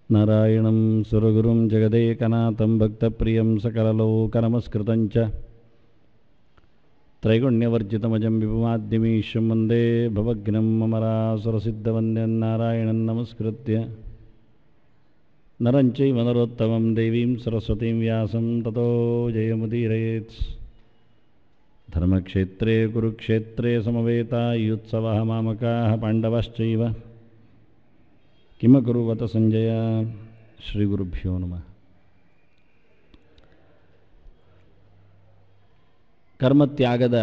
ನಾರಾಯಣಂ ಸುರಗುರುಂ ಜಗದೇಕನಾಥಂ ಭಕ್ತಪ್ರಿಯಂ ಸಕಲಲೋಕನಮಸ್ಕೃತಂ ಚ ತ್ರೈಗುಣ್ಯವರ್ಜಿತಮಜಂ ವಿಭುಮಾದ್ಯಮೀಶಂ ವಂದೇ ಭವಘ್ನಂ ಅಮರಾಸುರಸಿದ್ಧವಂದ್ಯಂ ನಾರಾಯಣಂ ನಮಸ್ಕೃತ್ಯ ನರಂ ಚೈವ ನರೋತ್ತಮಂ ದೇವೀಂ ಸರಸ್ವತೀಂ ವ್ಯಾಸಂ ತತೋ ಜಯಮುದೀರಯೇತ್. ಧರ್ಮಕ್ಷೇತ್ರೇ ಕುರುಕ್ಷೇತ್ರೇ ಸಮವೇತಾಯುತ್ಸವಃ ಮಾಮಕಾಃ ಪಾಂಡವಶ್ಚೈವ ಕಿಮಕುರ್ವತ ಸಂಜಯ. ಶ್ರೀ ಗುರುಭ್ಯೋ ನಮಃ. ಕರ್ಮತ್ಯಾಗದ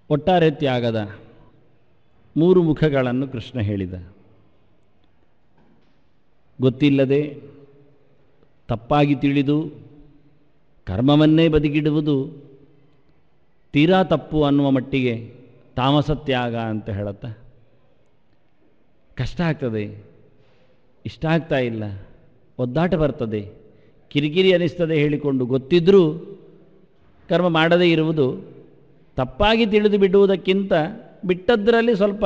ಒಟ್ಟಾರೆ ತ್ಯಾಗದ ಮೂರು ಮುಖಗಳನ್ನು ಕೃಷ್ಣ ಹೇಳಿದ. ಗೊತ್ತಿಲ್ಲದೆ ತಪ್ಪಾಗಿ ತಿಳಿದು ಕರ್ಮವನ್ನೇ ಬದಿಗಿಡುವುದು ತೀರಾ ತಪ್ಪು ಅನ್ನುವ ಮಟ್ಟಿಗೆ ತಾಮಸ ತ್ಯಾಗ ಅಂತ ಹೇಳುತ್ತಾ, ಕಷ್ಟ ಆಗ್ತದೆ, ಇಷ್ಟ ಆಗ್ತಾ ಇಲ್ಲ, ಒದ್ದಾಟ ಬರ್ತದೆ, ಕಿರಿಕಿರಿ ಅನಿಸ್ತದೆ ಹೇಳಿಕೊಂಡು ಗೊತ್ತಿದ್ದರೂ ಕರ್ಮ ಮಾಡದೇ ಇರುವುದು ತಪ್ಪಾಗಿ ತಿಳಿದು ಬಿಡುವುದಕ್ಕಿಂತ ಬಿಟ್ಟದ್ದರಲ್ಲಿ ಸ್ವಲ್ಪ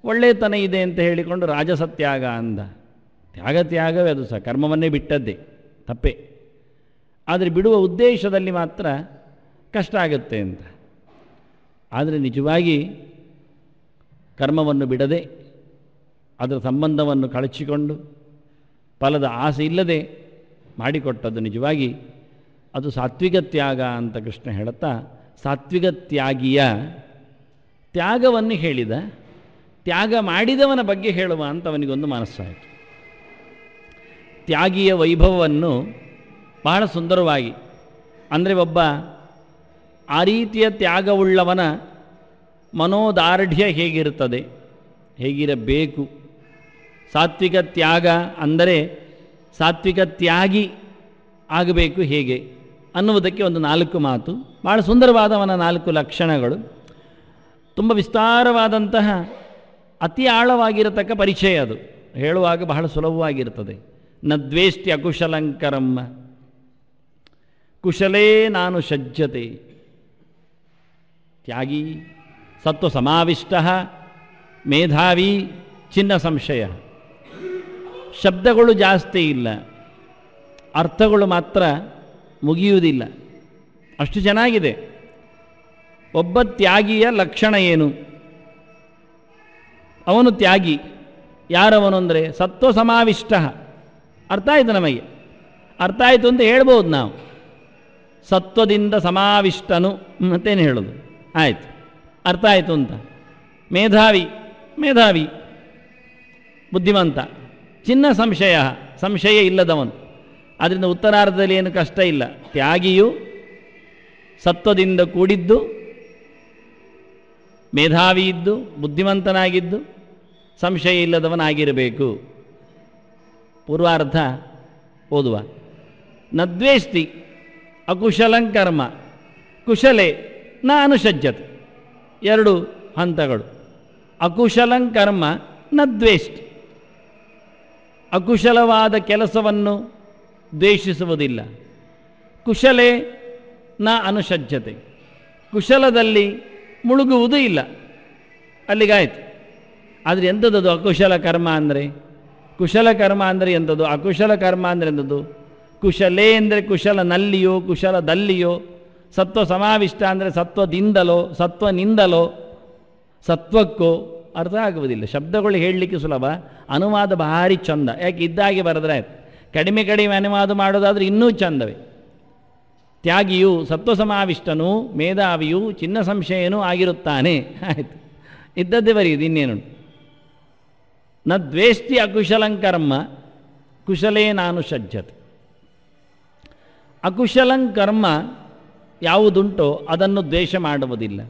ಒಳ್ಳೆಯತನ ಇದೆ ಅಂತ ಹೇಳಿಕೊಂಡು ರಾಜಸತ್ಯಾಗ ಅಂದ. ತ್ಯಾಗವೇ ಅದು ಸಹ, ಕರ್ಮವನ್ನೇ ಬಿಟ್ಟದ್ದೇ ತಪ್ಪೇ, ಆದರೆ ಬಿಡುವ ಉದ್ದೇಶದಲ್ಲಿ ಮಾತ್ರ ಕಷ್ಟ ಆಗುತ್ತೆ ಅಂತ. ಆದರೆ ನಿಜವಾಗಿ ಕರ್ಮವನ್ನು ಬಿಡದೆ ಅದರ ಸಂಬಂಧವನ್ನು ಕಳಚಿಕೊಂಡು ಫಲದ ಆಸೆ ಇಲ್ಲದೆ ಮಾಡಿಕೊಟ್ಟದ್ದು ನಿಜವಾಗಿ ಅದು ಸಾತ್ವಿಕ ತ್ಯಾಗ ಅಂತ ಕೃಷ್ಣ ಹೇಳುತ್ತಾ, ಸಾತ್ವಿಕ ತ್ಯಾಗಿಯ ತ್ಯಾಗವನ್ನು ಹೇಳಿದ. ತ್ಯಾಗ ಮಾಡಿದವನ ಬಗ್ಗೆ ಹೇಳುವ ಅಂತ ಅವನಿಗೊಂದು ಮನಸ್ಸಾಯಿತು. ತ್ಯಾಗಿಯ ವೈಭವವನ್ನು ಬಹಳ ಸುಂದರವಾಗಿ, ಅಂದರೆ ಒಬ್ಬ ಆ ರೀತಿಯ ತ್ಯಾಗವುಳ್ಳವನ ಮನೋದಾರ್ಢ್ಯ ಹೇಗಿರುತ್ತದೆ, ಹೇಗಿರಬೇಕು, ಸಾತ್ವಿಕ ತ್ಯಾಗ ಅಂದರೆ ಸಾತ್ವಿಕ ತ್ಯಾಗಿ ಆಗಬೇಕು ಹೇಗೆ ಅನ್ನುವುದಕ್ಕೆ ಒಂದು 4 ಮಾತು, ಭಾಳ ಸುಂದರವಾದವನ 4 ಲಕ್ಷಣಗಳು, ತುಂಬ ವಿಸ್ತಾರವಾದಂತಹ ಅತಿ ಆಳವಾಗಿರತಕ್ಕ ಪರಿಚಯ. ಅದು ಹೇಳುವಾಗ ಬಹಳ ಸುಲಭವಾಗಿರ್ತದೆ. ನ ದ್ವೇಷ್ಟಿ ಅಕುಶಲಂಕರಮ್ಮ ಕುಶಲೇ ನಾನು ಸಜ್ಜತೆ. ತ್ಯಾಗಿ ಸತ್ವ ಸಮಾವಿಷ್ಟ ಮೇಧಾವಿ ಚಿನ್ನ ಸಂಶಯ. ಶಬ್ದಗಳು ಜಾಸ್ತಿ ಇಲ್ಲ, ಅರ್ಥಗಳು ಮಾತ್ರ ಮುಗಿಯುವುದಿಲ್ಲ, ಅಷ್ಟು ಚೆನ್ನಾಗಿದೆ. ಒಬ್ಬ ತ್ಯಾಗಿಯ ಲಕ್ಷಣ ಏನು? ಅವನು ತ್ಯಾಗಿ ಯಾರವನು ಅಂದರೆ ಸತ್ವ ಸಮಾವಿಷ್ಟ. ಅರ್ಥ ಆಯಿತು, ನಮಗೆ ಅರ್ಥ ಆಯಿತು ಅಂತ ಹೇಳ್ಬೋದು ನಾವು. ಸತ್ವದಿಂದ ಸಮಾವಿಷ್ಟನು ಮತ್ತೇನು ಹೇಳೋದು, ಆಯಿತು, ಅರ್ಥ ಆಯಿತು ಅಂತ. ಮೇಧಾವಿ ಬುದ್ಧಿವಂತ. ಚಿನ್ನ ಸಂಶಯ, ಸಂಶಯ ಇಲ್ಲದವನು. ಆದ್ದರಿಂದ ಉತ್ತರಾರ್ಧದಲ್ಲಿ ಏನು ಕಷ್ಟ ಇಲ್ಲ. ತ್ಯಾಗಿಯು ಸತ್ವದಿಂದ ಕೂಡಿದ್ದು, ಮೇಧಾವಿ ಇದ್ದು, ಬುದ್ಧಿವಂತನಾಗಿದ್ದು, ಸಂಶಯ ಇಲ್ಲದವನಾಗಿರಬೇಕು. ಪೂರ್ವಾರ್ಧ ಓದುವ. ನದ್ವೇಷ್ಟಿ ಅಕುಶಲಂಕರ್ಮ ಕುಶಲೆ ನ ಅನುಷಜ್ಜತೆ. 2 ಹಂತಗಳು. ಅಕುಶಲಂಕರ್ಮ ನದ್ವೇಷ್ಟಿ. ಅಕುಶಲವಾದ ಕೆಲಸವನ್ನು ದ್ವೇಷಿಸುವುದಿಲ್ಲ. ಕುಶಲೆ ನ ಅನುಷಜ್ಜತೆ. ಕುಶಲದಲ್ಲಿ ಮುಳುಗುವುದೂ ಇಲ್ಲ. ಅಲ್ಲಿಗಾಯ್ತು. ಆದರೆ ಎಂಥದ್ದು ಅಕುಶಲ ಕರ್ಮ ಅಂದರೆ? ಕುಶಲ ಕರ್ಮ ಅಂದರೆ ಎಂಥದ್ದು, ಅಕುಶಲ ಕರ್ಮ ಅಂದರೆ ಎಂಥದ್ದು? ಕುಶಲೇ ಅಂದರೆ ಕುಶಲನಲ್ಲಿಯೋ ಕುಶಲದಲ್ಲಿಯೋ, ಸತ್ವ ಸಮಾವಿಷ್ಟ ಅಂದರೆ ಸತ್ವದಿಂದಲೋ ಸತ್ವನಿಂದಲೋ ಸತ್ವಕ್ಕೋ ಅರ್ಥ ಆಗುವುದಿಲ್ಲ. ಶಬ್ದಗಳು ಹೇಳಲಿಕ್ಕೆ ಸುಲಭ, ಅನುವಾದ ಭಾರಿ ಚಂದ. ಯಾಕೆ ಇದ್ದಾಗೆ ಬರೆದ್ರೆ ಆಯ್ತು. ಕಡಿಮೆ ಅನುವಾದ ಮಾಡೋದಾದರೆ ಇನ್ನೂ ಚಂದವೇ. ತ್ಯಾಗಿಯು ಸತ್ವ ಸಮಾವಿಷ್ಟನೂ ಮೇಧಾವಿಯು ಚಿನ್ನ ಸಂಶಯನೂ ಆಗಿರುತ್ತಾನೆ. ಆಯಿತು, ಇದ್ದದ್ದೇ ಬರೆಯುವುದು, ಇನ್ನೇನು. ನ ದ್ವೇಷ್ಟಿ ಅಕುಶಲಂಕರ್ಮ ಕುಶಲೇ ನಾನು ಸಜ್ಜತೆ. ಅಕುಶಲಂಕರ್ಮ ಯಾವುದುಂಟೋ ಅದನ್ನು ದ್ವೇಷ ಮಾಡುವುದಿಲ್ಲ.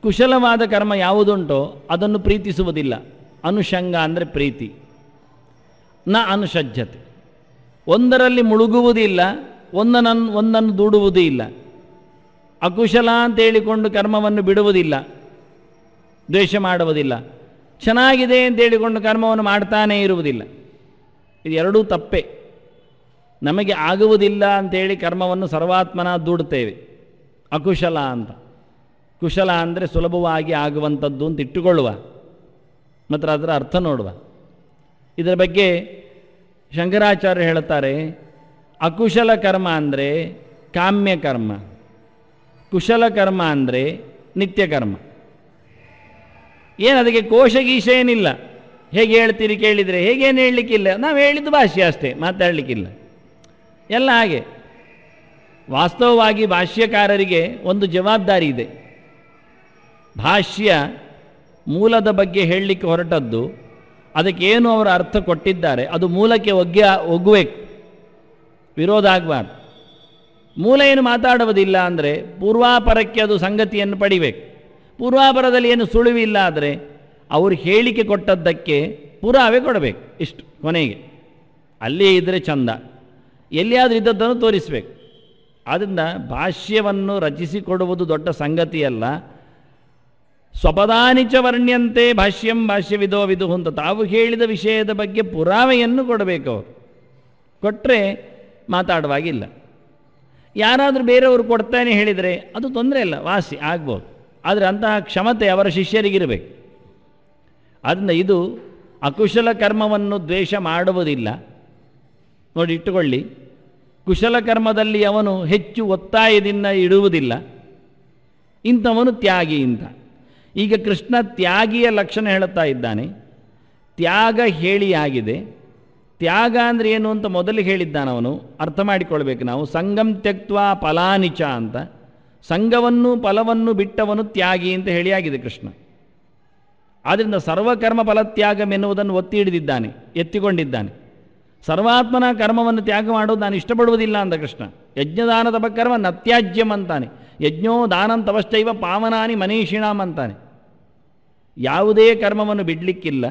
ಕುಶಲವಾದ ಕರ್ಮ ಯಾವುದುಂಟೋ ಅದನ್ನು ಪ್ರೀತಿಸುವುದಿಲ್ಲ. ಅನುಷಂಗ ಅಂದರೆ ಪ್ರೀತಿ. ನ ಅನುಷಜ್ಜತೆ. ಒಂದರಲ್ಲಿ ಮುಳುಗುವುದಿಲ್ಲ, ಒಂದನ್ನು ದೂಡುವುದೂ ಇಲ್ಲ. ಅಕುಶಲ ಅಂತೇಳಿಕೊಂಡು ಕರ್ಮವನ್ನು ಬಿಡುವುದಿಲ್ಲ, ದ್ವೇಷ ಮಾಡುವುದಿಲ್ಲ. ಚೆನ್ನಾಗಿದೆ ಅಂತೇಳಿಕೊಂಡು ಕರ್ಮವನ್ನು ಮಾಡ್ತಾನೇ ಇರುವುದಿಲ್ಲ. ಇದು ಎರಡೂ ತಪ್ಪೆ. ನಮಗೆ ಆಗುವುದಿಲ್ಲ ಅಂಥೇಳಿ ಕರ್ಮವನ್ನು ಸರ್ವಾತ್ಮನ ದೂಡುತ್ತೇವೆ, ಅಕುಶಲ ಅಂತ. ಕುಶಲ ಅಂದರೆ ಸುಲಭವಾಗಿ ಆಗುವಂಥದ್ದು ಅಂತ ಇಟ್ಟುಕೊಳ್ಳುವ, ಮಾತ್ರ ಅದರ ಅರ್ಥ ನೋಡುವ. ಇದರ ಬಗ್ಗೆ ಶಂಕರಾಚಾರ್ಯರು ಹೇಳುತ್ತಾರೆ, ಅಕುಶಲ ಕರ್ಮ ಅಂದರೆ ಕಾಮ್ಯ ಕರ್ಮ, ಕುಶಲ ಕರ್ಮ ಅಂದರೆ ನಿತ್ಯ ಕರ್ಮ. ಏನು ಅದಕ್ಕೆ ಕೋಶ ಗೀಶ ಏನಿಲ್ಲ. ಹೇಗೆ ಹೇಳ್ತೀರಿ ಕೇಳಿದರೆ ಹೇಗೇನು ಹೇಳಲಿಕ್ಕಿಲ್ಲ, ನಾವು ಹೇಳಿದ್ದು ಭಾಷ್ಯ ಅಷ್ಟೇ, ಮಾತಾಡಲಿಕ್ಕಿಲ್ಲ. ಎಲ್ಲ ಹಾಗೆ. ವಾಸ್ತವವಾಗಿ ಭಾಷ್ಯಕಾರರಿಗೆ ಒಂದು ಜವಾಬ್ದಾರಿ ಇದೆ. ಭಾಷ್ಯ ಮೂಲದ ಬಗ್ಗೆ ಹೇಳಲಿಕ್ಕೆ ಹೊರಟದ್ದು, ಅದಕ್ಕೇನು ಅವರ ಅರ್ಥ ಕೊಟ್ಟಿದ್ದಾರೆ ಅದು ಮೂಲಕ್ಕೆ ಒಗ್ಗಬೇಕು, ವಿರೋಧ ಆಗಬಾರ್ದು. ಮೂಲ ಏನು ಮಾತಾಡುವುದಿಲ್ಲ ಅಂದರೆ ಪೂರ್ವಾಪರಕ್ಕೆ ಅದು ಸಂಗತಿಯನ್ನು ಪಡಿಬೇಕು. ಪೂರ್ವಾಪರದಲ್ಲಿ ಏನು ಸುಳಿವಿಲ್ಲ ಆದರೆ ಅವರು ಹೇಳಿಕೆ ಕೊಟ್ಟದ್ದಕ್ಕೆ ಪುರಾವೆ ಕೊಡಬೇಕು. ಇಷ್ಟು ಕೊನೆಗೆ ಅಲ್ಲೇ ಇದ್ದರೆ ಚಂದ, ಎಲ್ಲಿಯಾದರೂ ಇದ್ದದ್ದನ್ನು ತೋರಿಸಬೇಕು. ಆದ್ದರಿಂದ ಭಾಷ್ಯವನ್ನು ರಚಿಸಿಕೊಡುವುದು ದೊಡ್ಡ ಸಂಗತಿಯಲ್ಲ. ಸ್ವಪದಾನಿಚ ವರ್ಣ್ಯಂತೆ ಭಾಷ್ಯಂ ಭಾಷ್ಯವಿದೋ ವಿದು ಅಂತ ತಾವು ಹೇಳಿದ ವಿಷಯದ ಬಗ್ಗೆ ಪುರಾವೆಯನ್ನು ಕೊಡಬೇಕು. ಅವರು ಕೊಟ್ಟರೆ ಮಾತಾಡುವಾಗಿಲ್ಲ. ಯಾರಾದರೂ ಬೇರೆಯವರು ಕೊಡ್ತಾನೆ ಹೇಳಿದರೆ ಅದು ತೊಂದರೆ ಇಲ್ಲ, ವಾಸಿ ಆಗ್ಬೋದು. ಆದರೆ ಅಂತಹ ಕ್ಷಮತೆ ಅವರ ಶಿಷ್ಯರಿಗಿರಬೇಕು. ಆದ್ದರಿಂದ ಇದು ಅಕುಶಲ ಕರ್ಮವನ್ನು ದ್ವೇಷ ಮಾಡುವುದಿಲ್ಲ. ನೋಡಿ ಇಟ್ಟುಕೊಳ್ಳಿ, ಕುಶಲ ಕರ್ಮದಲ್ಲಿ ಅವನು ಹೆಚ್ಚು ಒತ್ತಾಯದಿಂದ ಇಡುವುದಿಲ್ಲ, ಇಂಥವನು ತ್ಯಾಗಿ ಅಂತ. ಈಗ ಕೃಷ್ಣ ತ್ಯಾಗಿಯ ಲಕ್ಷಣ ಹೇಳುತ್ತಾ ಇದ್ದಾನೆ. ತ್ಯಾಗ ಹೇಳಿ ಆಗಿದೆ. ತ್ಯಾಗ ಅಂದರೆ ಏನು ಅಂತ ಮೊದಲಿಗೆ ಹೇಳಿದ್ದಾನವನು, ಅರ್ಥ ಮಾಡಿಕೊಳ್ಬೇಕು ನಾವು. ಸಂಗಂ ತ್ಯಕ್ತ್ವಾ ಫಲಾನಿಚ ಅಂತ, ಸಂಘವನ್ನು ಫಲವನ್ನು ಬಿಟ್ಟವನು ತ್ಯಾಗಿ ಅಂತ ಹೇಳಿ ಆಗಿದೆ ಕೃಷ್ಣ. ಆದ್ದರಿಂದ ಸರ್ವಕರ್ಮ ಫಲತ್ಯಾಗವೆನ್ನುವುದನ್ನು ಒತ್ತಿ ಹಿಡಿದಿದ್ದಾನೆ, ಎತ್ತಿಕೊಂಡಿದ್ದಾನೆ. ಸರ್ವಾತ್ಮನ ಕರ್ಮವನ್ನು ತ್ಯಾಗ ಮಾಡೋದು ನಾನು ಇಷ್ಟಪಡುವುದಿಲ್ಲ ಅಂತ ಕೃಷ್ಣ. ಯಜ್ಞದಾನ ತಪಕರ್ಮ ನತ್ಯಾಜ್ಯಂ ಅಂತಾನೆ. ಯಜ್ಞೋ ದಾನಂ ತಪಶ್ಚೈವ ಪಾವನಾನಿ ಮನೀಷಿಣಾಂ ಅಂತಾನೆ. ಯಾವುದೇ ಕರ್ಮವನ್ನು ಬಿಡಲಿಕ್ಕಿಲ್ಲ.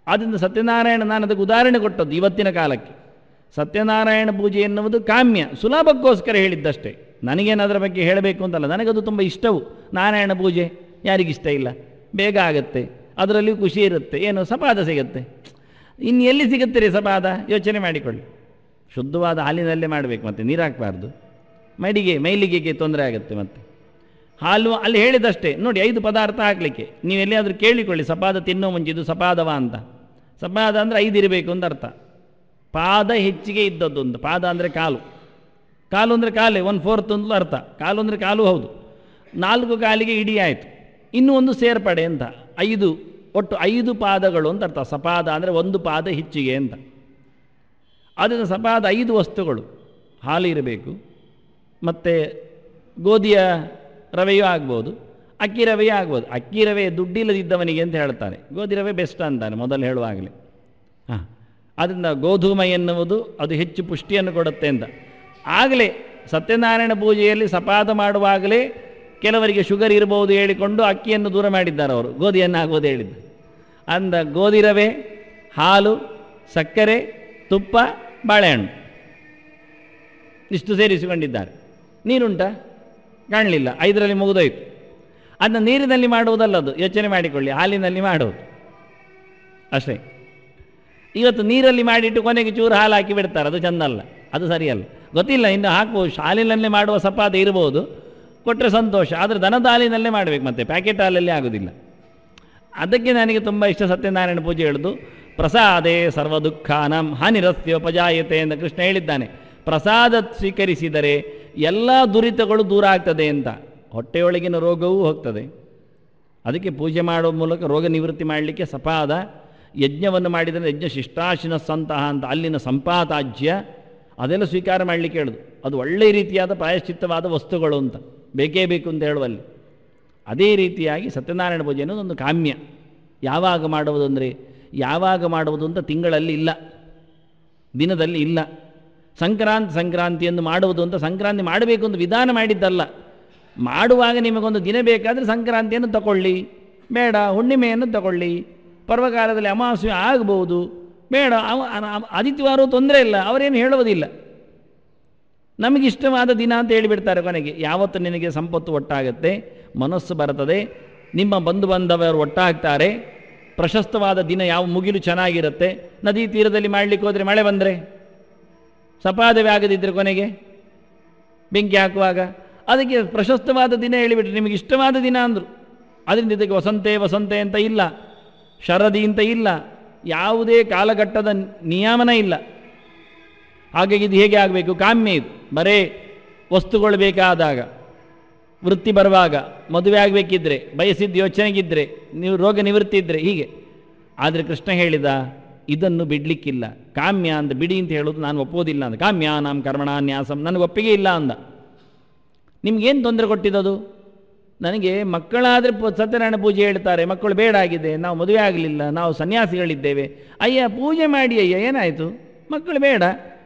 ಆದ್ದರಿಂದ ಸತ್ಯನಾರಾಯಣ, ನಾನು ಅದಕ್ಕೆ ಉದಾಹರಣೆ ಕೊಟ್ಟದ್ದು ಇವತ್ತಿನ ಕಾಲಕ್ಕೆ. ಸತ್ಯನಾರಾಯಣ ಪೂಜೆ ಎನ್ನುವುದು ಕಾಮ್ಯ, ಸುಲಭಕ್ಕೋಸ್ಕರ ಹೇಳಿದ್ದಷ್ಟೇ. ನನಗೇನು ಅದರ ಬಗ್ಗೆ ಹೇಳಬೇಕು ಅಂತಲ್ಲ, ನನಗದು ತುಂಬ ಇಷ್ಟವು. ನಾರಾಯಣ ಪೂಜೆ ಯಾರಿಗಿಷ್ಟ ಇಲ್ಲ, ಬೇಗ ಆಗುತ್ತೆ, ಅದರಲ್ಲಿ ಖುಷಿ ಇರುತ್ತೆ, ಏನು ಸಪಾದ ಸಿಗುತ್ತೆ. ಇನ್ನು ಎಲ್ಲಿ ಸಿಗುತ್ತೆ ರೀ ಸಪಾದ, ಯೋಚನೆ ಮಾಡಿಕೊಳ್ಳಿ. ಶುದ್ಧವಾದ ಹಾಲಿನಲ್ಲೇ ಮಾಡಬೇಕು, ಮತ್ತು ನೀರು ಹಾಕಬಾರ್ದು. ಮೈಲಿಗೆಗೆ ತೊಂದರೆ ಆಗುತ್ತೆ. ಮತ್ತು ಹಾಲು ಅಲ್ಲಿ ಹೇಳಿದಷ್ಟೇ ನೋಡಿ, 5 ಪದಾರ್ಥ ಹಾಕಲಿಕ್ಕೆ. ನೀವು ಎಲ್ಲಿಯಾದರೂ ಕೇಳಿಕೊಳ್ಳಿ, ಸಪಾದ ತಿನ್ನೋ ಮುಂಚೆ ಇದು ಸಪಾದವ ಅಂತ. ಸಪಾದ ಅಂದರೆ 5 ಇರಬೇಕು ಅಂತ ಅರ್ಥ. ಪಾದ ಹೆಚ್ಚಿಗೆ ಇದ್ದದ್ದು ಒಂದು. ಪಾದ ಅಂದರೆ ಕಾಲು, ಕಾಲು ಅಂದರೆ ಕಾಲೇ 1/4 ಅಂತಲೂ ಅರ್ಥ. ಕಾಲು ಅಂದರೆ ಕಾಲು ಹೌದು. 4 ಕಾಲಿಗೆ ಇಡೀ ಆಯಿತು, ಇನ್ನೂ ಒಂದು ಸೇರ್ಪಡೆ ಅಂತ. 5, ಒಟ್ಟು 5 ಪಾದಗಳು ಅಂತ ಅರ್ಥ. ಸಪಾದ ಅಂದರೆ 1 ಪಾದ ಹೆಚ್ಚಿಗೆ ಅಂತ. ಆದ್ದರಿಂದ ಸಪಾದ 5 ವಸ್ತುಗಳು. ಹಾಲು ಇರಬೇಕು, ಮತ್ತು ಗೋಧಿಯ ರವೆಯೂ ಆಗ್ಬೋದು, ಅಕ್ಕಿ ರವೆಯೂ ಆಗ್ಬೋದು. ಅಕ್ಕಿ ರವೆ ದುಡ್ಡಿಲ್ಲದಿದ್ದವನಿಗೆ ಅಂತ ಹೇಳ್ತಾರೆ, ಗೋಧಿ ರವೆ ಬೆಸ್ಟ್ ಅಂತಾನೆ ಮೊದಲು ಹೇಳುವಾಗಲೇ. ಆದ್ದರಿಂದ ಗೋಧೂಮ ಎನ್ನುವುದು ಅದು ಹೆಚ್ಚು ಪುಷ್ಟಿಯನ್ನು ಕೊಡುತ್ತೆ ಅಂತ. ಆಗಲೇ ಸತ್ಯನಾರಾಯಣ ಪೂಜೆಯಲ್ಲಿ ಸಪಾದ ಮಾಡುವಾಗಲೇ ಕೆಲವರಿಗೆ ಶುಗರ್ ಇರಬಹುದು ಹೇಳಿಕೊಂಡು ಅಕ್ಕಿಯನ್ನು ದೂರ ಮಾಡಿದ್ದಾರೆ ಅವರು, ಗೋಧಿಯನ್ನು ಆಗೋದು ಹೇಳಿದ್ದು. ಅಂದ ಗೋಧಿ ರವೆ, ಹಾಲು, ಸಕ್ಕರೆ, ತುಪ್ಪ, ಬಾಳೆಹಣ್ಣು ಇಷ್ಟು ಸೇರಿಸಿಕೊಂಡಿದ್ದಾರೆ. ನೀರುಂಟಾ? ಕಾಣಲಿಲ್ಲ. 5ರಲ್ಲಿ ಮುಗಿದೋಯ್ತು. ಅದನ್ನು ನೀರಿನಲ್ಲಿ ಮಾಡುವುದಲ್ಲದು, ಯೋಚನೆ ಮಾಡಿಕೊಳ್ಳಿ. ಹಾಲಿನಲ್ಲಿ ಮಾಡುವುದು ಅಷ್ಟೇ. ಇವತ್ತು ನೀರಲ್ಲಿ ಮಾಡಿಟ್ಟು ಕೊನೆಗೆ ಚೂರು ಹಾಲು ಹಾಕಿ ಬಿಡ್ತಾರೆ, ಅದು ಚೆಂದಲ್ಲ, ಅದು ಸರಿಯಲ್ಲ. ಗೊತ್ತಿಲ್ಲ, ಇನ್ನು ಹಾಕ್ಬೋದು. ಹಾಲಿನಲ್ಲೇ ಮಾಡುವ ಸಪಾದ ಇರ್ಬೋದು, ಕೊಟ್ಟರೆ ಸಂತೋಷ. ಆದರೆ ದನದ ಹಾಲಿನಲ್ಲೇ ಮಾಡಬೇಕು, ಮತ್ತು ಪ್ಯಾಕೆಟ್ ಹಾಲಲ್ಲೇ ಆಗೋದಿಲ್ಲ. ಅದಕ್ಕೆ ನನಗೆ ತುಂಬ ಇಷ್ಟ ಸತ್ಯನಾರಾಯಣ ಪೂಜೆ ಹೇಳೋದು. ಪ್ರಸಾದೇ ಸರ್ವ ದುಃಖಾನಂ ಹಾನಿರಸ್ಯೋಪಜಾಯತೆ ಅಂತ ಕೃಷ್ಣ ಹೇಳಿದ್ದಾನೆ. ಪ್ರಸಾದ ಸ್ವೀಕರಿಸಿದರೆ ಎಲ್ಲ ದುರಿತಗಳು ದೂರ ಆಗ್ತದೆ ಅಂತ. ಹೊಟ್ಟೆಯೊಳಗಿನ ರೋಗವೂ ಹೋಗ್ತದೆ. ಅದಕ್ಕೆ ಪೂಜೆ ಮಾಡುವ ಮೂಲಕ ರೋಗ ನಿವೃತ್ತಿ ಮಾಡಲಿಕ್ಕೆ ಸಪಾದ. ಯಜ್ಞವನ್ನು ಮಾಡಿದರೆ ಯಜ್ಞ ಶಿಷ್ಟಾಶಿನ ಸಂತಹ ಅಂತ ಅಲ್ಲಿನ ಸಂಪಾತಾಜ್ಯ ಅದೆಲ್ಲ ಸ್ವೀಕಾರ ಮಾಡಲಿಕ್ಕೆ ಹೇಳೋದು. ಅದು ಒಳ್ಳೆಯ ರೀತಿಯಾದ ಪ್ರಾಯಶ್ಚಿತ್ತವಾದ ವಸ್ತುಗಳು ಅಂತ ಬೇಕೇ ಬೇಕು ಅಂತ ಹೇಳುವಲ್ಲಿ. ಅದೇ ರೀತಿಯಾಗಿ ಸತ್ಯನಾರಾಯಣ ಪೂಜೆ ಅನ್ನೋದು ಒಂದು ಕಾಮ್ಯ. ಯಾವಾಗ ಮಾಡುವುದು ಅಂದರೆ ಯಾವಾಗ ಮಾಡುವುದು ಅಂತ ತಿಂಗಳಲ್ಲಿ ಇಲ್ಲ, ದಿನದಲ್ಲಿ ಇಲ್ಲ. ಸಂಕ್ರಾಂತಿಯನ್ನು ಮಾಡುವುದು ಅಂತ ಸಂಕ್ರಾಂತಿ ಮಾಡಬೇಕು ಅಂತ ವಿಧಾನ ಮಾಡಿದ್ದಲ್ಲ. ಮಾಡುವಾಗ ನಿಮಗೊಂದು ದಿನ ಬೇಕಾದರೆ ಸಂಕ್ರಾಂತಿಯನ್ನು ತಗೊಳ್ಳಿ, ಬೇಡ ಹುಣ್ಣಿಮೆಯನ್ನು ತಗೊಳ್ಳಿ, ಪರ್ವಕಾಲದಲ್ಲಿ ಅಮಾವಾಸ್ಯೆ ಆಗ್ಬೋದು, ಬೇಡ ಆದಿತ್ಯವಾರವೂ ತೊಂದರೆ ಇಲ್ಲ, ಅವರೇನು ಹೇಳುವುದಿಲ್ಲ. ನಮಗಿಷ್ಟವಾದ ದಿನ ಅಂತ ಹೇಳಿಬಿಡ್ತಾರೆ ಕೊನೆಗೆ. ಯಾವತ್ತು ನಿನಗೆ ಸಂಪತ್ತು ಒಟ್ಟಾಗುತ್ತೆ, ಮನಸ್ಸು ಬರ್ತದೆ, ನಿಮ್ಮ ಬಂಧು ಬಾಂಧವರು ಒಟ್ಟಾಗ್ತಾರೆ, ಪ್ರಶಸ್ತವಾದ ದಿನ ಯಾವ ಮುಗಿಲು ಚೆನ್ನಾಗಿರುತ್ತೆ. ನದಿ ತೀರದಲ್ಲಿ ಮಾಡಲಿಕ್ಕೆ ಹೋದರೆ ಮಳೆ ಬಂದರೆ, ಸಪಾದವೇ ಆಗದಿದ್ದರೆ ಕೊನೆಗೆ ಬೆಂಕಿ ಹಾಕುವಾಗ ಅದಕ್ಕೆ ಪ್ರಶಸ್ತವಾದ ದಿನ ಹೇಳಿಬಿಟ್ರೆ ನಿಮಗೆ ಇಷ್ಟವಾದ ದಿನ ಅಂದರು. ಅದರಿಂದ ಇದಕ್ಕೆ ವಸಂತೆ ಅಂತ ಇಲ್ಲ, ಶರದಿ ಅಂತ ಇಲ್ಲ, ಯಾವುದೇ ಕಾಲಘಟ್ಟದ ನಿಯಮನ ಇಲ್ಲ. ಹಾಗಾಗಿ ಇದು ಹೇಗೆ ಆಗಬೇಕು? ಕಾಮ್ಯ ಇದು. ಬರೇ ವಸ್ತುಗಳು ಬೇಕಾದಾಗ, ವೃತ್ತಿ ಬರುವಾಗ, ಮದುವೆ ಆಗಬೇಕಿದ್ರೆ, ಬಯಸಿದ್ದು ಯೋಚನೆಗಿದ್ದರೆ, ನೀವು ರೋಗ ನಿವೃತ್ತಿ ಇದ್ದರೆ, ಹೀಗೆ. ಆದರೆ ಕೃಷ್ಣ ಹೇಳಿದ ಇದನ್ನು ಬಿಡಲಿಕ್ಕಿಲ್ಲ. ಕಾಮ್ಯ ಅಂತ ಬಿಡಿ ಅಂತ ಹೇಳೋದು ನಾನು ಒಪ್ಪೋದಿಲ್ಲ ಅಂದ. ಕಾಮ್ಯ ನಾಂ ಕರ್ಮಣಾನ್ಯಾಸಂ, ನನಗೆ ಒಪ್ಪಿಗೆ ಇಲ್ಲ ಅಂದ. ನಿಮಗೇನು ತೊಂದರೆ ಕೊಟ್ಟಿದ್ದದು? ನನಗೆ ಮಕ್ಕಳಾದರೆ ಸತ್ಯನಾರಾಯಣ ಪೂಜೆ ಹೇಳ್ತಾರೆ, ಮಕ್ಕಳು ಬೇಡ ಆಗಿದೆ, ನಾವು ಮದುವೆ ಆಗಲಿಲ್ಲ, ನಾವು ಸನ್ಯಾಸಿಗಳಿದ್ದೇವೆ. ಅಯ್ಯ ಪೂಜೆ ಮಾಡಿ ಅಯ್ಯ, ಏನಾಯಿತು? ಮಕ್ಕಳು ಬೇಡ.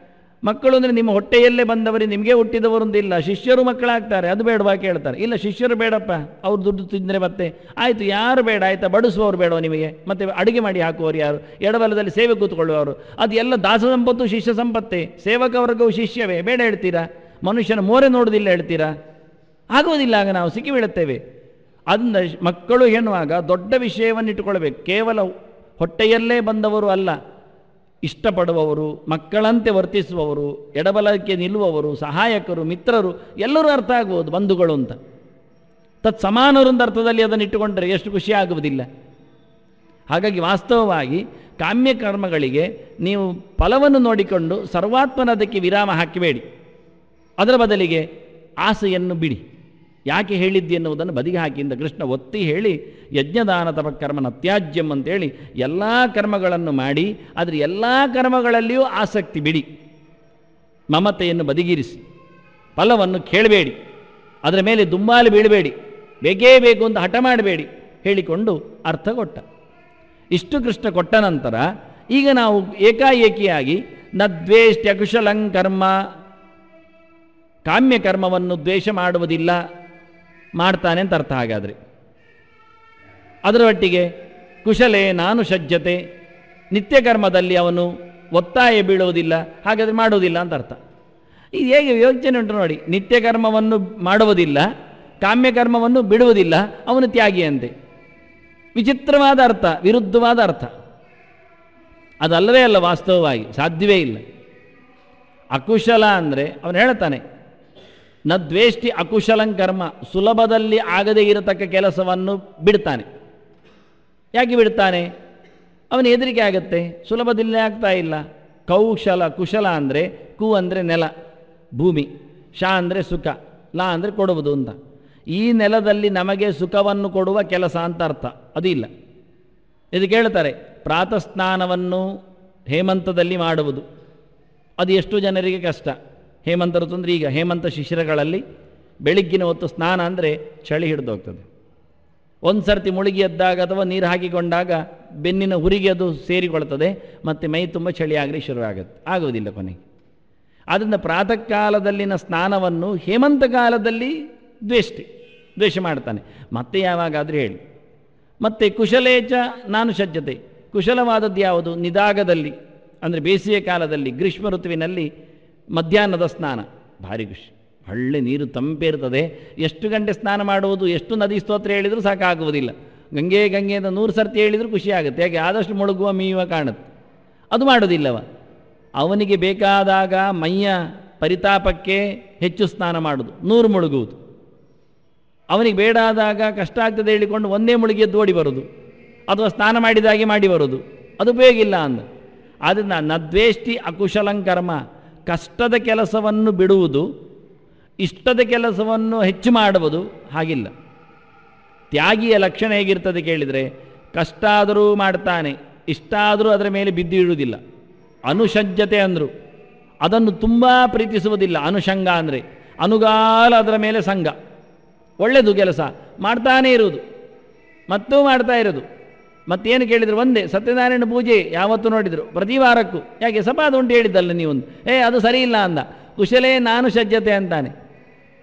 ಮಕ್ಕಳು ಅಂದರೆ ನಿಮ್ಮ ಹೊಟ್ಟೆಯಲ್ಲೇ ಬಂದವರಿಗೆ, ನಿಮಗೆ ಹುಟ್ಟಿದವರು ಅಂತಿಲ್ಲ, ಶಿಷ್ಯರು ಮಕ್ಕಳಾಗ್ತಾರೆ, ಅದು ಬೇಡವಾ ಕೇಳ್ತಾರೆ. ಇಲ್ಲ ಶಿಷ್ಯರು ಬೇಡಪ್ಪ, ಅವ್ರು ದುಡ್ಡು ತಿಂದರೆ ಮತ್ತೆ ಆಯಿತು, ಯಾರು ಬೇಡ ಆಯಿತಾ, ಬಡಿಸುವವರು ಬೇಡವ ನಿಮಗೆ, ಮತ್ತು ಅಡುಗೆ ಮಾಡಿ ಹಾಕುವವರು ಯಾರು, ಎಡಬಲದಲ್ಲಿ ಸೇವೆ ಕೂತ್ಕೊಳ್ಳುವವರು, ಅದು ಎಲ್ಲ ದಾಸ ಸಂಪತ್ತು ಶಿಷ್ಯ ಸಂಪತ್ತೇ, ಸೇವಕ ವರ್ಗವು ಶಿಷ್ಯವೇ, ಬೇಡ ಹೇಳ್ತೀರಾ? ಮನುಷ್ಯನ ಮೋರೆ ನೋಡೋದಿಲ್ಲ ಹೇಳ್ತೀರಾ? ಆಗೋದಿಲ್ಲ. ಆಗ ನಾವು ಸಿಕ್ಕಿ ಬೀಳುತ್ತೇವೆ. ಅದರಿಂದ ಮಕ್ಕಳು ಎನ್ನುವಾಗ ದೊಡ್ಡ ವಿಷಯವನ್ನು ಇಟ್ಟುಕೊಳ್ಬೇಕು. ಕೇವಲ ಹೊಟ್ಟೆಯಲ್ಲೇ ಬಂದವರು ಅಲ್ಲ, ಇಷ್ಟಪಡುವವರು, ಮಕ್ಕಳಂತೆ ವರ್ತಿಸುವವರು, ಎಡಬಲಕ್ಕೆ ನಿಲ್ಲುವವರು, ಸಹಾಯಕರು, ಮಿತ್ರರು, ಎಲ್ಲರೂ ಅರ್ಥ ಆಗ್ಬೋದು ಬಂಧುಗಳು ಅಂತ. ಸಮಾನರು ಅಂತ ಅರ್ಥದಲ್ಲಿ ಅದನ್ನು ಇಟ್ಟುಕೊಂಡರೆ ಎಷ್ಟು ಖುಷಿ ಆಗುವುದಿಲ್ಲ. ಹಾಗಾಗಿ ವಾಸ್ತವವಾಗಿ ಕಾಮ್ಯ ಕರ್ಮಗಳಿಗೆ ನೀವು ಫಲವನ್ನು ನೋಡಿಕೊಂಡು ಸರ್ವಾತ್ಮನದಕ್ಕೆ ವಿರಾಮ ಹಾಕಿಬೇಡಿ. ಅದರ ಬದಲಿಗೆ ಆಸೆಯನ್ನು ಬಿಡಿ. ಯಾಕೆ ಹೇಳಿದ್ದಿ ಎನ್ನುವುದನ್ನು ಬದಿಗೆ ಹಾಕಿಯಿಂದ ಕೃಷ್ಣ ಒತ್ತಿ ಹೇಳಿ, ಯಜ್ಞದಾನ ತಪಕರ್ಮನ ಅತ್ಯಾಜ್ಯಂ ಅಂತೇಳಿ ಎಲ್ಲ ಕರ್ಮಗಳನ್ನು ಮಾಡಿ, ಆದರೆ ಎಲ್ಲ ಕರ್ಮಗಳಲ್ಲಿಯೂ ಆಸಕ್ತಿ ಬಿಡಿ, ಮಮತೆಯನ್ನು ಬದಿಗಿರಿಸಿ, ಫಲವನ್ನು ಕೇಳಬೇಡಿ, ಅದರ ಮೇಲೆ ದುಂಬಾಲು ಬೀಳಬೇಡಿ, ಬೇಕೇ ಬೇಕು ಅಂತ ಹಠ ಮಾಡಬೇಡಿ ಹೇಳಿಕೊಂಡು ಅರ್ಥ ಕೊಟ್ಟ. ಇಷ್ಟು ಕೃಷ್ಣ ಕೊಟ್ಟ ನಂತರ ಈಗ ನಾವು ಏಕಾಏಕಿಯಾಗಿ ನ ದ್ವೇಷ್ಟ್ಯ ಕುಶಲಂ ಕರ್ಮ, ಕಾಮ್ಯ ಕರ್ಮವನ್ನು ದ್ವೇಷ ಮಾಡುವುದಿಲ್ಲ, ಮಾಡ್ತಾನೆ ಅಂತ ಅರ್ಥ. ಹಾಗಾದರೆ ಅದರ ಒಟ್ಟಿಗೆ ಕುಶಲೇ ನಾನು ಸಜ್ಜತೆ, ನಿತ್ಯ ಕರ್ಮದಲ್ಲಿ ಅವನು ಒತ್ತಾಯ ಬೀಳುವುದಿಲ್ಲ, ಹಾಗಾದರೆ ಮಾಡುವುದಿಲ್ಲ ಅಂತ ಅರ್ಥ. ಇದು ಹೇಗೆ ಯೋಚನೆ ಉಂಟು ನೋಡಿ. ನಿತ್ಯ ಕರ್ಮವನ್ನು ಮಾಡುವುದಿಲ್ಲ, ಕಾಮ್ಯ ಕರ್ಮವನ್ನು ಬಿಡುವುದಿಲ್ಲ, ಅವನು ತ್ಯಾಗಿಯಂತೆ. ವಿಚಿತ್ರವಾದ ಅರ್ಥ, ವಿರುದ್ಧವಾದ ಅರ್ಥ. ಅದಲ್ಲವೇ ಅಲ್ಲ, ವಾಸ್ತವವಾಗಿ ಸಾಧ್ಯವೇ ಇಲ್ಲ. ಅಕುಶಲ ಅಂದರೆ ಅವನು ಹೇಳ್ತಾನೆ ನ ದ್ವೇಷ್ಟಿ ಅಕುಶಲಂ ಕರ್ಮ, ಸುಲಭದಲ್ಲಿ ಆಗದೇ ಇರತಕ್ಕ ಕೆಲಸವನ್ನು ಬಿಡ್ತಾನೆ. ಯಾಕೆ ಬಿಡ್ತಾನೆ? ಅವನು ಹೆದರಿಕೆ ಆಗುತ್ತೆ, ಸುಲಭದಲ್ಲಿ ಆಗ್ತಾ ಇಲ್ಲ. ಕೌಶಲ, ಕುಶಲ ಅಂದರೆ ಕು ಅಂದರೆ ನೆಲ, ಭೂಮಿ, ಶ ಅಂದರೆ ಸುಖ, ಲ ಅಂದರೆ ಕೊಡುವುದು ಅಂತ. ಈ ನೆಲದಲ್ಲಿ ನಮಗೆ ಸುಖವನ್ನು ಕೊಡುವ ಕೆಲಸ ಅಂತ ಅರ್ಥ, ಅದು ಇಲ್ಲ. ಇದಕ್ಕೆ ಹೇಳ್ತಾರೆ ಪ್ರಾತಃ ಸ್ನಾನವನ್ನು ಹೇಮಂತದಲ್ಲಿ ಮಾಡುವುದು. ಅದು ಎಷ್ಟು ಜನರಿಗೆ ಕಷ್ಟ. ಹೇಮಂತ ಋತು ಅಂದರೆ ಈಗ ಹೇಮಂತ ಶಿಶಿರಗಳಲ್ಲಿ ಬೆಳಿಗ್ಗಿನ ಹೊತ್ತು ಸ್ನಾನ ಅಂದರೆ ಚಳಿ ಹಿಡಿದು ಹೋಗ್ತದೆ. ಒಂದು ಸರ್ತಿ ಮುಳುಗಿ ಎದ್ದಾಗ ಅಥವಾ ನೀರು ಹಾಕಿಕೊಂಡಾಗ ಬೆನ್ನಿನ ಹುರಿಗೆ ಅದು ಸೇರಿಕೊಳ್ತದೆ, ಮತ್ತು ಮೈ ತುಂಬ ಚಳಿ ಆಗಲಿ ಶುರುವಾಗುತ್ತೆ, ಆಗುವುದಿಲ್ಲ ಕೊನೆಗೆ. ಆದ್ದರಿಂದ ಪ್ರಾತಃ ಕಾಲದಲ್ಲಿನ ಸ್ನಾನವನ್ನು ಹೇಮಂತ ಕಾಲದಲ್ಲಿ ದ್ವೇಷ ಮಾಡ್ತಾನೆ. ಮತ್ತೆ ಯಾವಾಗಾದರೂ ಹೇಳಿ. ಮತ್ತು ಕುಶಲೇಚ ನಾನು ಸಜ್ಜತೆ, ಕುಶಲವಾದದ್ದು ಯಾವುದು? ನಿದಾಗದಲ್ಲಿ ಅಂದರೆ ಬೇಸಿಗೆ ಕಾಲದಲ್ಲಿ, ಗ್ರೀಷ್ಮ ಋತುವಿನಲ್ಲಿ ಮಧ್ಯಾಹ್ನದ ಸ್ನಾನ ಭಾರಿ ಖುಷಿ. ಒಳ್ಳೆ ನೀರು ತಂಪೇರ್ತದೆ. ಎಷ್ಟು ಗಂಟೆ ಸ್ನಾನ ಮಾಡುವುದು, ಎಷ್ಟು ನದಿ ಸ್ತೋತ್ರ ಹೇಳಿದರೂ ಸಾಕಾಗುವುದಿಲ್ಲ. ಗಂಗೆ ಅಂತ 100 ಸರ್ತಿ ಹೇಳಿದರೂ ಖುಷಿ ಆಗುತ್ತೆ. ಯಾಕೆ? ಆದಷ್ಟು ಮುಳುಗುವ ಮೀಯುವ ಕಾಣುತ್ತೆ. ಅದು ಮಾಡೋದಿಲ್ಲವ. ಅವನಿಗೆ ಬೇಕಾದಾಗ ಮೈಯ ಪರಿತಾಪಕ್ಕೆ ಹೆಚ್ಚು ಸ್ನಾನ ಮಾಡೋದು, 100 ಮುಳುಗುವುದು. ಅವನಿಗೆ ಬೇಡಾದಾಗ ಕಷ್ಟ ಆಗ್ತದೆ ಹೇಳಿಕೊಂಡು ಒಂದೇ ಮುಳುಗಿಯದ್ದು ಓಡಿ ಬರೋದು, ಅಥವಾ ಸ್ನಾನ ಮಾಡಿದಾಗೆ ಮಾಡಿ ಬರೋದು, ಅದು ಉಪಯೋಗ ಇಲ್ಲ ಅಂದ. ಆದ್ದರಿಂದ ನದ್ವೇಷ್ಟಿ ಅಕುಶಲಂ ಕರ್ಮ, ಕಷ್ಟದ ಕೆಲಸವನ್ನು ಬಿಡುವುದು, ಇಷ್ಟದ ಕೆಲಸವನ್ನು ಹೆಚ್ಚು ಮಾಡುವುದು ಹಾಗಿಲ್ಲ. ತ್ಯಾಗಿಯ ಲಕ್ಷಣ ಹೇಗಿರ್ತದೆ ಕೇಳಿದರೆ, ಕಷ್ಟ ಆದರೂ ಮಾಡ್ತಾನೆ, ಇಷ್ಟ ಆದರೂ ಅದರ ಮೇಲೆ ಬಿದ್ದು ಇಡುವುದಿಲ್ಲ. ಅನುಷಜ್ಜತೆ ಅಂದರು, ಅದನ್ನು ತುಂಬ ಪ್ರೀತಿಸುವುದಿಲ್ಲ. ಅನುಷಂಗ ಅಂದರೆ ಅನುಗಾಲ, ಅದರ ಮೇಲೆ ಸಂಘ, ಒಳ್ಳೆಯದು ಕೆಲಸ ಮಾಡ್ತಾನೇ ಇರುವುದು, ಮತ್ತೂ ಮಾಡ್ತಾ ಇರೋದು. ಮತ್ತೇನು ಕೇಳಿದರು? ಒಂದೇ ಸತ್ಯನಾರಾಯಣ ಪೂಜೆ ಯಾವತ್ತೂ ನೋಡಿದರು, ಪ್ರತಿ ವಾರಕ್ಕೂ. ಯಾಕೆ? ಸಪಾದ ಉಂಟು ಹೇಳಿದ್ದಲ್ಲ ನೀವೊಂದು, ಅದು ಸರಿ ಇಲ್ಲ ಅಂದ. ಕುಶಲೇ ನಾನು ಸಜ್ಜತೆ ಅಂತಾನೆ.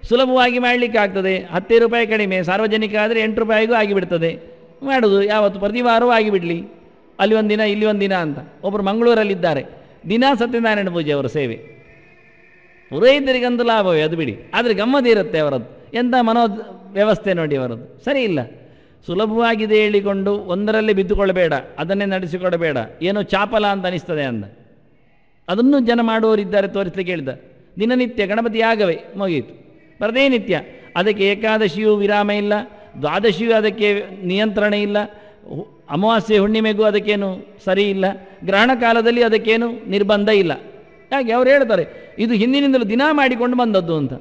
ಸುಲಭವಾಗಿ ಮಾಡಲಿಕ್ಕೆ ಆಗ್ತದೆ, 10 ರೂಪಾಯಿ ಕಡಿಮೆ, ಸಾರ್ವಜನಿಕ ಆದರೆ 8 ರೂಪಾಯಿಗೂ ಆಗಿಬಿಡ್ತದೆ. ಮಾಡೋದು ಯಾವತ್ತು? ಪ್ರತಿ ವಾರವೂ ಆಗಿಬಿಡಲಿ, ಅಲ್ಲಿ ಒಂದು ದಿನ ಇಲ್ಲಿ ಒಂದು ದಿನ ಅಂತ. ಒಬ್ಬರು ಮಂಗಳೂರಲ್ಲಿದ್ದಾರೆ, ದಿನ ಸತ್ಯನಾರಾಯಣ ಪೂಜೆ ಅವರ ಸೇವೆ. ಪುರೋಹಿತರಿಗಂತೂ ಲಾಭವೇ ಅದು ಬಿಡಿ, ಆದರೆ ಗಮ್ಮತ್ತಿರುತ್ತೆ ಅವರದ್ದು. ಎಂಥ ವ್ಯವಸ್ಥೆ ನೋಡಿ ಅವರದ್ದು, ಸರಿ ಇಲ್ಲ. ಸುಲಭವಾಗಿದೆ ಹೇಳಿಕೊಂಡು ಒಂದರಲ್ಲೇ ಬಿದ್ದುಕೊಳ್ಳಬೇಡ, ಅದನ್ನೇ ನಡೆಸಿಕೊಡಬೇಡ, ಏನೋ ಚಾಪಲ ಅಂತ ಅನಿಸ್ತದೆ ಅಂದ. ಅದನ್ನು ಜನ ಮಾಡುವವರಿದ್ದಾರೆ, ತೋರಿಸಲಿಕ್ಕೆ ಹೇಳಿದ. ದಿನನಿತ್ಯ ಗಣಪತಿ ಆಗವೇ ಮುಗಿಯಿತು, ಬರದೇ ನಿತ್ಯ. ಅದಕ್ಕೆ ಏಕಾದಶಿಯೂ ವಿರಾಮ ಇಲ್ಲ, ದ್ವಾದಶಿಯೂ ಅದಕ್ಕೆ ನಿಯಂತ್ರಣ ಇಲ್ಲ, ಅಮಾವಾಸ್ಯೆ ಹುಣ್ಣಿಮೆಗೂ ಅದಕ್ಕೇನು ಸರಿ ಇಲ್ಲ, ಗ್ರಹಣ ಕಾಲದಲ್ಲಿ ಅದಕ್ಕೇನು ನಿರ್ಬಂಧ ಇಲ್ಲ. ಹಾಗೆ ಅವ್ರು ಹೇಳ್ತಾರೆ ಇದು ಹಿಂದಿನಿಂದಲೂ ದಿನ ಮಾಡಿಕೊಂಡು ಬಂದದ್ದು ಅಂತ.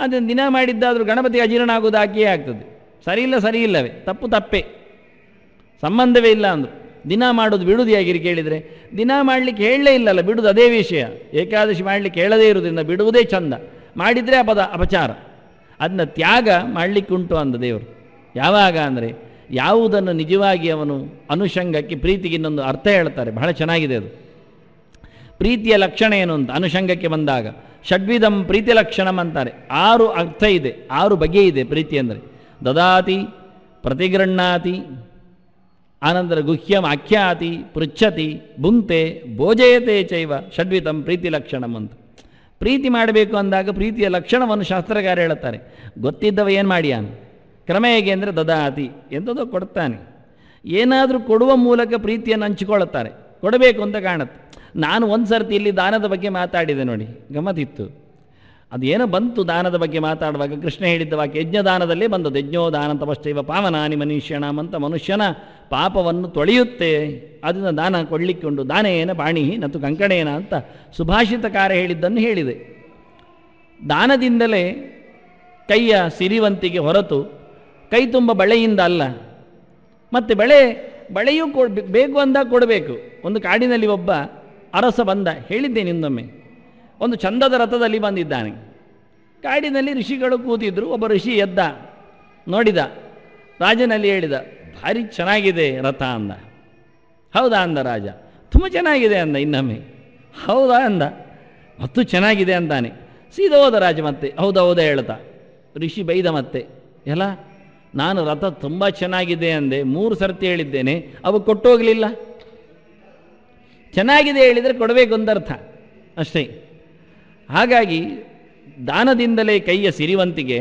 ಅದನ್ನು ದಿನ ಮಾಡಿದ್ದಾದರೂ ಗಣಪತಿ ಅಜೀರ್ಣ ಆಗೋದು ಹಾಕಿಯೇ ಆಗ್ತದೆ. ಸರಿ ಇಲ್ಲವೇ, ತಪ್ಪೇ, ಸಂಬಂಧವೇ ಇಲ್ಲ ಅಂದರು. ದಿನ ಮಾಡೋದು ಬಿಡುವುದು ಹೇಗಿರಿ ಕೇಳಿದರೆ, ದಿನ ಮಾಡಲಿಕ್ಕೆ ಹೇಳಲೇ ಇಲ್ಲಲ್ಲ, ಬಿಡುವುದು ಅದೇ ವಿಷಯ. ಏಕಾದಶಿ ಮಾಡಲಿಕ್ಕೆ ಹೇಳದೇ ಇರೋದ್ರಿಂದ ಬಿಡುವುದೇ ಚಂದ, ಮಾಡಿದರೆ ಅಪಚಾರ. ಅದನ್ನ ತ್ಯಾಗ ಮಾಡಲಿಕ್ಕುಂಟು ಅಂದ ದೇವರು. ಯಾವಾಗ ಅಂದರೆ ಯಾವುದನ್ನು ನಿಜವಾಗಿ ಅವನು ಅನುಷಂಗಕ್ಕೆ, ಪ್ರೀತಿಗೆ ಇನ್ನೊಂದು ಅರ್ಥ ಹೇಳ್ತಾರೆ, ಬಹಳ ಚೆನ್ನಾಗಿದೆ ಅದು. ಪ್ರೀತಿಯ ಲಕ್ಷಣ ಏನು ಅಂತ ಅನುಷಂಗಕ್ಕೆ ಬಂದಾಗ ಷಡ್ವಿಧಂ ಪ್ರೀತಿ ಲಕ್ಷಣಂ ಅಂತಾರೆ. 6 ಅರ್ಥ ಇದೆ, 6 ಬಗೆ ಇದೆ ಪ್ರೀತಿ ಅಂದರೆ. ದದಾತಿ, ಪ್ರತಿಗೃಹ್ಣಾತಿ, ಆನಂತರ ಗುಹ್ಯಂ ಆಖ್ಯಾತಿ, ಪೃಚ್ಛತಿ, ಭುಂಕ್ತೆ, ಭೋಜಯತೆ ಚೈವ ಷಡ್ವಿಧಂ ಪ್ರೀತಿ ಲಕ್ಷಣಂ ಅಂತ. ಪ್ರೀತಿ ಮಾಡಬೇಕು ಅಂದಾಗ ಪ್ರೀತಿಯ ಲಕ್ಷಣವನ್ನು ಶಾಸ್ತ್ರಕಾರ ಹೇಳುತ್ತಾರೆ. ಗೊತ್ತಿದ್ದವ ಏನು ಮಾಡಿಯಾನು, ಕ್ರಮ ಹೇಗೆ ಅಂದರೆ ದದಾತಿ, ಎಂಥದೋ ಕೊಡ್ತಾನೆ. ಏನಾದರೂ ಕೊಡುವ ಮೂಲಕ ಪ್ರೀತಿಯನ್ನು ಹಂಚಿಕೊಳ್ಳುತ್ತಾರೆ, ಕೊಡಬೇಕು ಅಂತ ಕಾಣುತ್ತೆ. ನಾನು ಒಂದು ಸರ್ತಿ ಇಲ್ಲಿ ದಾನದ ಬಗ್ಗೆ ಮಾತಾಡಿದೆ ನೋಡಿ, ಗಮ್ಮತ್ತಿತ್ತು. ಅದೇನೋ ಬಂತು ದಾನದ ಬಗ್ಗೆ ಮಾತಾಡುವಾಗ, ಕೃಷ್ಣ ಹೇಳಿದ್ದ ವಾಕ್ಯ ಯಜ್ಞದಾನದಲ್ಲೇ ಬಂದದ್ದು. ಯಜ್ಞೋ ದಾನ ತಪಶ್ಚೈವ ಪಾವನಾನಿ ಮನುಷ್ಯಣಂ ಅಂತ. ಮನುಷ್ಯನ ಪಾಪವನ್ನು ತೊಳೆಯುತ್ತೆ, ಅದನ್ನು ದಾನ ಕೊಡಲಿಕ್ಕುಂಟು. ದಾನೇನ ಬಾಣಿ ನತು ಕಂಕಣೇನ ಅಂತ ಸುಭಾಷಿತಕಾರ ಹೇಳಿದ್ದನ್ನು ಹೇಳಿದೆ. ದಾನದಿಂದಲೇ ಕೈಯ ಸಿರಿವಂತಿಗೆ ಹೊರತು ಕೈ ತುಂಬ ಬಳೆಯಿಂದ ಅಲ್ಲ. ಮತ್ತು ಬಳೆಯೂ ಬೇಕು ಅಂದಾಗ ಕೊಡಬೇಕು. ಒಂದು ಕಾಡಿನಲ್ಲಿ ಒಬ್ಬ ಅರಸ ಬಂದ, ಹೇಳಿದ್ದೇನೆ ಇನ್ನೊಮ್ಮೆ. ಒಂದು ಚಂದದ ರಥದಲ್ಲಿ ಬಂದಿದ್ದಾನೆ. ಕಾಡಿನಲ್ಲಿ ಋಷಿಗಳು ಕೂತಿದ್ರು. ಒಬ್ಬ ಋಷಿ ಎದ್ದ, ನೋಡಿದ, ರಾಜನಲ್ಲಿ ಹೇಳಿದ, ಭಾರಿ ಚೆನ್ನಾಗಿದೆ ರಥ ಅಂದ. ಹೌದಾ ಅಂದ ರಾಜ. ತುಂಬ ಚೆನ್ನಾಗಿದೆ ಅಂದ. ಇನ್ನೊಮ್ಮೆ ಹೌದಾ ಅಂದ. ಮತ್ತು ಚೆನ್ನಾಗಿದೆ ಅಂತಾನೆ. ಸೀದಾ ಹೋದ ರಾಜ ಮತ್ತೆ ಹೌದಾ ಹೇಳ್ತಾ. ಋಷಿ ಬೈದ ಮತ್ತೆ, ಎಲ್ಲ ನಾನು ರಥ ತುಂಬ ಚೆನ್ನಾಗಿದೆ ಅಂದೆ, 3 ಸರ್ತಿ ಹೇಳಿದ್ದೇನೆ, ಅವು ಕೊಟ್ಟೋಗಲಿಲ್ಲ. ಚೆನ್ನಾಗಿದೆ ಹೇಳಿದರೆ ಕೊಡಬೇಕು ಒಂದರ್ಥ ಅಷ್ಟೇ. ಹಾಗಾಗಿ ದಾನದಿಂದಲೇ ಕೈಯ ಸಿರಿವಂತಿಗೆ,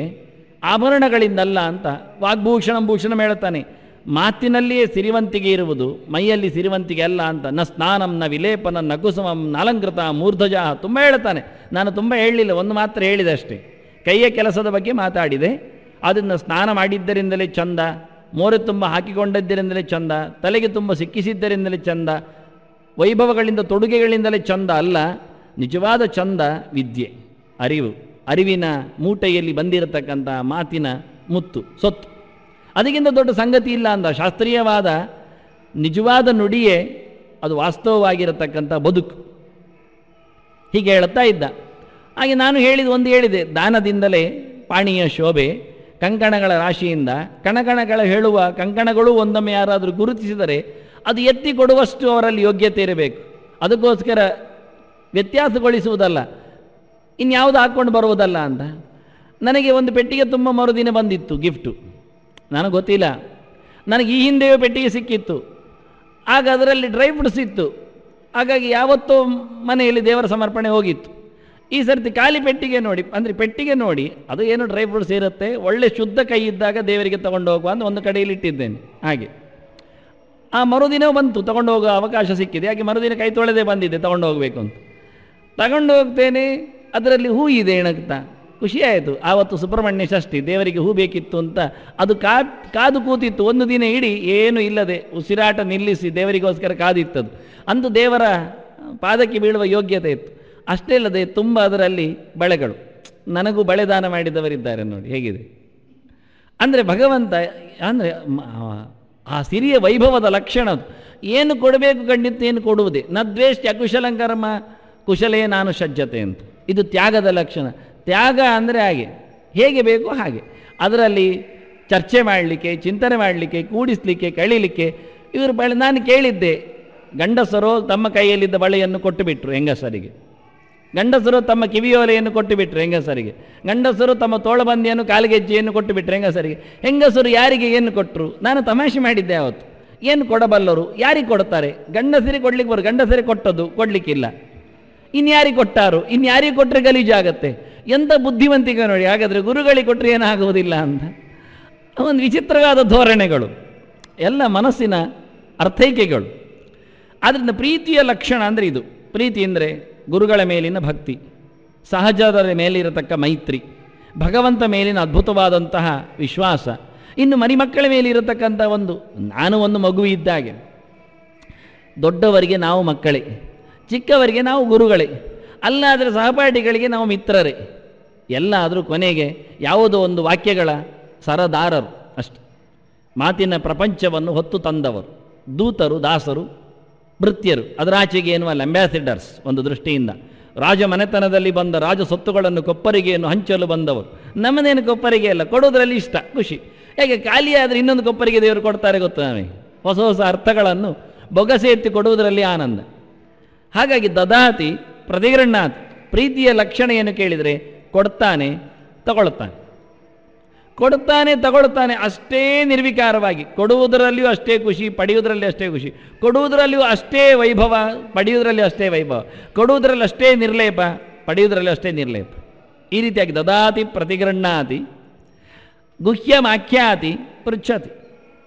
ಆಭರಣಗಳಿಂದಲ್ಲ ಅಂತ ಭೂಷಣಂ ಹೇಳುತ್ತಾನೆ. ಮಾತಿನಲ್ಲಿಯೇ ಸಿರಿವಂತಿಗೆ ಇರುವುದು, ಮೈಯಲ್ಲಿ ಸಿರಿವಂತಿಗೆ ಅಲ್ಲ ಅಂತ. ನ ಸ್ನಾನಂ ನ ವಿಲೇಪನ ನ ಕುಸುಮಂ ನಾಲಂಕೃತ ಮೂರ್ಧಜ ತುಂಬ ಹೇಳ್ತಾನೆ. ನಾನು ತುಂಬ ಹೇಳಲಿಲ್ಲ, ಒಂದು ಮಾತ್ರ ಹೇಳಿದೆ ಅಷ್ಟೇ. ಕೈಯ ಕೆಲಸದ ಬಗ್ಗೆ ಮಾತಾಡಿದೆ. ಅದನ್ನು ಸ್ನಾನ ಮಾಡಿದ್ದರಿಂದಲೇ ಚಂದ, ಮೋರೆ ತುಂಬ ಹಾಕಿಕೊಂಡಿದ್ದರಿಂದಲೇ ಚಂದ, ತಲೆಗೆ ತುಂಬ ಸಿಕ್ಕಿಸಿದ್ದರಿಂದಲೇ ಚಂದ, ವೈಭವಗಳಿಂದ ತೊಡುಗೆಗಳಿಂದಲೇ ಚಂದ ಅಲ್ಲ. ನಿಜವಾದ ಚಂದ ವಿದ್ಯೆ, ಅರಿವಿನ ಮೂಟೆಯಲ್ಲಿ ಬಂದಿರತಕ್ಕಂಥ ಮಾತಿನ ಮುತ್ತು, ಸೊತ್ತು. ಅದಕ್ಕಿಂತ ದೊಡ್ಡ ಸಂಗತಿ ಇಲ್ಲ ಅಂದ. ಶಾಸ್ತ್ರೀಯವಾದ ನಿಜವಾದ ನುಡಿಯೇ ಅದು ವಾಸ್ತವವಾಗಿರತಕ್ಕಂಥ ಬದುಕು. ಹೀಗೆ ಹೇಳುತ್ತಾ ಇದ್ದ. ಹಾಗೆ ನಾನು ಹೇಳಿದೆ, ದಾನದಿಂದಲೇ ಪಾಣಿಯ ಶೋಭೆ, ಕಂಕಣಗಳ ರಾಶಿಯಿಂದ ಕಣಕಣಗಳ ಹೇಳುವ ಕಂಕಣಗಳು ಒಂದೊಮ್ಮೆ ಯಾರಾದರೂ ಗುರುತಿಸಿದರೆ ಅದು ಎತ್ತಿ ಕೊಡುವಷ್ಟು ಅವರಲ್ಲಿ ಯೋಗ್ಯತೆ ಇರಬೇಕು. ಅದಕ್ಕೋಸ್ಕರ ವ್ಯತ್ಯಾಸಗೊಳಿಸುವುದಲ್ಲ, ಇನ್ಯಾವುದು ಹಾಕ್ಕೊಂಡು ಬರುವುದಲ್ಲ ಅಂತ. ನನಗೆ ಒಂದು ಪೆಟ್ಟಿಗೆ ತುಂಬ ಮರುದಿನ ಬಂದಿತ್ತು ಗಿಫ್ಟು, ನನಗೆ ಗೊತ್ತಿಲ್ಲ. ನನಗೆ ಈ ಹಿಂದೆಯೂ ಪೆಟ್ಟಿಗೆ ಸಿಕ್ಕಿತ್ತು. ಆಗ ಅದರಲ್ಲಿ ಡ್ರೈ ಫ್ರೂಟ್ಸ್ ಇತ್ತು. ಹಾಗಾಗಿ ಯಾವತ್ತೋ ಮನೆಯಲ್ಲಿ ದೇವರ ಸಮರ್ಪಣೆ ಹೋಗಿತ್ತು. ಈ ಸರ್ತಿ ಖಾಲಿ ಪೆಟ್ಟಿಗೆ ನೋಡಿ, ಅಂದರೆ ಪೆಟ್ಟಿಗೆ ನೋಡಿ ಅದು ಏನು ಡ್ರೈ ಫ್ರೂಟ್ಸ್ ಇರುತ್ತೆ, ಒಳ್ಳೆ ಶುದ್ಧ ಕೈ ಇದ್ದಾಗ ದೇವರಿಗೆ ತಗೊಂಡು ಹೋಗುವ ಅಂತ ಒಂದು ಕಡೆಯಲ್ಲಿ ಇಟ್ಟಿದ್ದೇನೆ. ಹಾಗೆ ಆ ಮರುದಿನ ಬಂತು, ತಗೊಂಡು ಹೋಗೋ ಅವಕಾಶ ಸಿಕ್ಕಿದೆ. ಹಾಗೆ ಮರುದಿನ ಕೈ ತೊಳೆದೇ ಬಂದಿದ್ದೆ ತಗೊಂಡು ಹೋಗಬೇಕು ಅಂತ. ತಗೊಂಡು ಹೋಗ್ತೇನೆ, ಅದರಲ್ಲಿ ಹೂ ಇದೆ ಎಣಗ್ತಾ. ಖುಷಿಯಾಯಿತು. ಆವತ್ತು ಸುಬ್ರಹ್ಮಣ್ಯ ಷಷ್ಠಿ, ದೇವರಿಗೆ ಹೂ ಬೇಕಿತ್ತು ಅಂತ ಅದು ಕಾದು ಕೂತಿತ್ತು. ಒಂದು ದಿನ ಇಡೀ ಏನೂ ಇಲ್ಲದೆ ಉಸಿರಾಟ ನಿಲ್ಲಿಸಿ ದೇವರಿಗೋಸ್ಕರ ಕಾದಿತ್ತದು. ಅಂದು ದೇವರ ಪಾದಕ್ಕೆ ಬೀಳುವ ಯೋಗ್ಯತೆ ಇತ್ತು. ಅಷ್ಟೇ ಇಲ್ಲದೆ ತುಂಬ ಅದರಲ್ಲಿ ಬಳೆಗಳು. ನನಗೂ ಬಳೆ ದಾನ ಮಾಡಿದವರಿದ್ದಾರೆ ನೋಡಿ ಹೇಗಿದೆ. ಅಂದರೆ ಭಗವಂತ ಅಂದರೆ ಆ ಸಿರಿಯ ವೈಭವದ ಲಕ್ಷಣ ಅದು. ಏನು ಕೊಡಬೇಕು ಖಂಡಿತ ಏನು ಕೊಡುವುದೇ. ನದ್ವೇಷ್ಟಿ ಅಕುಶಲಂಕರ್ಮ ಕುಶಲೇ ನಾನು ಸಜ್ಜತೆ ಅಂತ. ಇದು ತ್ಯಾಗದ ಲಕ್ಷಣ. ತ್ಯಾಗ ಅಂದರೆ ಹೇಗೆ ಬೇಕೋ ಹಾಗೆ. ಅದರಲ್ಲಿ ಚರ್ಚೆ ಮಾಡಲಿಕ್ಕೆ, ಚಿಂತನೆ ಮಾಡಲಿಕ್ಕೆ, ಕೂಡಿಸಲಿಕ್ಕೆ, ಕಳೀಲಿಕ್ಕೆ ಇವರು ನಾನು ಕೇಳಿದ್ದೆ, ಗಂಡಸರು ತಮ್ಮ ಕೈಯಲ್ಲಿದ್ದ ಬಳೆಯನ್ನು ಕೊಟ್ಟು ಬಿಟ್ಟರು ಹೆಂಗಸರಿಗೆ, ಗಂಡಸರು ತಮ್ಮ ಕಿವಿಯೋಲೆಯನ್ನು ಕೊಟ್ಟು ಬಿಟ್ಟರು ಹೆಂಗಸರಿಗೆ, ಗಂಡಸರು ತಮ್ಮ ತೋಳಬಂದಿಯನ್ನು ಕಾಲಿಗೆಜ್ಜೆಯನ್ನು ಕೊಟ್ಟು ಬಿಟ್ಟರು ಹೆಂಗಸರಿಗೆ. ಹೆಂಗಸರು ಯಾರಿಗೆ ಏನು ಕೊಟ್ಟರು? ನಾನು ತಮಾಷೆ ಮಾಡಿದ್ದೆ ಅವತ್ತು. ಏನು ಕೊಡಬಲ್ಲರು, ಯಾರಿಗೆ ಕೊಡ್ತಾರೆ? ಗಂಡಸರಿಗೆ ಕೊಡ್ಲಿಕ್ಕೆ ಬರು, ಗಂಡಸರಿಗೆ ಕೊಟ್ಟದ್ದು ಕೊಡಲಿಕ್ಕಿಲ್ಲ. ಇನ್ಯಾರಿಗೆ ಕೊಟ್ಟಾರು? ಇನ್ಯಾರಿಗೆ ಕೊಟ್ಟರೆ ಗಲೀಜಾಗತ್ತೆ. ಎಂಥ ಬುದ್ಧಿವಂತಿಕೆ ನೋಡಿ. ಹಾಗಾದರೆ ಗುರುಗಳಿಗೆ ಕೊಟ್ಟರೆ ಏನಾಗುವುದಿಲ್ಲ ಅಂತ ಒಂದು ವಿಚಿತ್ರವಾದ ಧೋರಣೆಗಳು, ಎಲ್ಲ ಮನಸ್ಸಿನ ಅರ್ಥೈಕೆಗಳು. ಆದ್ದರಿಂದ ಪ್ರೀತಿಯ ಲಕ್ಷಣ ಅಂದರೆ ಇದು. ಪ್ರೀತಿ ಅಂದರೆ ಗುರುಗಳ ಮೇಲಿನ ಭಕ್ತಿ, ಸಹಜರ ಮೇಲಿರತಕ್ಕ ಮೈತ್ರಿ, ಭಗವಂತ ಮೇಲಿನ ಅದ್ಭುತವಾದಂತಹ ವಿಶ್ವಾಸ. ಇನ್ನು ಮರಿಮಕ್ಕಳ ಮೇಲೆ ಇರತಕ್ಕಂಥ ನಾನು ಒಂದು ಮಗು ಇದ್ದಾಗೆ, ದೊಡ್ಡವರಿಗೆ ನಾವು ಮಕ್ಕಳೇ, ಚಿಕ್ಕವರಿಗೆ ನಾವು ಗುರುಗಳೇ, ಅಲ್ಲಾದರೆ ಸಹಪಾಠಿಗಳಿಗೆ ನಾವು ಮಿತ್ರರೇ, ಎಲ್ಲಾದರೂ ಕೊನೆಗೆ ಯಾವುದೋ ಒಂದು ವಾಕ್ಯಗಳ ಸರದಾರರು ಅಷ್ಟೆ. ಮಾತಿನ ಪ್ರಪಂಚವನ್ನು ಹೊತ್ತು ತಂದವರು, ದೂತರು, ದಾಸರು, ಭೃತ್ಯರು, ಅದರಾಚೆಗೆ ಏನು ಅಲ್ಲ, ಅಂಬ್ಯಾಸಿಡರ್ಸ್. ಒಂದು ದೃಷ್ಟಿಯಿಂದ ರಾಜ ಮನೆತನದಲ್ಲಿ ಬಂದ ರಾಜ ಸೊತ್ತುಗಳನ್ನು ಕೊಪ್ಪರಿಗೆಯನ್ನು ಹಂಚಲು ಬಂದವರು. ನಮ್ಮದೇನು ಕೊಪ್ಪರಿಗೆ ಅಲ್ಲ, ಕೊಡೋದ್ರಲ್ಲಿ ಇಷ್ಟ, ಖುಷಿ. ಹೇಗೆ ಖಾಲಿಯಾದರೆ ಇನ್ನೊಂದು ಕೊಪ್ಪರಿಗೆ ದೇವರು ಕೊಡ್ತಾರೆ ಗೊತ್ತಾ ನಮಗೆ, ಹೊಸ ಹೊಸ ಅರ್ಥಗಳನ್ನು ಬೊಗಸೆ ಎತ್ತಿ ಕೊಡುವುದರಲ್ಲಿ ಆನಂದ. ಹಾಗಾಗಿ ದದಾತಿ ಪ್ರತಿಗೃಹ್ಣಾತಿ, ಪ್ರೀತಿಯ ಲಕ್ಷಣ ಏನು ಕೇಳಿದರೆ ಕೊಡ್ತಾನೆ, ತಗೊಳ್ತಾನೆ, ಕೊಡುತ್ತಾನೆ, ತಗೊಳ್ತಾನೆ, ಅಷ್ಟೇ ನಿರ್ವಿಕಾರವಾಗಿ. ಕೊಡುವುದರಲ್ಲಿಯೂ ಅಷ್ಟೇ ಖುಷಿ, ಪಡೆಯುವುದರಲ್ಲಿ ಅಷ್ಟೇ ಖುಷಿ. ಕೊಡುವುದರಲ್ಲಿಯೂ ಅಷ್ಟೇ ವೈಭವ, ಪಡೆಯುವುದರಲ್ಲಿ ಅಷ್ಟೇ ವೈಭವ. ಕೊಡುವುದರಲ್ಲಿ ಅಷ್ಟೇ ನಿರ್ಲೇಪ, ಪಡೆಯುವುದರಲ್ಲಿ ಅಷ್ಟೇ ನಿರ್ಲೇಪ. ಈ ರೀತಿಯಾಗಿ ದದಾತಿ ಪ್ರತಿಗೃಹ್ಣಾತಿ ಗುಹ್ಯಮಾಖ್ಯಾತಿ ಪೃಚ್ಛತಿ.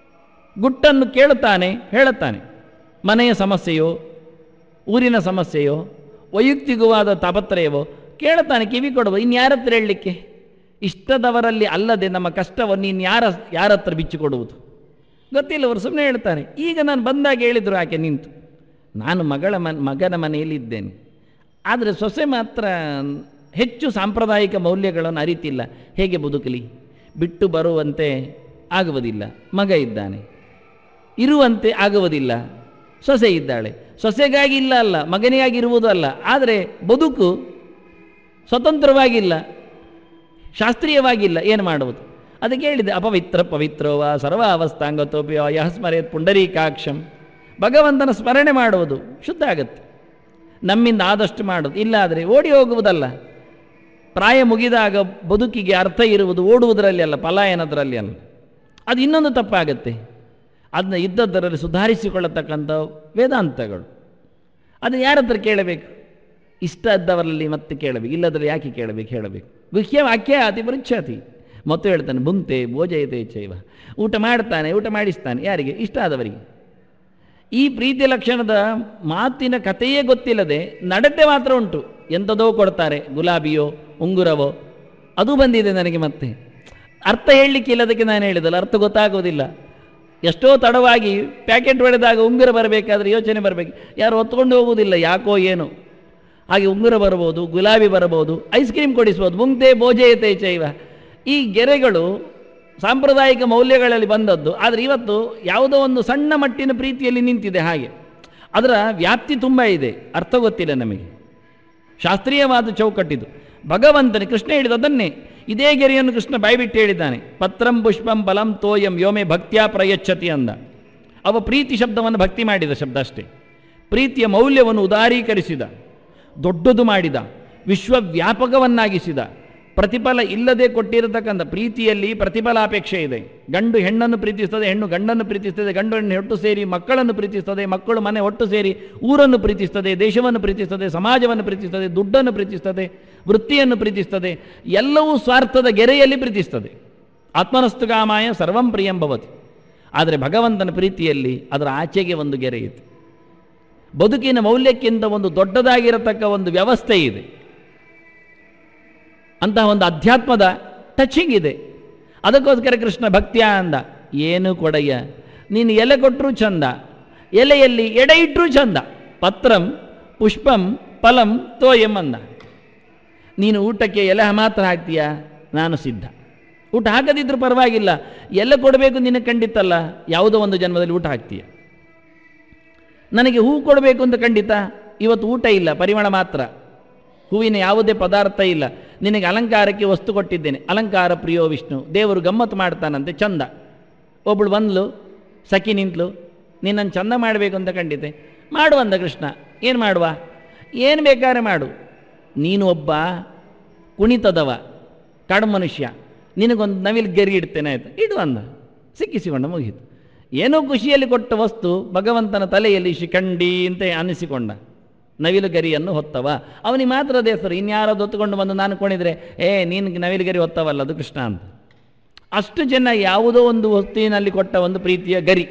ಗುಟ್ಟನ್ನು ಕೇಳುತ್ತಾನೆ, ಹೇಳುತ್ತಾನೆ. ಮನೆಯ ಸಮಸ್ಯೆಯೋ, ಊರಿನ ಸಮಸ್ಯೆಯೋ, ವೈಯಕ್ತಿಕವಾದ ತಾಪತ್ರಯವೋ ಕೇಳುತ್ತಾನೆ, ಕಿವಿ ಕೊಡುವ. ಇನ್ಯಾರತ್ರ ಹೇಳಲಿಕ್ಕೆ? ಇಷ್ಟದವರಲ್ಲಿ ಅಲ್ಲದೆ ನಮ್ಮ ಕಷ್ಟವನ್ನು ಯಾರ ಹತ್ರ ಬಿಚ್ಚಿಕೊಡುವುದು? ಗೊತ್ತಿಲ್ಲವರು ಸುಮ್ಮನೆ ಹೇಳ್ತಾರೆ. ಈಗ ನಾನು ಬಂದಾಗ ಹೇಳಿದರು ಆಕೆ ನಿಂತು, ನಾನು ಮಗನ ಮನೆಯಲ್ಲಿ ಇದ್ದೇನೆ, ಆದರೆ ಸೊಸೆ ಮಾತ್ರ ಹೆಚ್ಚು ಸಾಂಪ್ರದಾಯಿಕ ಮೌಲ್ಯಗಳನ್ನು ಅರಿತಿಲ್ಲ, ಹೇಗೆ ಬದುಕಲಿ? ಬಿಟ್ಟು ಬರುವಂತೆ ಆಗುವುದಿಲ್ಲ, ಮಗ ಇದ್ದಾನೆ. ಇರುವಂತೆ ಆಗುವುದಿಲ್ಲ, ಸೊಸೆ ಇದ್ದಾಳೆ. ಸೊಸೆಗಾಗಿ ಇಲ್ಲ ಅಲ್ಲ, ಮಗನಿಗಾಗಿ ಇರುವುದು ಅಲ್ಲ, ಆದರೆ ಬದುಕು ಸ್ವತಂತ್ರವಾಗಿಲ್ಲ, ಶಾಸ್ತ್ರೀಯವಾಗಿಲ್ಲ. ಏನು ಮಾಡುವುದು? ಅದಕ್ಕೆ ಹೇಳಿದೆ, ಅಪವಿತ್ರ ಪವಿತ್ರೋವ ಸರ್ವ ಅವಸ್ಥಾಂಗತೋಪಿಯೋ ಯಹ ಸ್ಮರೇತ್ ಪುಂಡರೀಕಾಕ್ಷಂ. ಭಗವಂತನ ಸ್ಮರಣೆ ಮಾಡುವುದು ಶುದ್ಧ ಆಗತ್ತೆ, ನಮ್ಮಿಂದ ಆದಷ್ಟು ಮಾಡೋದು. ಇಲ್ಲಾದರೆ ಓಡಿ ಹೋಗುವುದಲ್ಲ. ಪ್ರಾಯ ಮುಗಿದಾಗ ಬದುಕಿಗೆ ಅರ್ಥ ಇರುವುದು ಓಡುವುದರಲ್ಲಿ ಅಲ್ಲ, ಪಲಾಯನದರಲ್ಲಿ ಅಲ್ಲ. ಅದು ಇನ್ನೊಂದು ತಪ್ಪಾಗತ್ತೆ. ಅದನ್ನ ಇದ್ದದ್ದರಲ್ಲಿ ಸುಧಾರಿಸಿಕೊಳ್ಳತಕ್ಕಂಥ ವೇದಾಂತಗಳು. ಅದನ್ನು ಯಾರ ಹತ್ರ ಕೇಳಬೇಕು? ಇಷ್ಟ ಇದ್ದವರಲ್ಲಿ ಮತ್ತೆ ಕೇಳಬೇಕು, ಇಲ್ಲದ್ರೆ ಯಾಕೆ ಕೇಳಬೇಕು? ಹೇಳಬೇಕು. ಗುಹ್ಯ ವಾಕ್ಯ ಅತಿ ಪೃಚ್ಛತಿ. ಮತ್ತು ಹೇಳ್ತಾನೆ, ಭುಂಕ್ತೆ ಭೋಜಯತೆ ಚೈವ. ಊಟ ಮಾಡ್ತಾನೆ, ಊಟ ಮಾಡಿಸ್ತಾನೆ. ಯಾರಿಗೆ? ಇಷ್ಟ ಆದವರಿಗೆ. ಈ ಪ್ರೀತಿ ಲಕ್ಷಣದ ಮಾತಿನ ಕಥೆಯೇ ಗೊತ್ತಿಲ್ಲದೆ ನಡತೆ ಮಾತ್ರ ಉಂಟು. ಎಂಥದೋ ಕೊಡ್ತಾರೆ, ಗುಲಾಬಿಯೋ ಉಂಗುರವೋ, ಅದು ಬಂದಿದೆ ನನಗೆ. ಮತ್ತೆ ಅರ್ಥ ಹೇಳಲಿಕ್ಕೆ ಇಲ್ಲದಕ್ಕೆ ನಾನು ಹೇಳಿದಲ್ಲ, ಅರ್ಥ ಗೊತ್ತಾಗೋದಿಲ್ಲ. ಎಷ್ಟೋ ತಡವಾಗಿ ಪ್ಯಾಕೆಟ್ ಹೊಡೆದಾಗ ಉಂಗುರ ಬರಬೇಕಾದ್ರೆ ಯೋಚನೆ ಬರಬೇಕು, ಯಾರು ಹೊತ್ಕೊಂಡು ಹೋಗುವುದಿಲ್ಲ, ಯಾಕೋ ಏನು. ಹಾಗೆ ಉಂಗುರ ಬರ್ಬೋದು, ಗುಲಾಬಿ ಬರಬಹುದು, ಐಸ್ ಕ್ರೀಮ್ ಕೊಡಿಸ್ಬೋದು. ಮುಂದೆ ಭೋಜಯತೆ ಚೈವ. ಈ ಗೆರೆಗಳು ಸಾಂಪ್ರದಾಯಿಕ ಮೌಲ್ಯಗಳಲ್ಲಿ ಬಂದದ್ದು, ಆದರೆ ಇವತ್ತು ಯಾವುದೋ ಒಂದು ಸಣ್ಣ ಮಟ್ಟಿನ ಪ್ರೀತಿಯಲ್ಲಿ ನಿಂತಿದೆ. ಹಾಗೆ ಅದರ ವ್ಯಾಪ್ತಿ ತುಂಬ ಇದೆ, ಅರ್ಥ ಗೊತ್ತಿಲ್ಲ ನಮಗೆ. ಶಾಸ್ತ್ರೀಯವಾದ ಚೌಕಟ್ಟಿದು. ಭಗವಂತನ ಕೃಷ್ಣ ಹೇಳಿದದನ್ನೇ, ಇದೇ ಗೆರೆಯನ್ನು ಕೃಷ್ಣ ಬಾಯ್ಬಿಟ್ಟು ಹೇಳಿದ್ದಾನೆ. ಪತ್ರಂ ಪುಷ್ಪಂ ಫಲಂ ತೋಯಂ ಯೋಮೆ ಭಕ್ತ್ಯಾ ಪ್ರಯಚ್ಛತಿ ಅಂದ. ಅವ ಪ್ರೀತಿ ಶಬ್ದವನ್ನು ಭಕ್ತಿ ಮಾಡಿದ ಶಬ್ದ ಅಷ್ಟೇ. ಪ್ರೀತಿಯ ಮೌಲ್ಯವನ್ನು ಉದಾರೀಕರಿಸಿದ, ದೊಡ್ಡದು ಮಾಡಿದ, ವಿಶ್ವವ್ಯಾಪಕವನ್ನಾಗಿಸಿದ. ಪ್ರತಿಫಲ ಇಲ್ಲದೆ ಕೊಟ್ಟಿರತಕ್ಕಂಥ ಪ್ರೀತಿಯಲ್ಲಿ ಪ್ರತಿಫಲಾಪೇಕ್ಷೆ ಇದೆ. ಗಂಡು ಹೆಣ್ಣನ್ನು ಪ್ರೀತಿಸ್ತದೆ, ಹೆಣ್ಣು ಗಂಡನ್ನು ಪ್ರೀತಿಸ್ತದೆ, ಗಂಡು ಹೆಣ್ಣು ಒಟ್ಟು ಸೇರಿ ಮಕ್ಕಳನ್ನು ಪ್ರೀತಿಸ್ತದೆ, ಮಕ್ಕಳು ಮನೆ ಒಟ್ಟು ಸೇರಿ ಊರನ್ನು ಪ್ರೀತಿಸ್ತದೆ, ದೇಶವನ್ನು ಪ್ರೀತಿಸ್ತದೆ, ಸಮಾಜವನ್ನು ಪ್ರೀತಿಸ್ತದೆ, ದುಡ್ಡನ್ನು ಪ್ರೀತಿಸ್ತದೆ, ವೃತ್ತಿಯನ್ನು ಪ್ರೀತಿಸ್ತದೆ. ಎಲ್ಲವೂ ಸ್ವಾರ್ಥದ ಗೆರೆಯಲ್ಲಿ ಪ್ರೀತಿಸ್ತದೆ. ಆತ್ಮನಸ್ತು ಕಾಮಾಯ ಸರ್ವಂ ಪ್ರಿಯಂ ಭವತಿ. ಆದರೆ ಭಗವಂತನ ಪ್ರೀತಿಯಲ್ಲಿ ಅದರ ಆಚೆಗೆ ಒಂದು ಗೆರೆ ಇದೆ. ಬದುಕಿನ ಮೌಲ್ಯಕ್ಕಿಂತ ಒಂದು ದೊಡ್ಡದಾಗಿರತಕ್ಕ ಒಂದು ವ್ಯವಸ್ಥೆ ಇದೆ. ಅಂತಹ ಒಂದು ಅಧ್ಯಾತ್ಮದ ಟಚಿಂಗ್ ಇದೆ. ಅದಕ್ಕೋಸ್ಕರ ಕೃಷ್ಣ ಭಕ್ತಿಯ ಅಂದ. ಏನು ಕೊಡಯ್ಯ, ನೀನು ಎಲೆ ಕೊಟ್ಟರೂ ಚಂದ, ಎಲೆಯಲ್ಲಿ ಎಡೆ ಇಟ್ಟರೂ ಚಂದ. ಪತ್ರಂ ಪುಷ್ಪಂ ಫಲಂ ತೋಯಂ ಅಂದ. ನೀನು ಊಟಕ್ಕೆ ಎಲೆ ಮಾತ್ರ ಹಾಕ್ತೀಯಾ, ನಾನು ಸಿದ್ಧ. ಊಟ ಹಾಕದಿದ್ರೂ ಪರವಾಗಿಲ್ಲ, ಎಲೆ ಕೊಡಬೇಕು ನಿನಗೆ ಖಂಡಿತಲ್ಲ, ಯಾವುದೋ ಒಂದು ಜನ್ಮದಲ್ಲಿ ಊಟ ಹಾಕ್ತೀಯ. ನನಗೆ ಹೂ ಕೊಡಬೇಕು ಅಂತ ಖಂಡಿತ, ಇವತ್ತು ಊಟ ಇಲ್ಲ, ಪರಿಮಳ ಮಾತ್ರ, ಹೂವಿನ ಯಾವುದೇ ಪದಾರ್ಥ ಇಲ್ಲ. ನಿನಗೆ ಅಲಂಕಾರಕ್ಕೆ ವಸ್ತು ಕೊಟ್ಟಿದ್ದೇನೆ, ಅಲಂಕಾರ ಪ್ರಿಯೋ ವಿಷ್ಣು. ದೇವರು ಗಮ್ಮತ್ತು ಮಾಡ್ತಾನಂತೆ, ಚಂದ. ಒಬ್ಬಳು ಬಂದ್ಲು, ಸಖಿ ನಿಂತಲು, ನಿನ್ನನ್ನು ಚಂದ ಮಾಡಬೇಕು ಅಂತ ಖಂಡಿತೆ ಮಾಡುವಂದ ಕೃಷ್ಣ. ಏನು ಮಾಡುವ? ಏನು ಬೇಕಾದ್ರೆ ಮಾಡು. ನೀನು ಒಬ್ಬ ಕುಣಿತದವ, ಕಾಡು ಮನುಷ್ಯ, ನಿನಗೊಂದು ನವಿಲು ಗೆರಿ ಇಡ್ತೇನೆ, ಆಯ್ತು ಇಡು ಅಂದ. ಸಿಕ್ಕಿಸಿಕೊಂಡ, ಮುಗೀತು. ಏನೋ ಖುಷಿಯಲ್ಲಿ ಕೊಟ್ಟ ವಸ್ತು ಭಗವಂತನ ತಲೆಯಲ್ಲಿ ಶಿಖಂಡಿ ಅಂತ ಅನ್ನಿಸಿಕೊಂಡ. ನವಿಲು ಗರಿಯನ್ನು ಹೊತ್ತವ, ಅವನಿಗೆ ಮಾತ್ರ ಅದೇ ಹೆಸರು. ಇನ್ಯಾರದು ಹೊತ್ತುಕೊಂಡು ಬಂದು ನಾನು ಕೊಂಡಿದ್ರೆ, ನೀನು ನವಿಲು ಗರಿ ಹೊತ್ತವಲ್ಲ, ಅದು ಕೃಷ್ಣ ಅಂತ. ಅಷ್ಟು ಜನ ಯಾವುದೋ ಒಂದು ವಸ್ತುವಿನಲ್ಲಿ ಕೊಟ್ಟ ಒಂದು ಪ್ರೀತಿಯ ಗರಿ,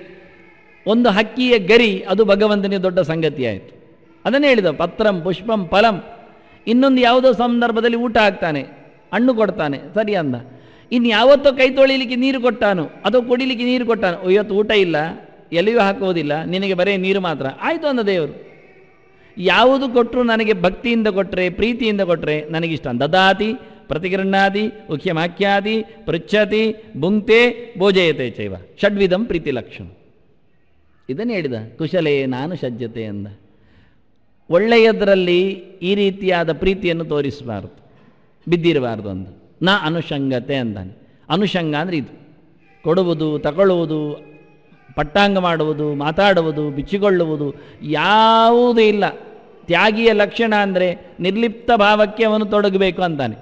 ಒಂದು ಹಕ್ಕಿಯ ಗರಿ, ಅದು ಭಗವಂತನಿಗೆ ದೊಡ್ಡ ಸಂಗತಿ ಆಯಿತು. ಅದನ್ನೇ ಹೇಳಿದ, ಪತ್ರಂ ಪುಷ್ಪಂ ಫಲಂ. ಇನ್ನೊಂದು ಯಾವುದೋ ಸಂದರ್ಭದಲ್ಲಿ ಊಟ ಹಾಕ್ತಾನೆ, ಹಣ್ಣು ಕೊಡ್ತಾನೆ, ಸರಿ ಅಂದ. ಇನ್ನು ಯಾವತ್ತೋ ಕೈ ತೊಳಿಲಿಕ್ಕೆ ನೀರು ಕೊಟ್ಟಾನು ಅಥವಾ ಕುಡಿಲಿಕ್ಕೆ ನೀರು ಕೊಟ್ಟಾನು, ಇವತ್ತು ಊಟ ಇಲ್ಲ, ಎಲೆಯೂ ಹಾಕೋದಿಲ್ಲ, ನಿನಗೆ ಬರೀ ನೀರು ಮಾತ್ರ, ಆಯಿತು ಅಂದ ದೇವರು. ಯಾವುದು ಕೊಟ್ಟರು ನನಗೆ ಭಕ್ತಿಯಿಂದ ಕೊಟ್ಟರೆ, ಪ್ರೀತಿಯಿಂದ ಕೊಟ್ಟರೆ ನನಗಿಷ್ಟ. ದದಾತಿ ಪ್ರತಿಗೃಹ್ಣಾತಿ ಉಖ್ಯಮಾಖ್ಯಾತಿ ಪೃಚ್ಛತಿ ಭುಂಕ್ತೆ ಭೋಜಯತೆ ಚೈವ ಷಡ್ವಿಧಂ ಪ್ರೀತಿ ಲಕ್ಷಣ. ಇದನ್ನು ಹೇಳಿದ. ಕುಶಲೇ ನಾನು ಸಜ್ಜತೆ ಅಂದ. ಒಳ್ಳೆಯದರಲ್ಲಿ ಈ ರೀತಿಯಾದ ಪ್ರೀತಿಯನ್ನು ತೋರಿಸಬಾರ್ದು, ಬಿದ್ದಿರಬಾರ್ದು ಅಂದ. ನ ಅನುಷಂಗತೆ ಅಂದಾನೆ. ಅನುಷಂಗ ಅಂದರೆ ಇದು ಕೊಡುವುದು, ತಗೊಳ್ಳುವುದು, ಪಟ್ಟಾಂಗ ಮಾಡುವುದು, ಮಾತಾಡುವುದು, ಬಿಚ್ಚಿಕೊಳ್ಳುವುದು ಯಾವುದೂ ಇಲ್ಲ. ತ್ಯಾಗಿಯ ಲಕ್ಷಣ ಅಂದರೆ ನಿರ್ಲಿಪ್ತ ಭಾವಕ್ಕೆ ಅವನು ತೊಡಗಬೇಕು ಅಂತಾನೆ.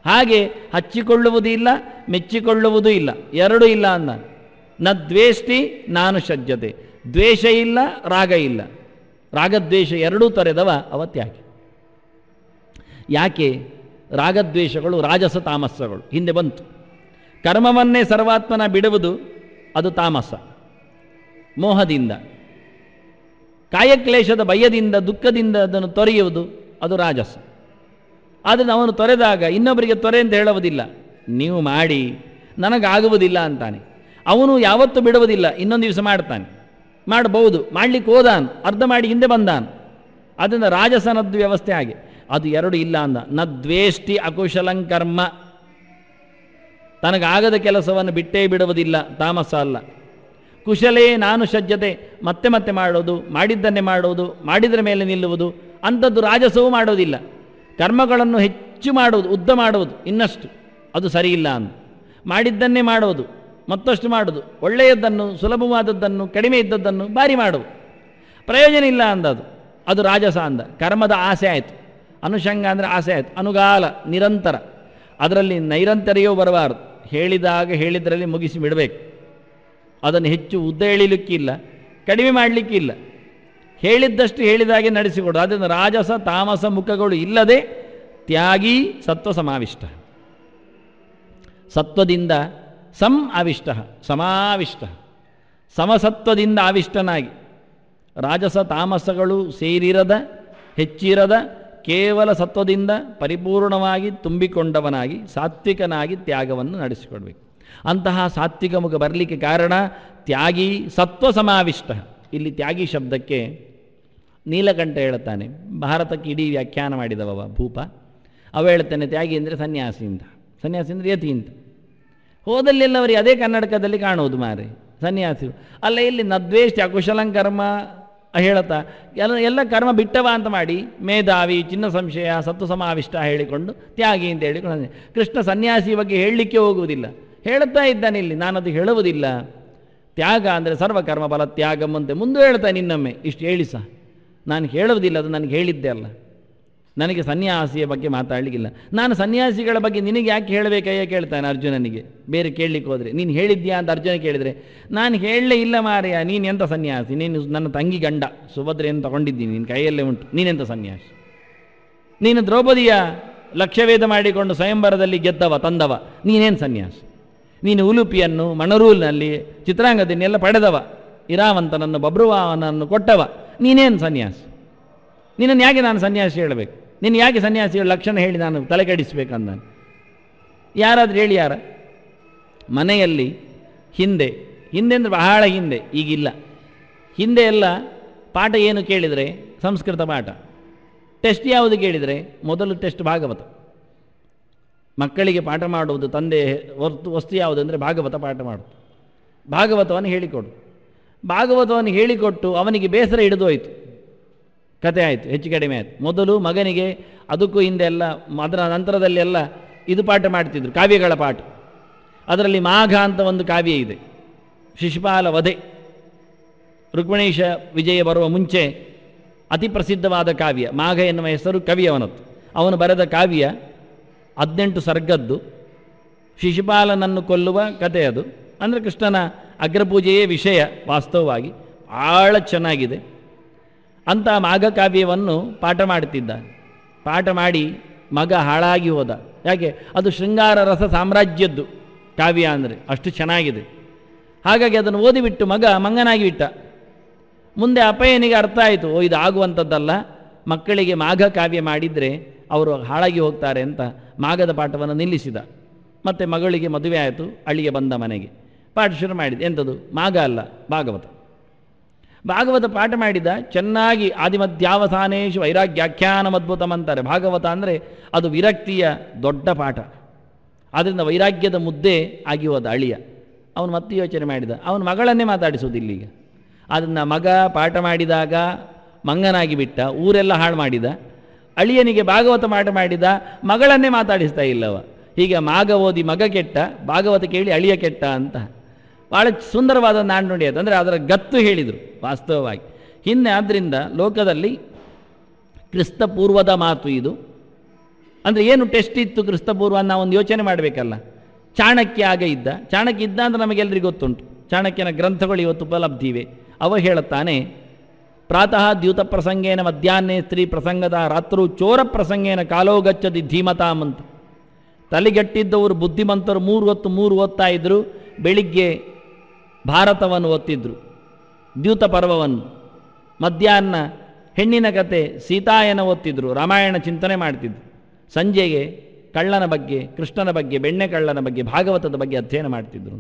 ಹಾಗೆ ಹಚ್ಚಿಕೊಳ್ಳುವುದೂ ಇಲ್ಲ, ಮೆಚ್ಚಿಕೊಳ್ಳುವುದೂ ಇಲ್ಲ, ಎರಡೂ ಇಲ್ಲ ಅಂದಾನೆ. ನ ದ್ವೇಷ್ಟಿ ನಾನು ಸಜ್ಜತೆ. ದ್ವೇಷ ಇಲ್ಲ, ರಾಗ ಇಲ್ಲ. ರಾಗದ್ವೇಷ ಎರಡೂ ತೊರೆದವ ಅವ ತ್ಯಾಗಿ. ಯಾಕೆ? ರಾಗದ್ವೇಷಗಳು ರಾಜಸ ತಾಮಸಗಳು. ಹಿಂದೆ ಬಂತು. ಕರ್ಮವನ್ನೇ ಸರ್ವಾತ್ಮನ ಬಿಡುವುದು ಅದು ತಾಮಸ, ಮೋಹದಿಂದ. ಕಾಯಕ್ಲೇಶದ ಭಯದಿಂದ, ದುಃಖದಿಂದ ಅದನ್ನು ತೊರೆಯುವುದು ಅದು ರಾಜಸ. ಆದರೆ ಅವನು ತೊರೆದಾಗ ಇನ್ನೊಬ್ಬರಿಗೆ ತೊರೆ ಅಂತ ಹೇಳುವುದಿಲ್ಲ, ನೀವು ಮಾಡಿ ನನಗಾಗುವುದಿಲ್ಲ ಅಂತಾನೆ. ಅವನು ಯಾವತ್ತೂ ಬಿಡುವುದಿಲ್ಲ, ಇನ್ನೊಂದು ದಿವಸ ಮಾಡ್ತಾನೆ, ಮಾಡಬಹುದು, ಮಾಡಲಿಕ್ಕೆ ಹೋದಾನು, ಅರ್ಧ ಮಾಡಿ ಹಿಂದೆ ಬಂದಾನು. ಅದರಿಂದ ರಾಜಸನದ್ದು ವ್ಯವಸ್ಥೆ ಹಾಗೆ. ಅದು ಎರಡು ಇಲ್ಲ ಅಂದ. ನ ದ್ವೇಷ್ಟಿ ಅಕುಶಲಂಕರ್ಮ. ತನಗಾಗದ ಕೆಲಸವನ್ನು ಬಿಟ್ಟೇ ಬಿಡುವುದಿಲ್ಲ, ತಾಮಸ ಅಲ್ಲ. ಕುಶಲೇ ನಾನು ಸಜ್ಜತೆ. ಮತ್ತೆ ಮತ್ತೆ ಮಾಡೋದು, ಮಾಡಿದ್ದನ್ನೇ ಮಾಡೋದು, ಮಾಡಿದ್ರ ಮೇಲೆ ನಿಲ್ಲುವುದು, ಅಂಥದ್ದು ರಾಜಸವೂ ಮಾಡೋದಿಲ್ಲ. ಕರ್ಮಗಳನ್ನು ಹೆಚ್ಚು ಮಾಡುವುದು, ಉದ್ದ ಮಾಡುವುದು ಇನ್ನಷ್ಟು, ಅದು ಸರಿಯಿಲ್ಲ ಅಂದ. ಮಾಡಿದ್ದನ್ನೇ ಮಾಡೋದು, ಮತ್ತಷ್ಟು ಮಾಡೋದು, ಒಳ್ಳೆಯದನ್ನು, ಸುಲಭವಾದದ್ದನ್ನು, ಕಡಿಮೆ ಇದ್ದದ್ದನ್ನು ಭಾರಿ ಮಾಡುವುದು, ಪ್ರಯೋಜನ ಇಲ್ಲ ಅಂದದು, ಅದು ರಾಜಸ ಅಂದ. ಕರ್ಮದ ಆಸೆ ಆಯಿತು. ಅನುಷಂಗ ಅಂದರೆ ಆಸೆ ಆಯಿತು. ಅನುಗಾಲ, ನಿರಂತರ. ಅದರಲ್ಲಿ ನೈರಂತರ್ಯವೂ ಬರಬಾರದು. ಹೇಳಿದಾಗ ಹೇಳಿದ್ರಲ್ಲಿ ಮುಗಿಸಿ ಬಿಡಬೇಕು. ಅದನ್ನು ಹೆಚ್ಚು ಉದ್ದ ಎಳಿಲಿಕ್ಕಿಲ್ಲ, ಕಡಿಮೆ ಮಾಡಲಿಕ್ಕಿಲ್ಲ. ಹೇಳಿದ್ದಷ್ಟು ಹೇಳಿದಾಗೆ ನಡೆಸಿಕೊಡು. ಅದನ್ನು ರಾಜಸ ತಾಮಸ ಮುಖಗಳು ಇಲ್ಲದೆ ತ್ಯಾಗಿ ಸತ್ವ ಸಮಾವಿಷ್ಟ. ಸತ್ವದಿಂದ ಆವಿಷ್ಟ, ಸಮಾವಿಷ್ಟ, ಸಮಸತ್ವದಿಂದ ಆವಿಷ್ಟನಾಗಿ, ರಾಜಸ ತಾಮಸಗಳು ಸೇರಿರದ, ಹೆಚ್ಚಿರದ, ಕೇವಲ ಸತ್ವದಿಂದ ಪರಿಪೂರ್ಣವಾಗಿ ತುಂಬಿಕೊಂಡವನಾಗಿ ಸಾತ್ವಿಕನಾಗಿ ತ್ಯಾಗವನ್ನು ನಡೆಸಿಕೊಡ್ಬೇಕು. ಅಂತಹ ಸಾತ್ವಿಕ ಮುಖ ಬರಲಿಕ್ಕೆ ಕಾರಣ ತ್ಯಾಗಿ ಸತ್ವ ಸಮಾವಿಷ್ಟ. ಇಲ್ಲಿ ತ್ಯಾಗಿ ಶಬ್ದಕ್ಕೆ ನೀಲಕಂಠ ಹೇಳ್ತಾನೆ, ಭಾರತಕ್ಕೆ ಇಡೀ ವ್ಯಾಖ್ಯಾನ ಮಾಡಿದವ ಭೂಪ. ಅವ ಹೇಳ್ತಾನೆ ತ್ಯಾಗಿ ಅಂದರೆ ಸನ್ಯಾಸಿ ಅಂತ. ಸನ್ಯಾಸಿ ಅಂದರೆ ಯತಿ ಅಂತ. ಹೋದಲ್ಲೆಲ್ಲ ಅವರಿಗೆ ಅದೇ ಕನ್ನಡಕದಲ್ಲಿ ಕಾಣುವುದು ಮಾರೆ ಸನ್ಯಾಸಿ. ಅಲ್ಲ, ಇಲ್ಲಿ ನದ್ವೇಷ್ಟಿ ಅಕುಶಲಂಕರ್ಮ ಹೇಳುತ್ತಾ ಎಲ್ಲ ಕರ್ಮ ಬಿಟ್ಟವ ಅಂತ ಮಾಡಿ ಮೇಧಾವಿ, ಚಿನ್ನ ಸಂಶಯ, ಸತ್ವ ಸಮಾವಿಷ್ಟ ಹೇಳಿಕೊಂಡು ತ್ಯಾಗಿ ಅಂತ ಹೇಳಿಕೊಂಡು ಕೃಷ್ಣ ಸನ್ಯಾಸಿ ಬಗ್ಗೆ ಹೇಳಲಿಕ್ಕೆ ಹೋಗುವುದಿಲ್ಲ. ಹೇಳುತ್ತಾ ಇದ್ದಾನೆ ಇಲ್ಲಿ, ನಾನದು ಹೇಳುವುದಿಲ್ಲ. ತ್ಯಾಗ ಅಂದರೆ ಸರ್ವಕರ್ಮ ಫಲ ತ್ಯಾಗಂ ಅಂತೆ ಮುಂದೆ ಹೇಳ್ತಾನೆ ಇನ್ನೊಮ್ಮೆ. ಇಷ್ಟು ಹೇಳಿ ಸಹ ನಾನು ಹೇಳುವುದಿಲ್ಲ, ಅದು ನನಗೆ ಹೇಳಿದ್ದೆ ಅಲ್ಲ. ನನಗೆ ಸನ್ಯಾಸಿಯ ಬಗ್ಗೆ ಮಾತಾಡಲಿಕ್ಕಿಲ್ಲ. ನಾನು ಸನ್ಯಾಸಿಗಳ ಬಗ್ಗೆ ನಿನಗೆ ಯಾಕೆ ಹೇಳಬೇಕಯ್ಯ ಕೇಳ್ತಾನೆ ಅರ್ಜುನನಿಗೆ. ಬೇರೆ ಕೇಳಲಿಕ್ಕೆ ಹೋದರೆ ನೀನು ಹೇಳಿದ್ಯಾ ಅಂತ ಅರ್ಜುನ ಕೇಳಿದರೆ, ನಾನು ಹೇಳಲೇ ಇಲ್ಲ ಮಾರೆಯ, ನೀನು ಎಂಥ ಸನ್ಯಾಸಿ? ನೀನು ನನ್ನ ತಂಗಿ ಗಂಡ ಸುಭದ್ರೆಯನ್ನು ತಗೊಂಡಿದ್ದೀನಿ, ನಿನ್ನ ಕೈಯಲ್ಲೇ ಉಂಟು, ನೀನೆಂಥ ಸನ್ಯಾಸಿ? ನೀನು ದ್ರೌಪದಿಯ ಲಕ್ಷ್ಯವೇಧ ಮಾಡಿಕೊಂಡು ಸ್ವಯಂವರದಲ್ಲಿ ಗೆದ್ದವ ತಂದವ, ನೀನೇನು ಸನ್ಯಾಸಿ? ನೀನು ಉಲುಪಿಯನ್ನು ಮಣರೂಲ್ನಲ್ಲಿ ಚಿತ್ರಾಂಗದನ್ನೆಲ್ಲ ಪಡೆದವ, ಇರಾವಂತನನ್ನು ಬಬ್ರುವಾವನನ್ನು ಕೊಟ್ಟವ, ನೀನೇನು ಸನ್ಯಾಸಿ? ನಿನ್ನನ್ನು ಯಾಕೆ ನಾನು ಸನ್ಯಾಸಿ ಹೇಳಬೇಕು? ನಿನ್ನ ಯಾಕೆ ಸನ್ಯಾಸಿಗಳ ಲಕ್ಷಣ ಹೇಳಿ ನಾನು ತಲೆ ಕೆಡಿಸ್ಬೇಕಂದ? ಯಾರಾದರೂ ಹೇಳಿ ಯಾರ? ಮನೆಯಲ್ಲಿ ಹಿಂದೆ ಅಂದರೆ ಬಹಳ ಹಿಂದೆ, ಈಗಿಲ್ಲ, ಹಿಂದೆ ಎಲ್ಲ ಪಾಠ ಏನು ಕೇಳಿದರೆ ಸಂಸ್ಕೃತ ಪಾಠ. ಟೆಸ್ಟ್ ಯಾವುದು ಕೇಳಿದರೆ ಮೊದಲು ಟೆಸ್ಟ್ ಭಾಗವತ. ಮಕ್ಕಳಿಗೆ ಪಾಠ ಮಾಡುವುದು ತಂದೆ ವಸ್ತು ಯಾವುದು ಅಂದರೆ ಭಾಗವತ ಪಾಠ ಮಾಡುವುದು. ಭಾಗವತವನ್ನು ಹೇಳಿಕೊಡು. ಭಾಗವತವನ್ನು ಹೇಳಿಕೊಟ್ಟು ಅವನಿಗೆ ಬೇಸರ ಹಿಡಿದು ಹೋಯಿತು, ಕತೆ ಆಯಿತು, ಹೆಚ್ಚು ಕಡಿಮೆ ಆಯಿತು. ಮೊದಲು ಮಗನಿಗೆ ಅದಕ್ಕೂ ಹಿಂದೆ ಎಲ್ಲ, ಅದರ ನಂತರದಲ್ಲಿ ಎಲ್ಲ ಇದು ಪಾಠ ಮಾಡ್ತಿದ್ರು, ಕಾವ್ಯಗಳ ಪಾಠ. ಅದರಲ್ಲಿ ಮಾಘ ಅಂತ ಒಂದು ಕಾವ್ಯ ಇದೆ, ಶಿಶುಪಾಲ ವಧೆ, ರುಕ್ಮಿಣೀಶ ವಿಜಯ ಬರುವ ಮುಂಚೆ ಅತಿ ಪ್ರಸಿದ್ಧವಾದ ಕಾವ್ಯ. ಮಾಘ ಎನ್ನುವ ಹೆಸರು ಕವಿಯವನದ್ದು. ಅವನು ಬರೆದ ಕಾವ್ಯ 18 ಸರ್ಗದ್ದು. ಶಿಶುಪಾಲನನ್ನು ಕೊಲ್ಲುವ ಕತೆ ಅದು. ಅಂದರೆ ಕೃಷ್ಣನ ಅಗ್ರಪೂಜೆಯೇ ವಿಷಯ ವಾಸ್ತವವಾಗಿ. ಭಾಳ ಚೆನ್ನಾಗಿದೆ. ಅಂಥ ಮಾಘಕಾವ್ಯವನ್ನು ಪಾಠ ಮಾಡುತ್ತಿದ್ದಾನೆ. ಪಾಠ ಮಾಡಿ ಮಗ ಹಾಳಾಗಿ ಹೋದ. ಯಾಕೆ? ಅದು ಶೃಂಗಾರ ರಸ ಸಾಮ್ರಾಜ್ಯದ್ದು ಕಾವ್ಯ, ಅಂದರೆ ಅಷ್ಟು ಚೆನ್ನಾಗಿದೆ. ಹಾಗಾಗಿ ಅದನ್ನು ಓದಿಬಿಟ್ಟು ಮಗ ಮಂಗನಾಗಿ ಬಿಟ್ಟ. ಮುಂದೆ ಅಪ್ಪಯ್ಯನಿಗೆ ಅರ್ಥ ಆಯಿತು, ಇದು ಆಗುವಂಥದ್ದಲ್ಲ, ಮಕ್ಕಳಿಗೆ ಮಾಘ ಕಾವ್ಯ ಮಾಡಿದರೆ ಅವರು ಹಾಳಾಗಿ ಹೋಗ್ತಾರೆ ಅಂತ ಮಾಗದ ಪಾಠವನ್ನು ನಿಲ್ಲಿಸಿದ. ಮತ್ತು ಮಗಳಿಗೆ ಮದುವೆ ಆಯಿತು, ಅಳಿಗೆ ಬಂದ ಮನೆಗೆ. ಪಾಠ ಶುರು ಮಾಡಿದ. ಎಂಥದ್ದು? ಮಾಗ ಅಲ್ಲ, ಭಾಗವತ. ಭಾಗವತ ಪಾಠ ಮಾಡಿದ. ಚೆನ್ನಾಗಿ ಆದಿಮಧ್ಯಾವಸಾನೇಶು ವೈರಾಗ್ಯಾಖ್ಯಾನಮದ್ಭುತಂ ಅಂತಾರೆ. ಭಾಗವತ ಅಂದರೆ ಅದು ವಿರಕ್ತಿಯ ದೊಡ್ಡ ಪಾಠ. ಆದ್ದರಿಂದ ವೈರಾಗ್ಯದ ಮುದ್ದೆ ಆಗಿ ಹೋದ ಅಳಿಯ. ಅವನು ಮತ್ತೆ ಯೋಚನೆ ಮಾಡಿದ, ಅವನ ಮಗಳನ್ನೇ ಮಾತಾಡಿಸೋದಿಲ್ಲ ಈಗ. ಅದನ್ನು ಮಗ ಪಾಠ ಮಾಡಿದಾಗ ಮಂಗನಾಗಿ ಬಿಟ್ಟ, ಊರೆಲ್ಲ ಹಾಳು ಮಾಡಿದ. ಅಳಿಯನಿಗೆ ಭಾಗವತ ಪಾಠ ಮಾಡಿದ, ಮಗಳನ್ನೇ ಮಾತಾಡಿಸ್ತಾ ಇಲ್ಲವ. ಹೀಗೆ ಮಾಗ ಓದಿ ಮಗ ಕೆಟ್ಟ, ಭಾಗವತ ಕೇಳಿ ಅಳಿಯ ಕೆಟ್ಟ ಅಂತ ಭಾಳ ಸುಂದರವಾದ ನಾಣ್ಣುಡಿ ಅದು. ಅಂದರೆ ಅದರ ಗತ್ತು ಹೇಳಿದರು ವಾಸ್ತವವಾಗಿ. ಹಿಂದೆ ಆದ್ದರಿಂದ ಲೋಕದಲ್ಲಿ ಕ್ರಿಸ್ತಪೂರ್ವದ ಮಾತು ಇದು. ಅಂದರೆ ಏನು ಟೆಸ್ಟ್ ಇತ್ತು ಕ್ರಿಸ್ತಪೂರ್ವ ನಾವು ಒಂದು ಯೋಚನೆ ಮಾಡಬೇಕಲ್ಲ. ಚಾಣಕ್ಯ ಆಗ ಇದ್ದ. ಚಾಣಕ್ಯ ಇದ್ದ ಅಂದರೆ ನಮಗೆಲ್ಲರಿಗೂ ಗೊತ್ತುಂಟು. ಚಾಣಕ್ಯನ ಗ್ರಂಥಗಳು ಇವತ್ತು ಉಪಲಬ್ಧಿ ಇವೆ. ಅವ ಹೇಳುತ್ತಾನೆ, ಪ್ರಾತಃ ದ್ಯೂತ ಪ್ರಸಂಗೇನ ಮಧ್ಯಾಹ್ನೇ ಸ್ತ್ರೀ ಪ್ರಸಂಗದ ರಾತ್ರು ಚೋರ ಪ್ರಸಂಗೇನ ಕಾಲೋ ಗಚ್ಚದಿ ಧೀಮತಾಮ್ ಅಂತ. ತಲೆಗಟ್ಟಿದ್ದವರು ಬುದ್ಧಿಮಂತರು 3 ಹೊತ್ತು 3 ಓದ್ತಾ ಇದ್ದರು. ಬೆಳಿಗ್ಗೆ ಭಾರತವನ್ನು ಓದ್ತಿದ್ರು, ದ್ಯೂತ ಪರ್ವವನ್ನು. ಮಧ್ಯಾಹ್ನ ಹೆಣ್ಣಿನ ಕತೆ ಸೀತಾಯನ ಓದ್ತಿದ್ರು, ರಾಮಾಯಣ ಚಿಂತನೆ ಮಾಡ್ತಿದ್ರು. ಸಂಜೆಗೆ ಕಳ್ಳನ ಬಗ್ಗೆ, ಕೃಷ್ಣನ ಬಗ್ಗೆ, ಬೆಣ್ಣೆ ಕಳ್ಳನ ಬಗ್ಗೆ, ಭಾಗವತದ ಬಗ್ಗೆ ಅಧ್ಯಯನ ಮಾಡ್ತಿದ್ರು.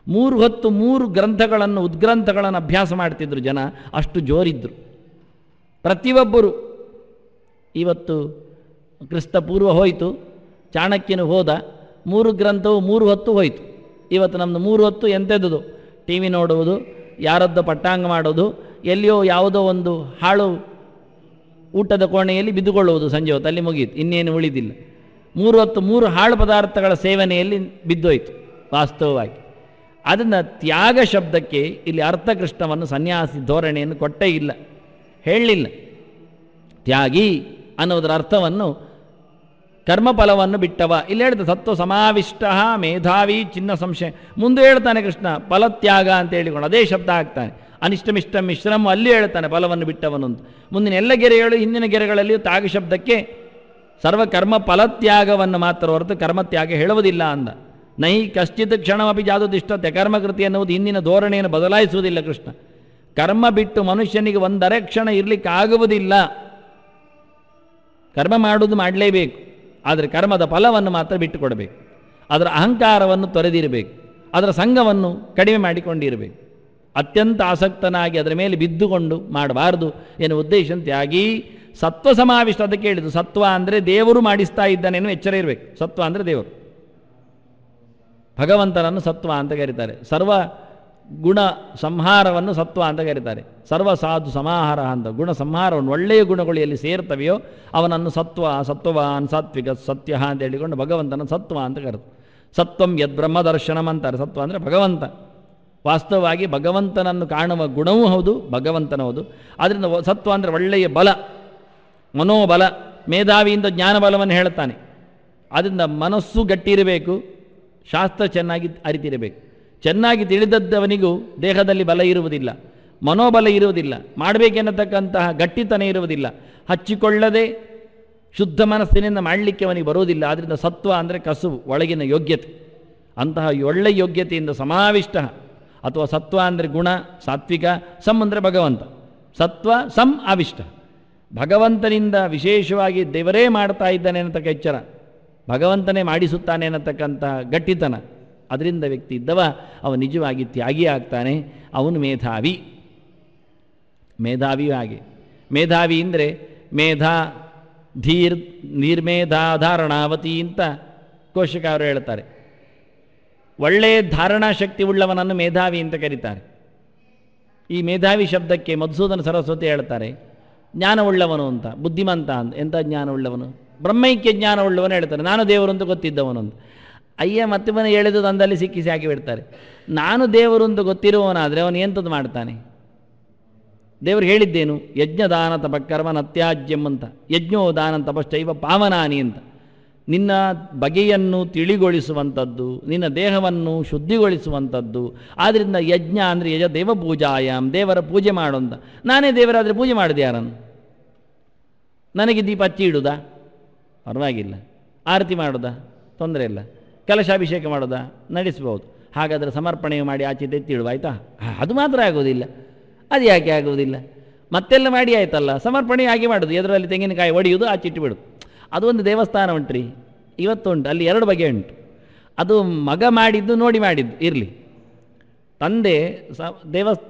3 ಹೊತ್ತು 3 ಗ್ರಂಥಗಳನ್ನು, ಉದ್ಗ್ರಂಥಗಳನ್ನು ಅಭ್ಯಾಸ ಮಾಡ್ತಿದ್ರು ಜನ. ಅಷ್ಟು ಜೋರಿದ್ರು ಪ್ರತಿಯೊಬ್ಬರು. ಇವತ್ತು ಕ್ರಿಸ್ತಪೂರ್ವ ಹೋಯಿತು, ಚಾಣಕ್ಯನು ಹೋದ, 3 ಗ್ರಂಥವು 3 ಹೊತ್ತು ಹೋಯಿತು. ಇವತ್ತು ನಮ್ಮದು 3 ಹೊತ್ತು ಎಂತೆಂಥದ್ದು? ಟಿ ವಿ ನೋಡುವುದು, ಯಾರದ್ದೋ ಪಟ್ಟಾಂಗ ಮಾಡೋದು, ಎಲ್ಲಿಯೋ ಯಾವುದೋ ಒಂದು ಹಾಳು ಊಟದ ಕೋಣೆಯಲ್ಲಿ ಬಿದ್ದುಕೊಳ್ಳುವುದು ಸಂಜೆ ಹೊತ್ತು, ಅಲ್ಲಿ ಮುಗಿಯಿತು, ಇನ್ನೇನು ಉಳಿದಿಲ್ಲ. 3 ಹೊತ್ತು 3 ಹಾಳು ಪದಾರ್ಥಗಳ ಸೇವನೆಯಲ್ಲಿ ಬಿದ್ದೋಯ್ತು ವಾಸ್ತವವಾಗಿ. ಅದನ್ನು ತ್ಯಾಗ ಶಬ್ದಕ್ಕೆ ಇಲ್ಲಿ ಅರ್ಥಕೃಷ್ಣವನ್ನು ಸನ್ಯಾಸಿ ಧೋರಣೆಯನ್ನು ಕೊಟ್ಟೇ ಇಲ್ಲ, ಹೇಳಲಿಲ್ಲ. ತ್ಯಾಗಿ ಅನ್ನೋದರ ಅರ್ಥವನ್ನು ಕರ್ಮಫಲವನ್ನು ಬಿಟ್ಟವ ಇಲ್ಲಿ ಹೇಳಿದ. ಸತ್ವ ಸಮಾವಿಷ್ಟ ಮೇಧಾವಿ ಚಿನ್ನ ಸಂಶಯ. ಮುಂದೆ ಹೇಳ್ತಾನೆ ಕೃಷ್ಣ ಫಲತ್ಯಾಗ ಅಂತ ಹೇಳಿಕೊಂಡು ಅದೇ ಶಬ್ದ ಆಗ್ತಾನೆ. ಅನಿಷ್ಟಮಿಷ್ಟ ಮಿಶ್ರಮ್ ಅಲ್ಲಿ ಹೇಳ್ತಾನೆ ಫಲವನ್ನು ಬಿಟ್ಟವನು ಅಂತ. ಮುಂದಿನ ಎಲ್ಲ ಗೆರೆಗಳು ಹಿಂದಿನ ಗೆರೆಗಳಲ್ಲಿಯೂ ತ್ಯಾಗ ಶಬ್ದಕ್ಕೆ ಸರ್ವಕರ್ಮ ಫಲತ್ಯಾಗವನ್ನು ಮಾತ್ರ ಹೊರತು ಕರ್ಮತ್ಯಾಗ ಹೇಳುವುದಿಲ್ಲ ಅಂದ. ನೈ ಕಶ್ಚಿತ್ ಕ್ಷಣಮಪಿ ಜಾದುದಿಷ್ಟತೆ. ಕರ್ಮಕೃತಿ ಎನ್ನುವುದು ಹಿಂದಿನ ಧೋರಣೆಯನ್ನು ಬದಲಾಯಿಸುವುದಿಲ್ಲ ಕೃಷ್ಣ. ಕರ್ಮ ಬಿಟ್ಟು ಮನುಷ್ಯನಿಗೆ ಒಂದರೆ ಕ್ಷಣ ಇರಲಿಕ್ಕಾಗುವುದಿಲ್ಲ. ಕರ್ಮ ಮಾಡುವುದು ಮಾಡಲೇಬೇಕು, ಆದರೆ ಕರ್ಮದ ಫಲವನ್ನು ಮಾತ್ರ ಬಿಟ್ಟುಕೊಡಬೇಕು. ಅದರ ಅಹಂಕಾರವನ್ನು ತೊರೆದಿರಬೇಕು, ಅದರ ಸಂಘವನ್ನು ಕಡಿಮೆ ಮಾಡಿಕೊಂಡಿರಬೇಕು. ಅತ್ಯಂತ ಆಸಕ್ತನಾಗಿ ಅದರ ಮೇಲೆ ಬಿದ್ದುಕೊಂಡು ಮಾಡಬಾರದು ಎನ್ನುವ ಉದ್ದೇಶ ತ್ಯಾಗಿ. ಸತ್ವ ಸಮಾವಿಷ್ಟ ಅದಕ್ಕೆ ಹೇಳಿದ್ದು. ಸತ್ವ ಅಂದರೆ ದೇವರು ಮಾಡಿಸ್ತಾ ಇದ್ದಾನೇನು ಎಚ್ಚರ ಇರಬೇಕು. ಸತ್ವ ಅಂದರೆ ದೇವರು, ಭಗವಂತನನ್ನು ಸತ್ವ ಅಂತ ಕರೀತಾರೆ. ಸರ್ವ ಗುಣ ಸಂಹಾರವನ್ನು ಸತ್ವ ಅಂತ ಕರೀತಾರೆ. ಸರ್ವ ಸಾಧು ಸಮಾಹಾರ ಅಂತ. ಗುಣ ಸಂಹಾರವನ್ನು, ಒಳ್ಳೆಯ ಗುಣಗಳು ಎಲ್ಲಿ ಸೇರ್ತವೆಯೋ ಅವನನ್ನು ಸತ್ವ, ಸತ್ವವಾನ್ ಸಾತ್ವಿಕ ಸತ್ಯ ಅಂತ ಹೇಳಿಕೊಂಡು ಭಗವಂತನ ಸತ್ವ ಅಂತ ಕರೆದು. ಸತ್ವಂ ಯದ್ಬ್ರಹ್ಮ ದರ್ಶನಂ ಅಂತಾರೆ. ಸತ್ವ ಅಂದರೆ ಭಗವಂತ. ವಾಸ್ತವವಾಗಿ ಭಗವಂತನನ್ನು ಕಾಣುವ ಗುಣವೂ ಹೌದು, ಭಗವಂತನ ಹೌದು. ಆದ್ದರಿಂದ ಸತ್ವ ಅಂದರೆ ಒಳ್ಳೆಯ ಬಲ, ಮನೋಬಲ. ಮೇಧಾವಿಯಿಂದ ಜ್ಞಾನಬಲವನ್ನು ಹೇಳ್ತಾನೆ. ಆದ್ದರಿಂದ ಮನಸ್ಸು ಗಟ್ಟಿರಬೇಕು, ಶಾಸ್ತ್ರ ಚೆನ್ನಾಗಿ ಅರಿತಿರಬೇಕು. ಚೆನ್ನಾಗಿ ತಿಳಿದದ್ದವನಿಗೂ ದೇಹದಲ್ಲಿ ಬಲ ಇರುವುದಿಲ್ಲ, ಮನೋಬಲ ಇರುವುದಿಲ್ಲ, ಮಾಡಬೇಕೆನ್ನತಕ್ಕಂತಹ ಗಟ್ಟಿತನ ಇರುವುದಿಲ್ಲ. ಹಚ್ಚಿಕೊಳ್ಳದೆ ಶುದ್ಧ ಮನಸ್ಸಿನಿಂದ ಮಾಡಲಿಕ್ಕೆ ಅವನಿಗೆ ಬರುವುದಿಲ್ಲ. ಆದ್ದರಿಂದ ಸತ್ವ ಅಂದರೆ ಕಸುವು, ಒಳಗಿನ ಯೋಗ್ಯತೆ. ಅಂತಹ ಒಳ್ಳೆಯ ಯೋಗ್ಯತೆಯಿಂದ ಸಮಾವಿಷ್ಟ ಅಥವಾ ಸತ್ವ ಅಂದರೆ ಗುಣ, ಸಾತ್ವಿಕ. ಸಮ್ ಅಂದರೆ ಭಗವಂತ. ಸತ್ವ ಸಮ್ ಆವಿಷ್ಟ. ಭಗವಂತನಿಂದ ವಿಶೇಷವಾಗಿ ದೇವರೇ ಮಾಡ್ತಾ ಇದ್ದಾನೆ ಅನ್ನತಕ್ಕ ಎಚ್ಚರ, ಭಗವಂತನೇ ಮಾಡಿಸುತ್ತಾನೆ ಅನ್ನತಕ್ಕಂತಹ ಗಟ್ಟಿತನ. ಅದರಿಂದ ವ್ಯಕ್ತಿ ಇದ್ದವ ಅವ ನಿಜವಾಗಿ ತ್ಯಾಗಿ ಆಗ್ತಾನೆ. ಅವನು ಮೇಧಾವಿ. ಮೇಧಾವಿಯೂ ಹಾಗೆ. ಮೇಧಾವಿ ಅಂದರೆ ಮೇಧಾ ಧೀರ್ ನಿರ್ಮೇಧಾ ಧಾರಣಾವತಿ ಅಂತ ಕೋಶಕಾರರು ಹೇಳ್ತಾರೆ. ಒಳ್ಳೆಯ ಧಾರಣಾ ಶಕ್ತಿ ಉಳ್ಳವನನ್ನು ಮೇಧಾವಿ ಅಂತ ಕರೀತಾರೆ. ಈ ಮೇಧಾವಿ ಶಬ್ದಕ್ಕೆ ಮಧುಸೂದನ ಸರಸ್ವತಿ ಹೇಳ್ತಾರೆ ಜ್ಞಾನವುಳ್ಳವನು ಅಂತ, ಬುದ್ಧಿಮಂತ ಅಂತ. ಎಂಥ ಜ್ಞಾನವುಳ್ಳವನು? ಬ್ರಹ್ಮೈಕ್ಯ ಜ್ಞಾನವುಳ್ಳವನು ಹೇಳ್ತಾರೆ. ನಾನು ದೇವರು ಅಂತ ಗೊತ್ತಿದ್ದವನು ಅಂತ. ಅಯ್ಯ ಮತ್ತೆ ಮನೆ ಹೇಳಿದ್ದು ಅಂದಲ್ಲಿ ಸಿಕ್ಕಿಸಿ ಹಾಕಿ ಬಿಡ್ತಾರೆ. ನಾನು ದೇವರು ಅಂತ ಗೊತ್ತಿರುವವನಾದರೆ ಅವನು ಎಂಥದ್ದು ಮಾಡ್ತಾನೆ? ದೇವರು ಹೇಳಿದ್ದೇನು? ಯಜ್ಞದಾನ ತಪಕರ್ಮನ ಅತ್ಯಾಜ್ಯಂ ಅಂತ. ಯಜ್ಞೋ ದಾನ ತಪಶ್ಚೈವ ಪಾವನಾನಿ ಅಂತ. ನಿನ್ನ ಬಗೆಯನ್ನು ತಿಳಿಗೊಳಿಸುವಂಥದ್ದು, ನಿನ್ನ ದೇಹವನ್ನು ಶುದ್ಧಿಗೊಳಿಸುವಂಥದ್ದು. ಆದ್ದರಿಂದ ಯಜ್ಞ ಅಂದರೆ ಯಜ ದೇವ ಪೂಜಾಯಾಮ್, ದೇವರ ಪೂಜೆ ಮಾಡು ಅಂತ. ನಾನೇ ದೇವರಾದರೆ ಪೂಜೆ ಮಾಡಿದೆ ಯಾರನ್ನು? ನನಗೆ ದೀಪ ಹಚ್ಚಿ ಇಡುವುದಾ? ಪರವಾಗಿಲ್ಲ. ಆರತಿ ಮಾಡೋದಾ? ತೊಂದರೆ ಇಲ್ಲ. ಕಲಶಾಭಿಷೇಕ ಮಾಡೋದಾ? ನಡೆಸ್ಬೋದು. ಹಾಗಾದರೆ ಸಮರ್ಪಣೆ ಮಾಡಿ ಆಚೆ ತೆತ್ತಿಡುವ, ಆಯಿತಾ? ಅದು ಮಾತ್ರ ಆಗೋದಿಲ್ಲ. ಅದು ಯಾಕೆ ಆಗುವುದಿಲ್ಲ? ಮತ್ತೆಲ್ಲ ಮಾಡಿ ಆಯ್ತಲ್ಲ, ಸಮರ್ಪಣೆ ಹಾಗೆ ಮಾಡೋದು. ಎದರಲ್ಲಿ ತೆಂಗಿನಕಾಯಿ ಒಡೆಯುವುದು, ಆಚಿಟ್ಟು ಬಿಡೋದು. ಅದು ಒಂದು ದೇವಸ್ಥಾನ ಉಂಟ್ರಿ, ಇವತ್ತುಂಟು. ಅಲ್ಲಿ ಎರಡು ಬಗೆ ಉಂಟು. ಅದು ಮಗ ಮಾಡಿದ್ದು ನೋಡಿ ಮಾಡಿದ್ದು ಇರಲಿ. ತಂದೆ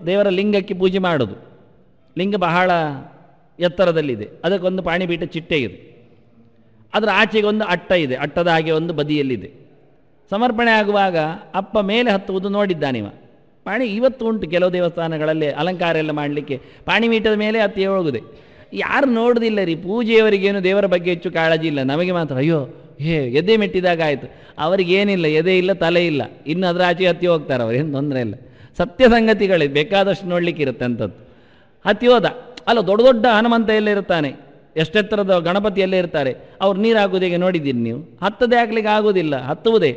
ದೇವರ ಲಿಂಗಕ್ಕೆ ಪೂಜೆ ಮಾಡೋದು. ಲಿಂಗ ಬಹಳ ಎತ್ತರದಲ್ಲಿದೆ, ಅದಕ್ಕೊಂದು ಪಾಣಿಪೀಠ ಚಿಟ್ಟೆ ಇದೆ, ಅದರ ಆಚೆಗೆ ಒಂದು ಅಟ್ಟ ಇದೆ, ಅಟ್ಟದ ಹಾಗೆ ಒಂದು ಬದಿಯಲ್ಲಿದೆ. ಸಮರ್ಪಣೆ ಆಗುವಾಗ ಅಪ್ಪ ಮೇಲೆ ಹತ್ತುವುದು ನೋಡಿದ್ದಾನಿವ. ಇವತ್ತು ಉಂಟು ಕೆಲವು ದೇವಸ್ಥಾನಗಳಲ್ಲಿ ಅಲಂಕಾರ ಎಲ್ಲ ಮಾಡಲಿಕ್ಕೆ ಪಾಣಿಪೀಠದ ಮೇಲೆ ಹತ್ತಿ ಹೋಗುದೆ. ಯಾರು ನೋಡುವುದಿಲ್ಲ ರೀ, ಪೂಜೆಯವರಿಗೇನು ದೇವರ ಬಗ್ಗೆ ಹೆಚ್ಚು ಕಾಳಜಿ ಇಲ್ಲ. ನಮಗೆ ಮಾತ್ರ ಅಯ್ಯೋ ಎದೆ ಮೆಟ್ಟಿದಾಗ ಆಯಿತು, ಅವರಿಗೇನಿಲ್ಲ, ಎದೆ ಇಲ್ಲ, ತಲೆ ಇಲ್ಲ, ಇನ್ನು ಅದರ ಆಚೆ ಹತ್ತಿ ಹೋಗ್ತಾರೆ, ಅವ್ರು ಏನು ತೊಂದರೆ ಇಲ್ಲ. ಸತ್ಯ ಸಂಗತಿಗಳಿದೆ, ಬೇಕಾದಷ್ಟು ನೋಡಲಿಕ್ಕೆ ಇರುತ್ತೆ ಅಂಥದ್ದು. ಹತ್ತಿ ಹೋದ ಅಲ್ಲ, ದೊಡ್ಡ ದೊಡ್ಡ ಹನುಮಂತ ಎಲ್ಲ ಇರ್ತಾನೆ, ಎಷ್ಟೆತ್ತರದ ಗಣಪತಿ ಎಲ್ಲ ಇರ್ತಾರೆ, ಅವ್ರು ನೀರು ಹಾಕೋದೇಗೆ ನೋಡಿದ್ದೀರಿ ನೀವು? ಹತ್ತದೇ ಹಾಕ್ಲಿಕ್ಕೆ ಆಗೋದಿಲ್ಲ, ಹತ್ತುವುದೇ.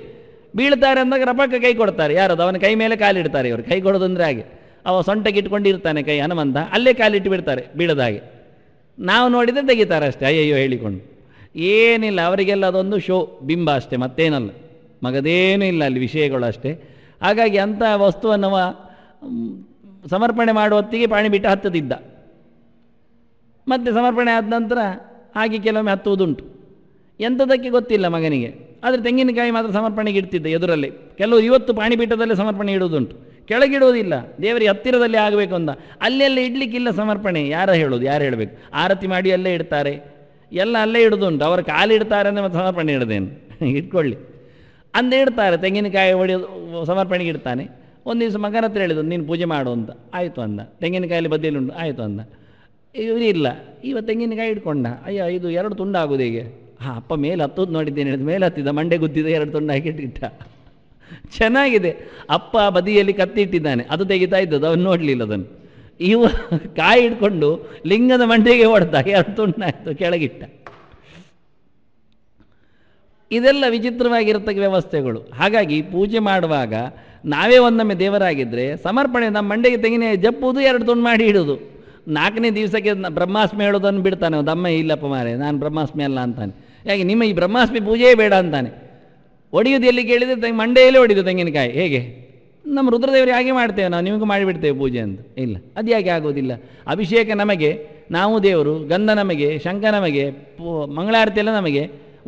ಬೀಳ್ತಾರೆ ಅಂದಾಗ ರಪಕ್ಕ ಕೈ ಕೊಡ್ತಾರೆ, ಯಾರದು ಅವನ ಕೈ ಮೇಲೆ ಕಾಲಿಡ್ತಾರೆ. ಇವರು ಕೈ ಕೊಡೋದಂದ್ರೆ ಹಾಗೆ, ಅವ ಸೊಂಟಕ್ಕೆ ಇಟ್ಕೊಂಡಿರ್ತಾನೆ ಕೈ ಹನುಮಂತ, ಅಲ್ಲೇ ಕಾಲಿಟ್ಟು ಬಿಡ್ತಾರೆ ಬೀಳದ ಹಾಗೆ. ನಾವು ನೋಡಿದರೆ ತೆಗಿತಾರೆ ಅಷ್ಟೇ, ಅಯ್ಯಯ್ಯೋ ಹೇಳಿಕೊಂಡು. ಏನಿಲ್ಲ, ಅವರಿಗೆಲ್ಲ ಅದೊಂದು ಶೋ, ಬಿಂಬ ಅಷ್ಟೇ, ಮತ್ತೇನಲ್ಲ, ಮಗದೇನೂ ಇಲ್ಲ ಅಲ್ಲಿ, ವಿಷಯಗಳು ಅಷ್ಟೇ. ಹಾಗಾಗಿ ಅಂಥ ವಸ್ತುವನ್ನು ಸಮರ್ಪಣೆ ಮಾಡುವ ಹೊತ್ತಿಗೆ ಪಾಣಿಪೀಠ ಹತ್ತದಿದ್ದ. ಮತ್ತು ಸಮರ್ಪಣೆ ಆದ ನಂತರ ಹಾಗೆ ಕೆಲವೊಮ್ಮೆ ಹತ್ತುವುದುಂಟು. ಎಂಥದಕ್ಕೆ ಗೊತ್ತಿಲ್ಲ ಮಗನಿಗೆ, ಆದರೆ ತೆಂಗಿನಕಾಯಿ ಮಾತ್ರ ಸಮರ್ಪಣೆಗೆ ಇಡ್ತಿದ್ದ ಎದುರಲ್ಲಿ. ಕೆಲವರು ಇವತ್ತು ಪಾಣಿಪೀಠದಲ್ಲೇ ಸಮರ್ಪಣೆ ಇಡುವುದುಂಟು, ಕೆಳಗಿಡುವುದಿಲ್ಲ, ದೇವರಿಗೆ ಹತ್ತಿರದಲ್ಲಿ ಆಗಬೇಕು ಅಂತ. ಅಲ್ಲೆಲ್ಲ ಇಡ್ಲಿಕ್ಕಿಲ್ಲ ಸಮರ್ಪಣೆ, ಯಾರು ಹೇಳೋದು, ಯಾರು ಹೇಳಬೇಕು? ಆರತಿ ಮಾಡಿ ಅಲ್ಲೇ ಇಡ್ತಾರೆ, ಎಲ್ಲ ಅಲ್ಲೇ ಇಡೋದುಂಟು. ಅವರು ಕಾಲಿಡ್ತಾರೆ ಅಂದರೆ ಮತ್ತೆ ಸಮರ್ಪಣೆ ಇಡೋದೇನು, ಇಟ್ಕೊಳ್ಳಿ ಅಂದೇ ಇಡ್ತಾರೆ. ತೆಂಗಿನಕಾಯಿ ಹೊಡೆಯೋದು ಸಮರ್ಪಣೆಗೆ ಇಡ್ತಾನೆ. ಒಂದು ದಿವಸ ಮಗನ ಹತ್ರ ಹೇಳಿದ್ದು, ನೀನು ಪೂಜೆ ಮಾಡು ಅಂತ. ಆಯಿತು ಅಂದ. ತೆಂಗಿನಕಾಯಲ್ಲಿ ಬದಿಯಲ್ಲಿ ಉಂಟು, ಆಯಿತು ಅಂದ. ಇವರು ಇಲ್ಲ, ಇವ ತೆಂಗಿನಕಾಯಿ ಇಟ್ಕೊಂಡ. ಅಯ್ಯ ಇದು ಎರಡು ತುಂಡಾಗೋದು ಹೇಗೆ? ಹಾಂ, ಅಪ್ಪ ಮೇಲೆ ಹತ್ತೋದು ನೋಡಿದ್ದೇನೆ ಹೇಳಿದ, ಮೇಲೆ ಹತ್ತಿದ್ದ, ಮಂಡೆ ಗುದ್ದಿದ, ಎರಡು ತುಂಡು ಹಾಕಿಟ್ಟಿಟ್ಟ. ಚೆನ್ನಾಗಿದೆ. ಅಪ್ಪ ಬದಿಯಲ್ಲಿ ಕತ್ತಿ ಇಟ್ಟಿದ್ದಾನೆ, ಅದು ತೆಗಿತಾ ಇದ್ದದ್ದು, ಅವನು ನೋಡಲಿಲ್ಲ ಅದನ್ನು. ಇವ ಕಾಯಿ ಇಟ್ಕೊಂಡು ಲಿಂಗದ ಮಂಡೆಗೆ ಹೊಡೆದ, ಎರಡು ತುಂಡಾಯಿತು, ಕೆಳಗಿಟ್ಟ. ಇದೆಲ್ಲ ವಿಚಿತ್ರವಾಗಿರತಕ್ಕ ವ್ಯವಸ್ಥೆಗಳು. ಹಾಗಾಗಿ ಪೂಜೆ ಮಾಡುವಾಗ ನಾವೇ ಒಂದೊಮ್ಮೆ ದೇವರಾಗಿದ್ದರೆ ಸಮರ್ಪಣೆ ನಮ್ಮ ಮಂಡೆಗೆ ತೆಂಗಿನ ಜಪ್ಪುವುದು, ಎರಡು ತುಂಡು ಮಾಡಿ ಇಡೋದು. 4ನೇ ದಿವಸಕ್ಕೆ ಬ್ರಹ್ಮಾಸ್ಮಿ ಹೇಳೋದನ್ನು ಬಿಡ್ತಾನೆ. ದಮ್ಮ ಇಲ್ಲಪ್ಪ ಮಾರೆ, ನಾನು ಬ್ರಹ್ಮಾಸ್ಮಿ ಅಲ್ಲ ಅಂತಾನೆ. ಯಾಕೆ ನಿಮ್ಮ ಈ ಬ್ರಹ್ಮಾಸ್ಮಿ ಪೂಜೆಯೇ ಬೇಡ ಅಂತಾನೆ. ಒಡೆಯೋದು ಎಲ್ಲಿ ಕೇಳಿದರೆ ಮಂಡೆಯಲ್ಲೇ ಹೊಡೆಯೋದು ತೆಂಗಿನಕಾಯಿ. ಹೇಗೆ ನಮ್ಮ ರುದ್ರದೇವರಿಗೆ ಹಾಗೆ ಮಾಡ್ತೇವೆ ನಾವು, ನಿಮಗೂ ಮಾಡಿಬಿಡ್ತೇವೆ ಪೂಜೆ ಅಂತ. ಇಲ್ಲ, ಅದು ಯಾಕೆ ಆಗೋದಿಲ್ಲ? ಅಭಿಷೇಕ ನಮಗೆ, ನಾವು ದೇವರು, ಗಂಧ ನಮಗೆ, ಶಂಖ ನಮಗೆ, ಮಂಗಳಾರತಿ ಎಲ್ಲ ನಮಗೆ,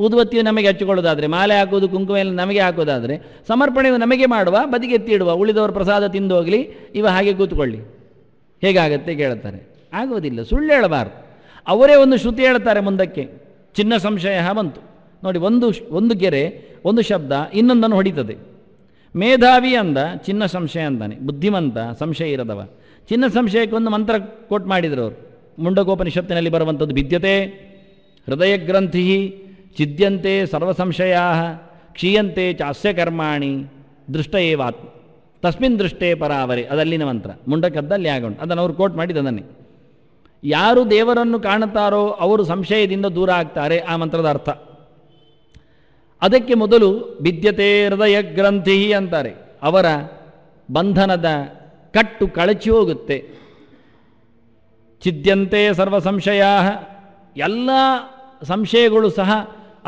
ಊದುಬತ್ತಿಯು ನಮಗೆ ಹಚ್ಚಿಕೊಳ್ಳೋದಾದರೆ, ಮಾಲೆ ಹಾಕೋದು, ಕುಂಕುಮ ಎಲ್ಲ ನಮಗೆ ಹಾಕೋದಾದರೆ, ಸಮರ್ಪಣೆಯು ನಮಗೆ ಮಾಡುವ, ಬದಿಗೆ ಎತ್ತಿಡುವ, ಉಳಿದವರು ಪ್ರಸಾದ ತಿಂದು ಹೋಗಲಿ, ಇವ ಹಾಗೆ ಕೂತ್ಕೊಳ್ಳಿ. ಹೇಗಾಗತ್ತೆ ಕೇಳ್ತಾರೆ. ಆಗೋದಿಲ್ಲ, ಸುಳ್ಳು ಹೇಳಬಾರ್ದು. ಅವರೇ ಒಂದು ಶ್ರುತಿ ಹೇಳ್ತಾರೆ ಮುಂದಕ್ಕೆ. ಚಿನ್ನ ಸಂಶಯ ಬಂತು ನೋಡಿ, ಒಂದು ಗೆರೆ, ಒಂದು ಶಬ್ದ ಇನ್ನೊಂದನ್ನು ಹೊಡಿತದೆ. ಮೇಧಾವಿ ಅಂದ, ಚಿನ್ನ ಸಂಶಯ ಅಂತಾನೆ. ಬುದ್ಧಿಮಂತ, ಸಂಶಯ ಇರದವ. ಚಿನ್ನ ಸಂಶಯಕ್ಕೆ ಒಂದು ಮಂತ್ರ ಕೋಟ್ ಮಾಡಿದರು ಅವರು. ಮುಂಡಕೋಪನಿಷತ್ತಿನಲ್ಲಿ ಬರುವಂಥದ್ದು, ಭಿದ್ಯತೆ ಹೃದಯ ಗ್ರಂಥಿ ಛಿದ್ಯಂತೆ ಸರ್ವ ಸಂಶಯಾ ಕ್ಷೀಯಂತೆ ಚಾಸ್ಯ ಕರ್ಮಾಣಿ ದೃಷ್ಟ ಏವಾತ್ಮ ತಸ್ಮಿನ್ ದೃಷ್ಟೇ ಪರಾವರೆ. ಅದಲ್ಲಿನ ಮಂತ್ರ, ಮುಂಡಕದ್ದಲ್ಲಿ ಆಗುಂಟು. ಅದನ್ನು ಅವರು ಕೋಟ್ ಮಾಡಿದ್ದನ್ನೇ. ಯಾರು ದೇವರನ್ನು ಕಾಣುತ್ತಾರೋ ಅವರು ಸಂಶಯದಿಂದ ದೂರ ಆಗ್ತಾರೆ, ಆ ಮಂತ್ರದ ಅರ್ಥ. ಅದಕ್ಕೆ ಮೊದಲು ಭಿದ್ಯತೆ ಹೃದಯ ಗ್ರಂಥಿ ಅಂತಾರೆ. ಅವರ ಬಂಧನದ ಕಟ್ಟು ಕಳಚಿ ಹೋಗುತ್ತೆ. ಛಿದ್ಯಂತೆ ಸರ್ವ ಸಂಶಯ, ಎಲ್ಲ ಸಂಶಯಗಳು ಸಹ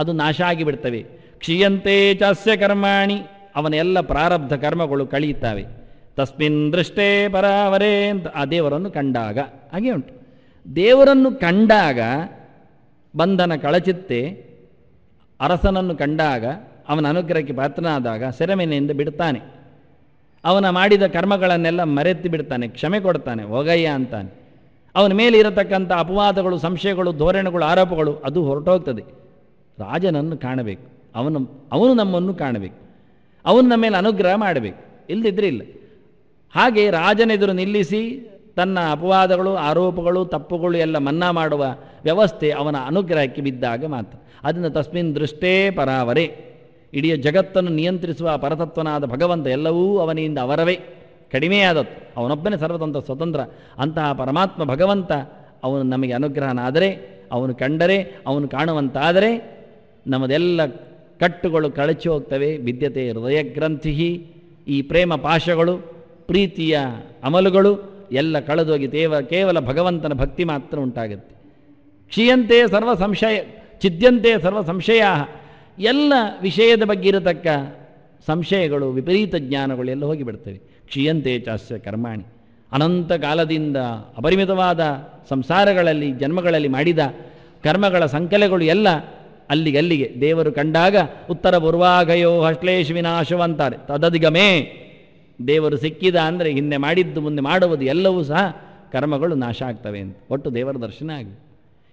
ಅದು ನಾಶ ಆಗಿಬಿಡ್ತವೆ. ಕ್ಷೀಯಂತೆ ಚಾಸ್ಯ ಕರ್ಮಾಣಿ, ಅವನ ಎಲ್ಲ ಪ್ರಾರಬ್ಧ ಕರ್ಮಗಳು ಕಳೆಯುತ್ತವೆ. ತಸ್ಮಿನ್ ದೃಷ್ಟೇ ಪರಾವರೇ ಅಂತ, ಆ ದೇವರನ್ನು ಕಂಡಾಗ. ಹಾಗೆ ಉಂಟು, ದೇವರನ್ನು ಕಂಡಾಗ ಬಂಧನ ಕಳಚುತ್ತೆ. ಅರಸನನ್ನು ಕಂಡಾಗ, ಅವನ ಅನುಗ್ರಹಕ್ಕೆ ಪಾತ್ರನಾದಾಗ ಸೆರೆಮನೆಯಿಂದ ಬಿಡ್ತಾನೆ. ಅವನ ಮಾಡಿದ ಕರ್ಮಗಳನ್ನೆಲ್ಲ ಮರೆತು ಬಿಡ್ತಾನೆ, ಕ್ಷಮೆ ಕೊಡ್ತಾನೆ, ಹೋಗಯ್ಯ ಅಂತಾನೆ. ಅವನ ಮೇಲೆ ಇರತಕ್ಕಂಥ ಅಪವಾದಗಳು, ಸಂಶಯಗಳು, ಧೋರಣೆಗಳು, ಆರೋಪಗಳು ಅದು ಹೊರಟೋಗ್ತದೆ. ರಾಜನನ್ನು ಕಾಣಬೇಕು, ಅವನು ನಮ್ಮನ್ನು ಕಾಣಬೇಕು, ಅವನು ನಮ್ಮ ಮೇಲೆ ಅನುಗ್ರಹ ಮಾಡಬೇಕು, ಇಲ್ಲದಿದ್ದರೆ ಇಲ್ಲ. ಹಾಗೆ ರಾಜನೆದುರು ನಿಲ್ಲಿಸಿ ತನ್ನ ಅಪವಾದಗಳು, ಆರೋಪಗಳು, ತಪ್ಪುಗಳು ಎಲ್ಲ ಮನ್ನಾ ಮಾಡುವ ವ್ಯವಸ್ಥೆ ಅವನ ಅನುಗ್ರಹಕ್ಕೆ ಬಿದ್ದಾಗ ಮಾತ್ರ. ಅದನ್ನು ತಸ್ಮಿನ್ ದೃಷ್ಟೇ ಪರಾವರೇ, ಇಡೀ ಜಗತ್ತನ್ನು ನಿಯಂತ್ರಿಸುವ ಪರತತ್ವನಾದ ಭಗವಂತ, ಎಲ್ಲವೂ ಅವನಿಂದ ಅವರವೇ, ಕಡಿಮೆಯಾದದ್ದು, ಅವನೊಬ್ಬನೇ ಸರ್ವತಂತ್ರ ಸ್ವತಂತ್ರ. ಅಂತಹ ಪರಮಾತ್ಮ ಭಗವಂತ ಅವನು ನಮಗೆ ಅನುಗ್ರಹನಾದರೆ, ಅವನು ಕಂಡರೆ, ಅವನು ಕಾಣುವಂತಾದರೆ ನಮ್ಮದೆಲ್ಲ ಕಟ್ಟುಗಳು ಕಳಚಿ ಹೋಗ್ತವೆ. ಭಿದ್ಯತೆ ಹೃದಯ ಗ್ರಂಥಿ, ಈ ಪ್ರೇಮ ಪಾಶಗಳು, ಪ್ರೀತಿಯ ಅಮಲುಗಳು ಎಲ್ಲ ಕಳೆದೋಗಿ ಕೇವಲ ಭಗವಂತನ ಭಕ್ತಿ ಮಾತ್ರ ಉಂಟಾಗುತ್ತೆ. ಕ್ಷೀಯಂತೆ ಸರ್ವ ಸಂಶಯ, ಛಿದ್ಯಂತೆ ಸರ್ವ ಸಂಶಯ, ಎಲ್ಲ ವಿಷಯದ ಬಗ್ಗೆ ಇರತಕ್ಕ ಸಂಶಯಗಳು, ವಿಪರೀತ ಜ್ಞಾನಗಳು ಎಲ್ಲ ಹೋಗಿಬಿಡ್ತವೆ. ಕ್ಷೀಯಂತೆ ಚಾಸ್ಯ ಕರ್ಮಾಣಿ, ಅನಂತ ಕಾಲದಿಂದ ಅಪರಿಮಿತವಾದ ಸಂಸಾರಗಳಲ್ಲಿ, ಜನ್ಮಗಳಲ್ಲಿ ಮಾಡಿದ ಕರ್ಮಗಳ ಸಂಕಲೆಗಳು ಎಲ್ಲ ಅಲ್ಲಿಗೆ ದೇವರು ಕಂಡಾಗ ಉತ್ತರ ಪೂರ್ವಾಗಯೋ ಹಶ್ಲೇಷ್ ವಿನಾಶವ ಅಂತಾರೆ. ತದಧಿಗಮೇ ದೇವರು ಸಿಕ್ಕಿದ ಅಂದರೆ ಹಿಂದೆ ಮಾಡಿದ್ದು ಮುಂದೆ ಮಾಡುವುದು ಎಲ್ಲವೂ ಸಹ ಕರ್ಮಗಳು ನಾಶ ಆಗ್ತವೆ ಅಂತ. ಒಟ್ಟು ದೇವರ ದರ್ಶನ ಆಗಲಿ.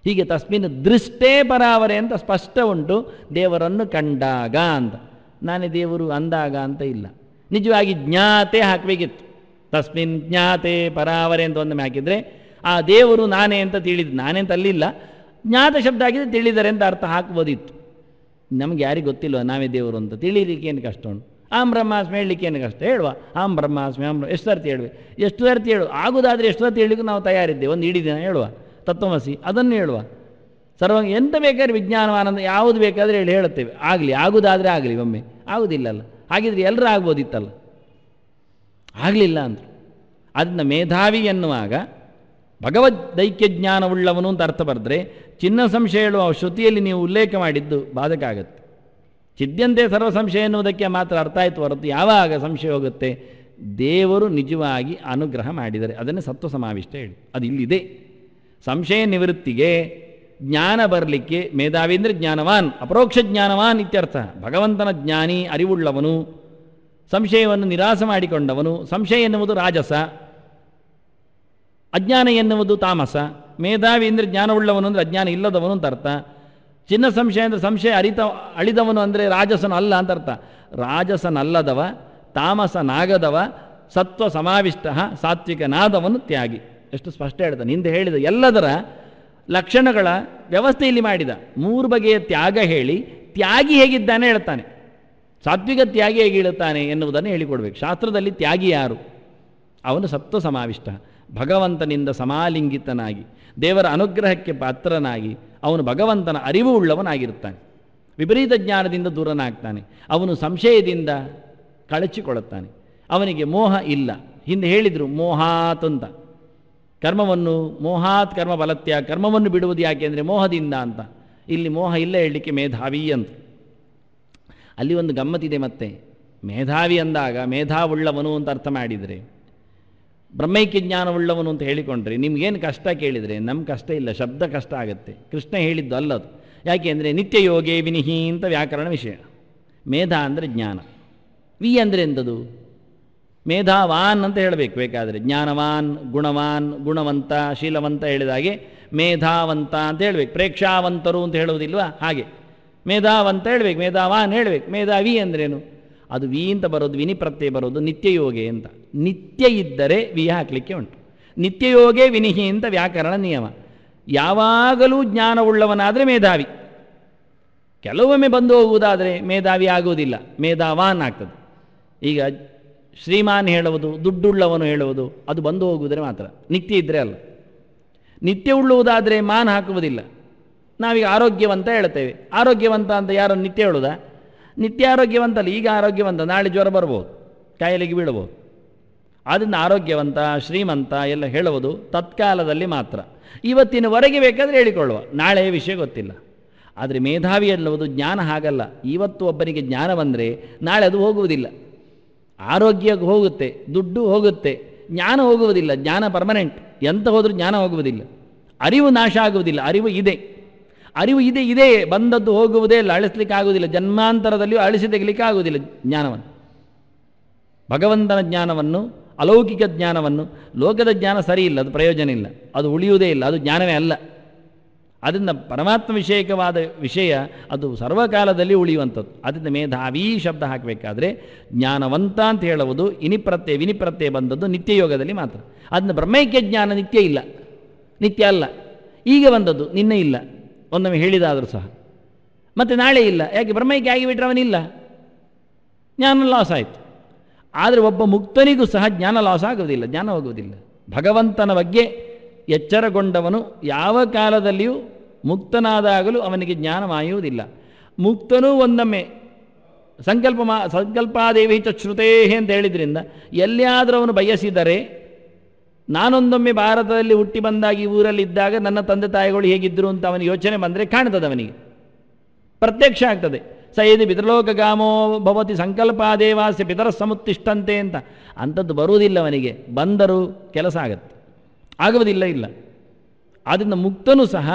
ಹೀಗೆ ತಸ್ಮಿನ್ ದೃಷ್ಟೇ ಪರಾವರೆ ಅಂತ ಸ್ಪಷ್ಟ ಉಂಟು. ದೇವರನ್ನು ಕಂಡಾಗ ಅಂತ, ನಾನೇ ದೇವರು ಅಂದಾಗ ಅಂತ ಇಲ್ಲ. ನಿಜವಾಗಿ ಜ್ಞಾತೆ ಹಾಕಬೇಕಿತ್ತು. ತಸ್ಮಿನ್ ಜ್ಞಾತೆ ಪರಾವರೆ ಅಂತ ಒಂದೊಮ್ಮೆ ಹಾಕಿದರೆ ಆ ದೇವರು ನಾನೇ ಅಂತ ತಿಳಿದು, ನಾನೇ ಅಂತ ಅಲ್ಲಿಲ್ಲ, ಜ್ಞಾತ ಶಬ್ದ ಆಗಿದ್ರೆ ತಿಳಿದರೆ ಅಂತ ಅರ್ಥ ಹಾಕ್ಬೋದಿತ್ತು. ನಮ್ಗೆ ಯಾರಿಗೆ ಗೊತ್ತಿಲ್ವ ನಾವೇ ದೇವರು ಅಂತ, ತಿಳಿಲಿಕ್ಕೆ ಏನು ಕಷ್ಟ ಉಂಟು. ಆಂ ಬ್ರಹ್ಮಾಸ್ಮಿ ಹೇಳಲಿಕ್ಕೆ ಏನು ಕಷ್ಟ, ಹೇಳುವ ಆಂ ಬ್ರಹ್ಮಾಸ್ಮಿ ಎಷ್ಟು ಸರ್ತಿ ಹೇಳುವೆ, ಎಷ್ಟು ಸರ್ತಿ ಹೇಳು, ಆಗುದಾದರೆ ಎಷ್ಟು ಸರ್ತಿ ಹೇಳಲಿಕ್ಕೂ ನಾವು ತಯಾರಿದ್ದೇವೆ. ಒಂದು ಇಡೀ ದಿನ ಹೇಳುವ ತತ್ವಮಸಿ, ಅದನ್ನು ಹೇಳುವ. ಎಂತ ಬೇಕಾದ್ರೆ ವಿಜ್ಞಾನವಾನಂದ ಯಾವುದು ಬೇಕಾದರೆ ಹೇಳುತ್ತೇವೆ. ಆಗಲಿ, ಆಗುದಾದರೆ ಆಗಲಿ, ಒಮ್ಮೆ ಆಗುವುದಿಲ್ಲಲ್ಲ. ಹಾಗಿದ್ರೆ ಎಲ್ಲರೂ ಆಗ್ಬೋದಿತ್ತಲ್ಲ, ಆಗಲಿಲ್ಲ ಅಂತ. ಅದನ್ನ ಮೇಧಾವಿ ಎನ್ನುವಾಗ ಭಗವದ್ದೈಕ್ಯ ಜ್ಞಾನವುಳ್ಳವನು ಅಂತ ಅರ್ಥ ಬರೆದ್ರೆ, ಚಿನ್ನ ಸಂಶಯ ಹೇಳುವ ಶ್ರುತಿಯಲ್ಲಿ ನೀವು ಉಲ್ಲೇಖ ಮಾಡಿದ್ದು ಬಾಧಕ ಆಗುತ್ತೆ. ಚಿದ್ಯಂತೆ ಸರ್ವ ಸಂಶಯ ಎನ್ನುವುದಕ್ಕೆ ಮಾತ್ರ ಅರ್ಥ ಆಯಿತು ಹೊರತು ಯಾವಾಗ ಸಂಶಯ ಹೋಗುತ್ತೆ? ದೇವರು ನಿಜವಾಗಿ ಅನುಗ್ರಹ ಮಾಡಿದರೆ ಅದನ್ನೇ ಸತ್ವ ಸಮಾವಿಷ್ಟ ಹೇಳಿ. ಅದು ಇಲ್ಲಿದೆ. ಸಂಶಯ ನಿವೃತ್ತಿಗೆ ಜ್ಞಾನ ಬರಲಿಕ್ಕೆ ಮೇಧಾವಿ ಅಂದರೆ ಜ್ಞಾನವಾನ್, ಅಪರೋಕ್ಷ ಜ್ಞಾನವಾನ್ ಇತ್ಯರ್ಥ. ಭಗವಂತನ ಜ್ಞಾನಿ, ಅರಿವುಳ್ಳವನು, ಸಂಶಯವನ್ನು ನಿರಾಸ ಮಾಡಿಕೊಂಡವನು. ಸಂಶಯ ಎನ್ನುವುದು ರಾಜಸ, ಅಜ್ಞಾನ ಎನ್ನುವುದು ತಾಮಸ. ಮೇಧಾವಿ ಅಂದರೆ ಜ್ಞಾನವುಳ್ಳವನು ಅಂದರೆ ಅಜ್ಞಾನ ಇಲ್ಲದವನು ಅಂತ ಅರ್ಥ. ಚಿನ್ನ ಸಂಶಯ ಅಂದರೆ ಸಂಶಯ ಅಳಿದವನು ಅಂದರೆ ರಾಜಸನು ಅಲ್ಲ ಅಂತ ಅರ್ಥ. ರಾಜಸನಲ್ಲದವ, ತಾಮಸನಾಗದವ, ಸತ್ವ ಸಮಾವಿಷ್ಟ ಸಾತ್ವಿಕನಾದವನು ತ್ಯಾಗಿ. ಎಷ್ಟು ಸ್ಪಷ್ಟ ಹೇಳ್ತಾನೆ. ಹಿಂದೆ ಹೇಳಿದ ಎಲ್ಲದರ ಲಕ್ಷಣಗಳ ವ್ಯವಸ್ಥೆ ಇಲ್ಲಿ ಮಾಡಿದ. 3 ಬಗೆಯ ತ್ಯಾಗ ಹೇಳಿ ತ್ಯಾಗಿ ಹೇಗಿದ್ದಾನೆ ಹೇಳ್ತಾನೆ. ಸಾತ್ವಿಕ ತ್ಯಾಗಿ ಹೇಗಿಡುತ್ತಾನೆ ಎನ್ನುವುದನ್ನು ಹೇಳಿಕೊಡ್ಬೇಕು. ಶಾಸ್ತ್ರದಲ್ಲಿ ತ್ಯಾಗಿ ಯಾರು? ಅವನು ಸತ್ವ ಸಮಾವಿಷ್ಟ, ಭಗವಂತನಿಂದ ಸಮಾಲಿಂಗಿತನಾಗಿ ದೇವರ ಅನುಗ್ರಹಕ್ಕೆ ಪಾತ್ರನಾಗಿ ಅವನು ಭಗವಂತನ ಅರಿವು ಉಳ್ಳವನಾಗಿರುತ್ತಾನೆ. ವಿಪರೀತ ಜ್ಞಾನದಿಂದ ದೂರನಾಗ್ತಾನೆ. ಅವನು ಸಂಶಯದಿಂದ ಕಳಚಿಕೊಳ್ಳುತ್ತಾನೆ. ಅವನಿಗೆ ಮೋಹ ಇಲ್ಲ. ಹಿಂದೆ ಹೇಳಿದರು ಮೋಹಾತ್ ಅಂತ. ಕರ್ಮವನ್ನು ಮೋಹಾತ್ ಕರ್ಮ ಫಲತ್ಯ, ಕರ್ಮವನ್ನು ಬಿಡುವುದು ಯಾಕೆ ಅಂದರೆ ಮೋಹದಿಂದ ಅಂತ. ಇಲ್ಲಿ ಮೋಹ ಇಲ್ಲ ಹೇಳಲಿಕ್ಕೆ ಮೇಧಾವಿ ಅಂತ. ಅಲ್ಲಿ ಒಂದು ಗಮ್ಮತ್ತಿದೆ. ಮತ್ತೆ ಮೇಧಾವಿ ಅಂದಾಗ ಮೇಧಾವುಳ್ಳವನು ಅಂತ ಅರ್ಥ ಮಾಡಿದರೆ, ಬ್ರಹ್ಮೈಕ್ಯ ಜ್ಞಾನವುಳ್ಳವನು ಅಂತ ಹೇಳಿಕೊಂಡ್ರೆ ನಿಮ್ಗೇನು ಕಷ್ಟ ಕೇಳಿದರೆ, ನಮ್ಮ ಕಷ್ಟ ಇಲ್ಲ, ಶಬ್ದ ಕಷ್ಟ ಆಗುತ್ತೆ. ಕೃಷ್ಣ ಹೇಳಿದ್ದು ಅಲ್ಲದು. ಯಾಕೆ ಅಂದರೆ ನಿತ್ಯ ಯೋಗೇ ವಿನಿಹಿ ಅಂತ ವ್ಯಾಕರಣ ವಿಷಯ. ಮೇಧ ಅಂದರೆ ಜ್ಞಾನ, ವಿ ಅಂದರೆ ಎಂಥದ್ದು? ಮೇಧಾವಾನ್ ಅಂತ ಹೇಳಬೇಕು. ಬೇಕಾದರೆ ಜ್ಞಾನವಾನ್, ಗುಣವಾನ್, ಗುಣವಂತ, ಶೀಲವಂತ ಹೇಳಿದಾಗೆ ಮೇಧಾವಂತ ಅಂತ ಹೇಳಬೇಕು. ಪ್ರೇಕ್ಷಾವಂತರು ಅಂತ ಹೇಳುವುದಿಲ್ವಾ? ಹಾಗೆ ಮೇಧಾವಂತ ಹೇಳಬೇಕು, ಮೇಧಾವಾನ್ ಹೇಳಬೇಕು. ಮೇಧಾವಿ ಅಂದ್ರೇನು? ಅದು ವಿ ಅಂತ ಬರೋದು, ವಿನಿ ಪ್ರತ್ಯಯ ಬರೋದು ನಿತ್ಯಯೋಗೆ ಅಂತ. ನಿತ್ಯ ಇದ್ದರೆ ವಿ ಹಾಕಲಿಕ್ಕೆ ಉಂಟು. ನಿತ್ಯಯೋಗೇ ವಿನಿಹಿ ಅಂತ ವ್ಯಾಕರಣ ನಿಯಮ. ಯಾವಾಗಲೂ ಜ್ಞಾನವುಳ್ಳವನಾದರೆ ಮೇಧಾವಿ. ಕೆಲವೊಮ್ಮೆ ಬಂದು ಹೋಗುವುದಾದರೆ ಮೇಧಾವಿ ಆಗುವುದಿಲ್ಲ, ಮೇಧಾವಾನ್ ಆಗ್ತದೆ. ಈಗ ಶ್ರೀಮಾನ್ ಹೇಳುವುದು, ದುಡ್ಡುಳ್ಳವನು ಹೇಳುವುದು, ಅದು ಬಂದು ಹೋಗುವುದರೆ ಮಾತ್ರ, ನಿತ್ಯ ಇದ್ದರೆ ಅಲ್ಲ. ನಿತ್ಯ ಉಳ್ಳುವುದಾದರೆ ಮಾನ್ ಹಾಕುವುದಿಲ್ಲ. ನಾವೀಗ ಆರೋಗ್ಯವಂತ ಹೇಳ್ತೇವೆ. ಆರೋಗ್ಯವಂತ ಅಂತ ಯಾರನ್ನು ನಿತ್ಯ ಹೇಳುವುದಾ? ನಿತ್ಯ ಆರೋಗ್ಯವಂತಲ್ಲ, ಈಗ ಆರೋಗ್ಯವಂತ, ನಾಳೆ ಜ್ವರ ಬರ್ಬೋದು, ಕಾಯಿಲೆಗೆ ಬೀಳಬಹುದು. ಆದ್ದರಿಂದ ಆರೋಗ್ಯವಂತ, ಶ್ರೀಮಂತ ಎಲ್ಲ ಹೇಳುವುದು ತತ್ಕಾಲದಲ್ಲಿ ಮಾತ್ರ. ಇವತ್ತಿನವರೆಗೆ ಬೇಕಾದರೆ ಹೇಳಿಕೊಳ್ಳುವ, ನಾಳೆಯ ವಿಷಯ ಗೊತ್ತಿಲ್ಲ. ಆದರೆ ಮೇಧಾವಿ ಎನ್ನುವುದು ಜ್ಞಾನ ಹಾಗಲ್ಲ. ಇವತ್ತು ಒಬ್ಬನಿಗೆ ಜ್ಞಾನ ಬಂದರೆ ನಾಳೆ ಅದು ಹೋಗುವುದಿಲ್ಲ. ಆರೋಗ್ಯ ಹೋಗುತ್ತೆ, ದುಡ್ಡು ಹೋಗುತ್ತೆ, ಜ್ಞಾನ ಹೋಗುವುದಿಲ್ಲ. ಜ್ಞಾನ ಪರ್ಮನೆಂಟ್, ಎಂತ ಹೋದರೂ ಜ್ಞಾನ ಹೋಗುವುದಿಲ್ಲ. ಅರಿವು ನಾಶ ಆಗುವುದಿಲ್ಲ. ಅರಿವು ಇದೆ, ಅರಿವು ಇದೆ, ಬಂದದ್ದು ಹೋಗುವುದೇ ಇಲ್ಲ, ಅಳಿಸ್ಲಿಕ್ಕೆ ಆಗುವುದಿಲ್ಲ. ಜನ್ಮಾಂತರದಲ್ಲಿಯೂ ಅಳಿಸಿ ತೆಗಲಿಕ್ಕೆ ಆಗುವುದಿಲ್ಲ ಜ್ಞಾನವನ್ನು. ಭಗವಂತನ ಜ್ಞಾನವನ್ನು, ಅಲೌಕಿಕ ಜ್ಞಾನವನ್ನು. ಲೋಕದ ಜ್ಞಾನ ಸರಿ ಇಲ್ಲ, ಅದು ಪ್ರಯೋಜನ ಇಲ್ಲ, ಅದು ಉಳಿಯುವುದೇ ಇಲ್ಲ, ಅದು ಜ್ಞಾನವೇ ಅಲ್ಲ. ಅದರಿಂದ ಪರಮಾತ್ಮ ವಿಷಯಕವಾದ ವಿಷಯ ಅದು ಸರ್ವಕಾಲದಲ್ಲಿ ಉಳಿಯುವಂಥದ್ದು. ಅದರಿಂದ ಮೇಧಾವಿ ಶಬ್ದ ಹಾಕಬೇಕಾದ್ರೆ ಜ್ಞಾನವಂತ ಅಂತ ಹೇಳುವುದು ಇನಿಪ್ರತ್ಯಯ ವಿನಿಪ್ರತ್ಯಯ ಬಂದದ್ದು ನಿತ್ಯಯೋಗದಲ್ಲಿ ಮಾತ್ರ. ಅದನ್ನು ಬ್ರಹ್ಮೈಕ್ಯ ಜ್ಞಾನ ನಿತ್ಯ ಇಲ್ಲ, ನಿತ್ಯ ಅಲ್ಲ. ಈಗ ಬಂದದ್ದು, ನಿನ್ನೆ ಇಲ್ಲ, ಒಂದೊಮ್ಮೆ ಹೇಳಿದಾದರೂ ಸಹ. ಮತ್ತು ನಾಳೆ ಇಲ್ಲ. ಯಾಕೆ? ಬ್ರಹ್ಮೈಕ್ಯ ಆಗಿಬಿಟ್ರೆ ಅವನಿಲ್ಲ, ಜ್ಞಾನ ಲಾಸ್ ಆಯಿತು. ಆದರೆ ಒಬ್ಬ ಮುಕ್ತನಿಗೂ ಸಹ ಜ್ಞಾನ ಲಾಸ್ ಆಗುವುದಿಲ್ಲ, ಜ್ಞಾನ ಹೋಗುವುದಿಲ್ಲ. ಭಗವಂತನ ಬಗ್ಗೆ ಎಚ್ಚರಗೊಂಡವನು ಯಾವ ಕಾಲದಲ್ಲಿಯೂ ಮುಕ್ತನಾದಾಗಲೂ ಅವನಿಗೆ ಜ್ಞಾನ ಮಾಯುವುದಿಲ್ಲ. ಮುಕ್ತನೂ ಒಂದೊಮ್ಮೆ ಸಂಕಲ್ಪಾದೇವಿ ಚ ಶ್ರುತೇಹೇ ಅಂತ ಹೇಳಿದ್ರಿಂದ ಎಲ್ಲಿಯಾದರೂ ಅವನು ಬಯಸಿದರೆ, ನಾನೊಂದೊಮ್ಮೆ ಭಾರತದಲ್ಲಿ ಹುಟ್ಟಿ ಬಂದಾಗಿ ಊರಲ್ಲಿದ್ದಾಗ ನನ್ನ ತಂದೆ ತಾಯಿಗಳು ಹೇಗಿದ್ದರು ಅಂತ ಅವನಿಗೆ ಯೋಚನೆ ಬಂದರೆ ಕಾಣ್ತದೆ, ಅವನಿಗೆ ಪ್ರತ್ಯಕ್ಷ ಆಗ್ತದೆ. ಸಯದಿ ಪಿತೃಲೋಕಗಾಮೋ ಭವತಿ ಸಂಕಲ್ಪಾದೇವಾಸ್ಯ ಪಿತರ ಸಮುತ್ತಿಷ್ಟಂತೆ ಅಂತ. ಅಂಥದ್ದು ಬರುವುದಿಲ್ಲ ಅವನಿಗೆ. ಬಂದರೂ ಕೆಲಸ ಆಗತ್ತೆ, ಆಗುವುದಿಲ್ಲ ಇಲ್ಲ. ಆದ್ದರಿಂದ ಮುಕ್ತನೂ ಸಹ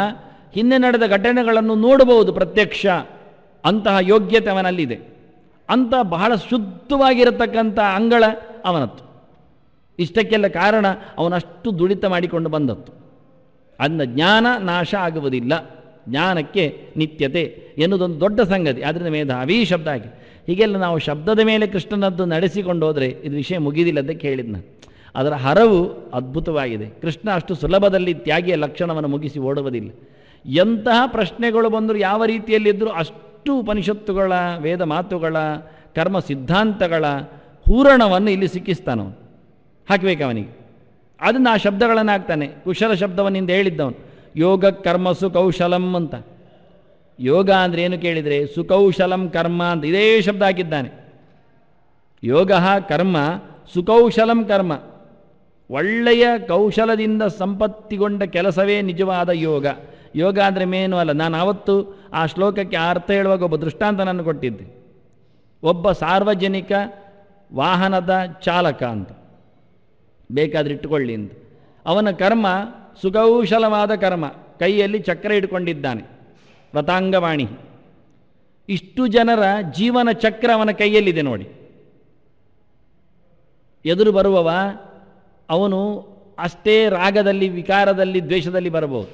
ಹಿಂದೆ ನಡೆದ ಘಟನೆಗಳನ್ನು ನೋಡಬಹುದು ಪ್ರತ್ಯಕ್ಷ. ಅಂತಹ ಯೋಗ್ಯತೆ ಅವನಲ್ಲಿದೆ. ಅಂಥ ಬಹಳ ಶುದ್ಧವಾಗಿರತಕ್ಕಂಥ ಅಂಗಳ ಅವನತ್ತು. ಇಷ್ಟಕ್ಕೆಲ್ಲ ಕಾರಣ ಅವನಷ್ಟು ದುಡಿತ ಮಾಡಿಕೊಂಡು ಬಂದದ್ದು. ಅದನ್ನ ಜ್ಞಾನ ನಾಶ ಆಗುವುದಿಲ್ಲ, ಜ್ಞಾನಕ್ಕೆ ನಿತ್ಯತೆ ಎನ್ನುವುದೊಂದು ದೊಡ್ಡ ಸಂಗತಿ. ಆದ್ದರಿಂದ ಮೇಧಾವಿ ಶಬ್ದ ಆಗಿ ಹೀಗೆಲ್ಲ ನಾವು ಶಬ್ದದ ಮೇಲೆ ಕೃಷ್ಣನದ್ದು ನಡೆಸಿಕೊಂಡು ಹೋದರೆ ಇದು ವಿಷಯ ಮುಗಿದಿಲ್ಲ ಅಂತ ಕೇಳಿದ್ ನಾನು. ಅದರ ಹರವು ಅದ್ಭುತವಾಗಿದೆ. ಕೃಷ್ಣ ಅಷ್ಟು ಸುಲಭದಲ್ಲಿ ತ್ಯಾಗಿಯ ಲಕ್ಷಣವನ್ನು ಮುಗಿಸಿ ಓಡುವುದಿಲ್ಲ. ಎಂತಹ ಪ್ರಶ್ನೆಗಳು ಬಂದರೂ ಯಾವ ರೀತಿಯಲ್ಲಿದ್ದರೂ ಅಷ್ಟು ಉಪನಿಷತ್ತುಗಳ, ವೇದ ಮಾತುಗಳ, ಕರ್ಮ ಸಿದ್ಧಾಂತಗಳ ಹೂರಣವನ್ನು ಇಲ್ಲಿ ಸಿಕ್ಕಿಸ್ತಾನವನು, ಹಾಕಬೇಕು ಅವನಿಗೆ. ಅದನ್ನು ಆ ಶಬ್ದಗಳನ್ನು ಹಾಕ್ತಾನೆ. ಕುಶಲ ಶಬ್ದವನ್ನಿಂದ ಹೇಳಿದ್ದವನು ಯೋಗ ಕರ್ಮಸು ಕೌಶಲಂ ಅಂತ. ಯೋಗ ಅಂದರೆ ಏನು ಕೇಳಿದರೆ ಸುಕೌಶಲಂ ಕರ್ಮ ಅಂತ ಇದೇ ಶಬ್ದ ಹಾಕಿದ್ದಾನೆ. ಯೋಗ ಕರ್ಮ, ಸುಕೌಶಲಂ ಕರ್ಮ. ಒಳ್ಳೆಯ ಕೌಶಲದಿಂದ ಸಂಪತ್ತಿಗೊಂಡ ಕೆಲಸವೇ ನಿಜವಾದ ಯೋಗ. ಯೋಗ ಅಂದರೆ ಮೇನು ಅಲ್ಲ. ನಾನು ಆವತ್ತು ಆ ಶ್ಲೋಕಕ್ಕೆ ಅರ್ಥ ಹೇಳುವಾಗ ಒಬ್ಬ ದೃಷ್ಟಾಂತನನ್ನು ಕೊಟ್ಟಿದ್ದೆ. ಒಬ್ಬ ಸಾರ್ವಜನಿಕ ವಾಹನದ ಚಾಲಕ ಅಂತ, ಬೇಕಾದ್ರೆ ಇಟ್ಟುಕೊಳ್ಳಿ ಅಂತ. ಅವನ ಕರ್ಮ ಸುಕೌಶಲವಾದ ಕರ್ಮ. ಕೈಯಲ್ಲಿ ಚಕ್ರ ಇಟ್ಕೊಂಡಿದ್ದಾನೆ, ರಥಾಂಗವಾಣಿ. ಇಷ್ಟು ಜನರ ಜೀವನ ಚಕ್ರ ಅವನ ಕೈಯಲ್ಲಿದೆ ನೋಡಿ. ಎದುರು ಬರುವವ ಅವನು ಅಷ್ಟೇ ರಾಗದಲ್ಲಿ, ವಿಕಾರದಲ್ಲಿ, ದ್ವೇಷದಲ್ಲಿ ಬರಬಹುದು.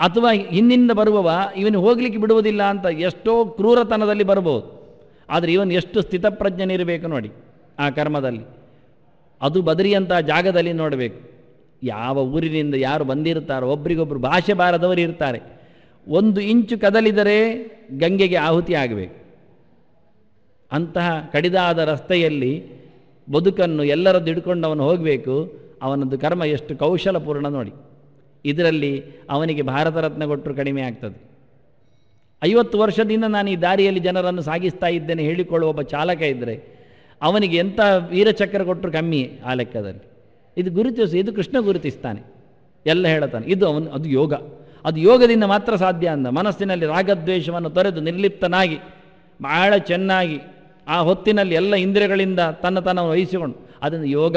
ಅಥವಾ ಹಿಂದಿಂದ ಬರುವವ ಇವನು ಹೋಗಲಿಕ್ಕೆ ಬಿಡುವುದಿಲ್ಲ ಅಂತ ಎಷ್ಟೋ ಕ್ರೂರತನದಲ್ಲಿ ಬರಬಹುದು. ಆದರೆ ಇವನು ಎಷ್ಟು ಸ್ಥಿತಪ್ರಜ್ಞನಿರಬೇಕು ನೋಡಿ ಆ ಕರ್ಮದಲ್ಲಿ. ಅದು ಬದರಿಯಂಥ ಜಾಗದಲ್ಲಿ ನೋಡಬೇಕು. ಯಾವ ಊರಿನಿಂದ ಯಾರು ಬಂದಿರ್ತಾರೋ, ಒಬ್ರಿಗೊಬ್ಬರು ಭಾಷೆ ಬಾರದವರು ಇರ್ತಾರೆ. 1 ಇಂಚು ಕದಲಿದರೆ ಗಂಗೆಗೆ ಆಹುತಿ ಆಗಬೇಕು. ಅಂತಹ ಕಡಿದಾದ ರಸ್ತೆಯಲ್ಲಿ ಬದುಕನ್ನು ಎಲ್ಲರದ್ದು ಹಿಡ್ಕೊಂಡು ಅವನು ಹೋಗಬೇಕು. ಅವನದ್ದು ಕರ್ಮ ಎಷ್ಟು ಕೌಶಲಪೂರ್ಣ ನೋಡಿ. ಇದರಲ್ಲಿ ಅವನಿಗೆ ಭಾರತ ರತ್ನ ಕೊಟ್ಟರು ಕಡಿಮೆ ಆಗ್ತದೆ. 50 ವರ್ಷದಿಂದ ನಾನು ಈ ದಾರಿಯಲ್ಲಿ ಜನರನ್ನು ಸಾಗಿಸ್ತಾ ಇದ್ದೇನೆ ಹೇಳಿಕೊಳ್ಳುವ ಒಬ್ಬ ಚಾಲಕ ಇದ್ದರೆ ಅವನಿಗೆ ಎಂಥ ವೀರಚಕ್ರ ಕೊಟ್ಟರು ಕಮ್ಮಿ ಆ ಲೆಕ್ಕದಲ್ಲಿ. ಇದು ಗುರುತಿಸಿ, ಇದು ಕೃಷ್ಣ ಗುರುತಿಸ್ತಾನೆ, ಎಲ್ಲ ಹೇಳುತ್ತಾನೆ. ಇದು ಅದು ಯೋಗ. ಅದು ಯೋಗದಿಂದ ಮಾತ್ರ ಸಾಧ್ಯ ಅಂದ. ಮನಸ್ಸಿನಲ್ಲಿ ರಾಗದ್ವೇಷವನ್ನು ತೊರೆದು ನಿರ್ಲಿಪ್ತನಾಗಿ ಬಹಳ ಚೆನ್ನಾಗಿ ಆ ಹೊತ್ತಿನಲ್ಲಿ ಎಲ್ಲ ಇಂದ್ರಿಯಗಳಿಂದ ತನ್ನನ್ನು ವಹಿಸಿಕೊಂಡು, ಅದನ್ನು ಯೋಗ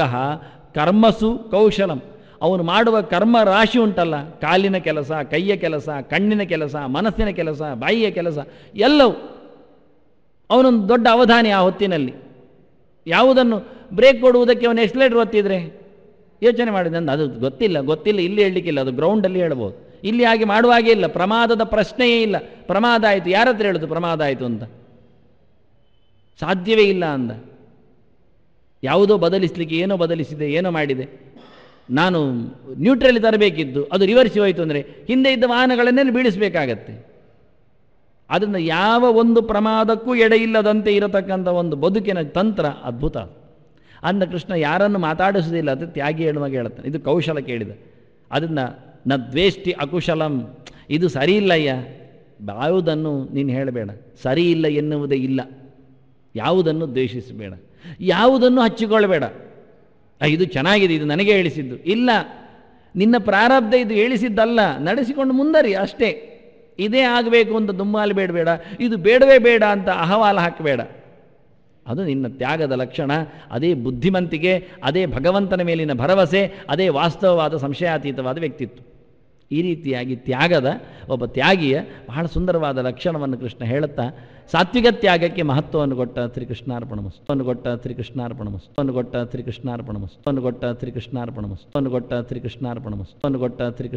ಕರ್ಮಸು ಕೌಶಲಂ. ಅವನು ಮಾಡುವ ಕರ್ಮ ರಾಶಿ ಉಂಟಲ್ಲ, ಕಾಲಿನ ಕೆಲಸ, ಕೈಯ ಕೆಲಸ, ಕಣ್ಣಿನ ಕೆಲಸ, ಮನಸ್ಸಿನ ಕೆಲಸ, ಬಾಯಿಯ ಕೆಲಸ, ಎಲ್ಲವೂ ಅವನೊಂದು ದೊಡ್ಡ ಅವಧಾನಿ ಆ ಹೊತ್ತಿನಲ್ಲಿ. ಯಾವುದನ್ನು ಬ್ರೇಕ್ ಕೊಡುವುದಕ್ಕೆ ಅವನು ಎಕ್ಸಲೇಟರ್ ಒತ್ತಿದ್ರೆ ಯೋಚನೆ ಮಾಡಿದೆ ಅಂತ ಅದು ಗೊತ್ತಿಲ್ಲ, ಇಲ್ಲಿ ಹೇಳಲಿಕ್ಕಿಲ್ಲ, ಅದು ಗ್ರೌಂಡಲ್ಲಿ ಹೇಳ್ಬೋದು. ಇಲ್ಲಿ ಹಾಗೆ ಮಾಡುವಾಗೇ ಇಲ್ಲ, ಪ್ರಮಾದದ ಪ್ರಶ್ನೆಯೇ ಇಲ್ಲ. ಪ್ರಮಾದ ಆಯಿತು, ಯಾರ ಹತ್ರ ಹೇಳೋದು ಪ್ರಮಾದ ಆಯಿತು ಅಂತ? ಸಾಧ್ಯವೇ ಇಲ್ಲ ಅಂದ. ಯಾವುದೋ ಬದಲಿಸಲಿಕ್ಕೆ ಏನೋ ಬದಲಿಸಿದೆ, ಏನೋ ಮಾಡಿದೆ. ನಾನು ನ್ಯೂಟ್ರಲ್ಲಿ ತರಬೇಕಿದ್ದು, ಅದು ರಿವರ್ಸಿ ಹೋಯಿತು ಅಂದರೆ ಹಿಂದೆ ಇದ್ದ ವಾಹನಗಳನ್ನೇ ಬೀಳಿಸಬೇಕಾಗತ್ತೆ. ಅದರಿಂದ ಯಾವ ಒಂದು ಪ್ರಮಾದಕ್ಕೂ ಎಡೆಯಿಲ್ಲದಂತೆ ಇರತಕ್ಕಂಥ ಒಂದು ಬದುಕಿನ ತಂತ್ರ ಅದ್ಭುತ. ಅಂದ ಕೃಷ್ಣ ಯಾರನ್ನು ಮಾತಾಡಿಸೋದಿಲ್ಲ, ಅದು ತ್ಯಾಗಿ ಹೇಳುವಾಗ ಹೇಳ್ತಾನೆ. ಇದು ಕೌಶಲ ಕೇಳಿದ. ಅದನ್ನು ನ ದ್ವೇಷ್ಟಿ ಅಕುಶಲಂ. ಇದು ಸರಿ ಇಲ್ಲಯ್ಯ, ಯಾವುದನ್ನು ನೀನು ಹೇಳಬೇಡ. ಸರಿ ಇಲ್ಲ ಎನ್ನುವುದೇ ಇಲ್ಲ. ಯಾವುದನ್ನು ದ್ವೇಷಿಸಬೇಡ, ಯಾವುದನ್ನು ಹಚ್ಚಿಕೊಳ್ಳಬೇಡ. ಇದು ಚೆನ್ನಾಗಿದೆ, ಇದು ನನಗೆ ಹೇಳಿಸಿದ್ದು ಇಲ್ಲ. ನಿನ್ನ ಪ್ರಾರಬ್ಧ ಇದು ಹೇಳಿಸಿದ್ದಲ್ಲ, ನಡೆಸಿಕೊಂಡು ಮುಂದರಿ ಅಷ್ಟೇ. ಇದೇ ಆಗಬೇಕು ಅಂತ ದುಂಬಾಲು ಬೇಡಬೇಡ, ಇದು ಬೇಡವೇ ಬೇಡ ಅಂತ ಅಹವಾಲ ಹಾಕಬೇಡ. ಅದು ನಿನ್ನ ತ್ಯಾಗದ ಲಕ್ಷಣ. ಅದೇ ಬುದ್ಧಿವಂತಿಕೆ, ಅದೇ ಭಗವಂತನ ಮೇಲಿನ ಭರವಸೆ, ಅದೇ ವಾಸ್ತವವಾದ ಸಂಶಯಾತೀತವಾದ ವ್ಯಕ್ತಿತ್ವ. ಈ ರೀತಿಯಾಗಿ ತ್ಯಾಗದ ಒಬ್ಬ ತ್ಯಾಗಿಯ ಬಹಳ ಸುಂದರವಾದ ಲಕ್ಷಣವನ್ನು ಕೃಷ್ಣ ಹೇಳುತ್ತಾ ಸಾತ್ವಿಕ ತ್ಯಾಗಕ್ಕೆ ಮಹತ್ವವನ್ನು ಕೊಟ್ಟ ಶ್ರೀಕೃಷ್ಣಾರ್ಪಣಮಸ್ತು.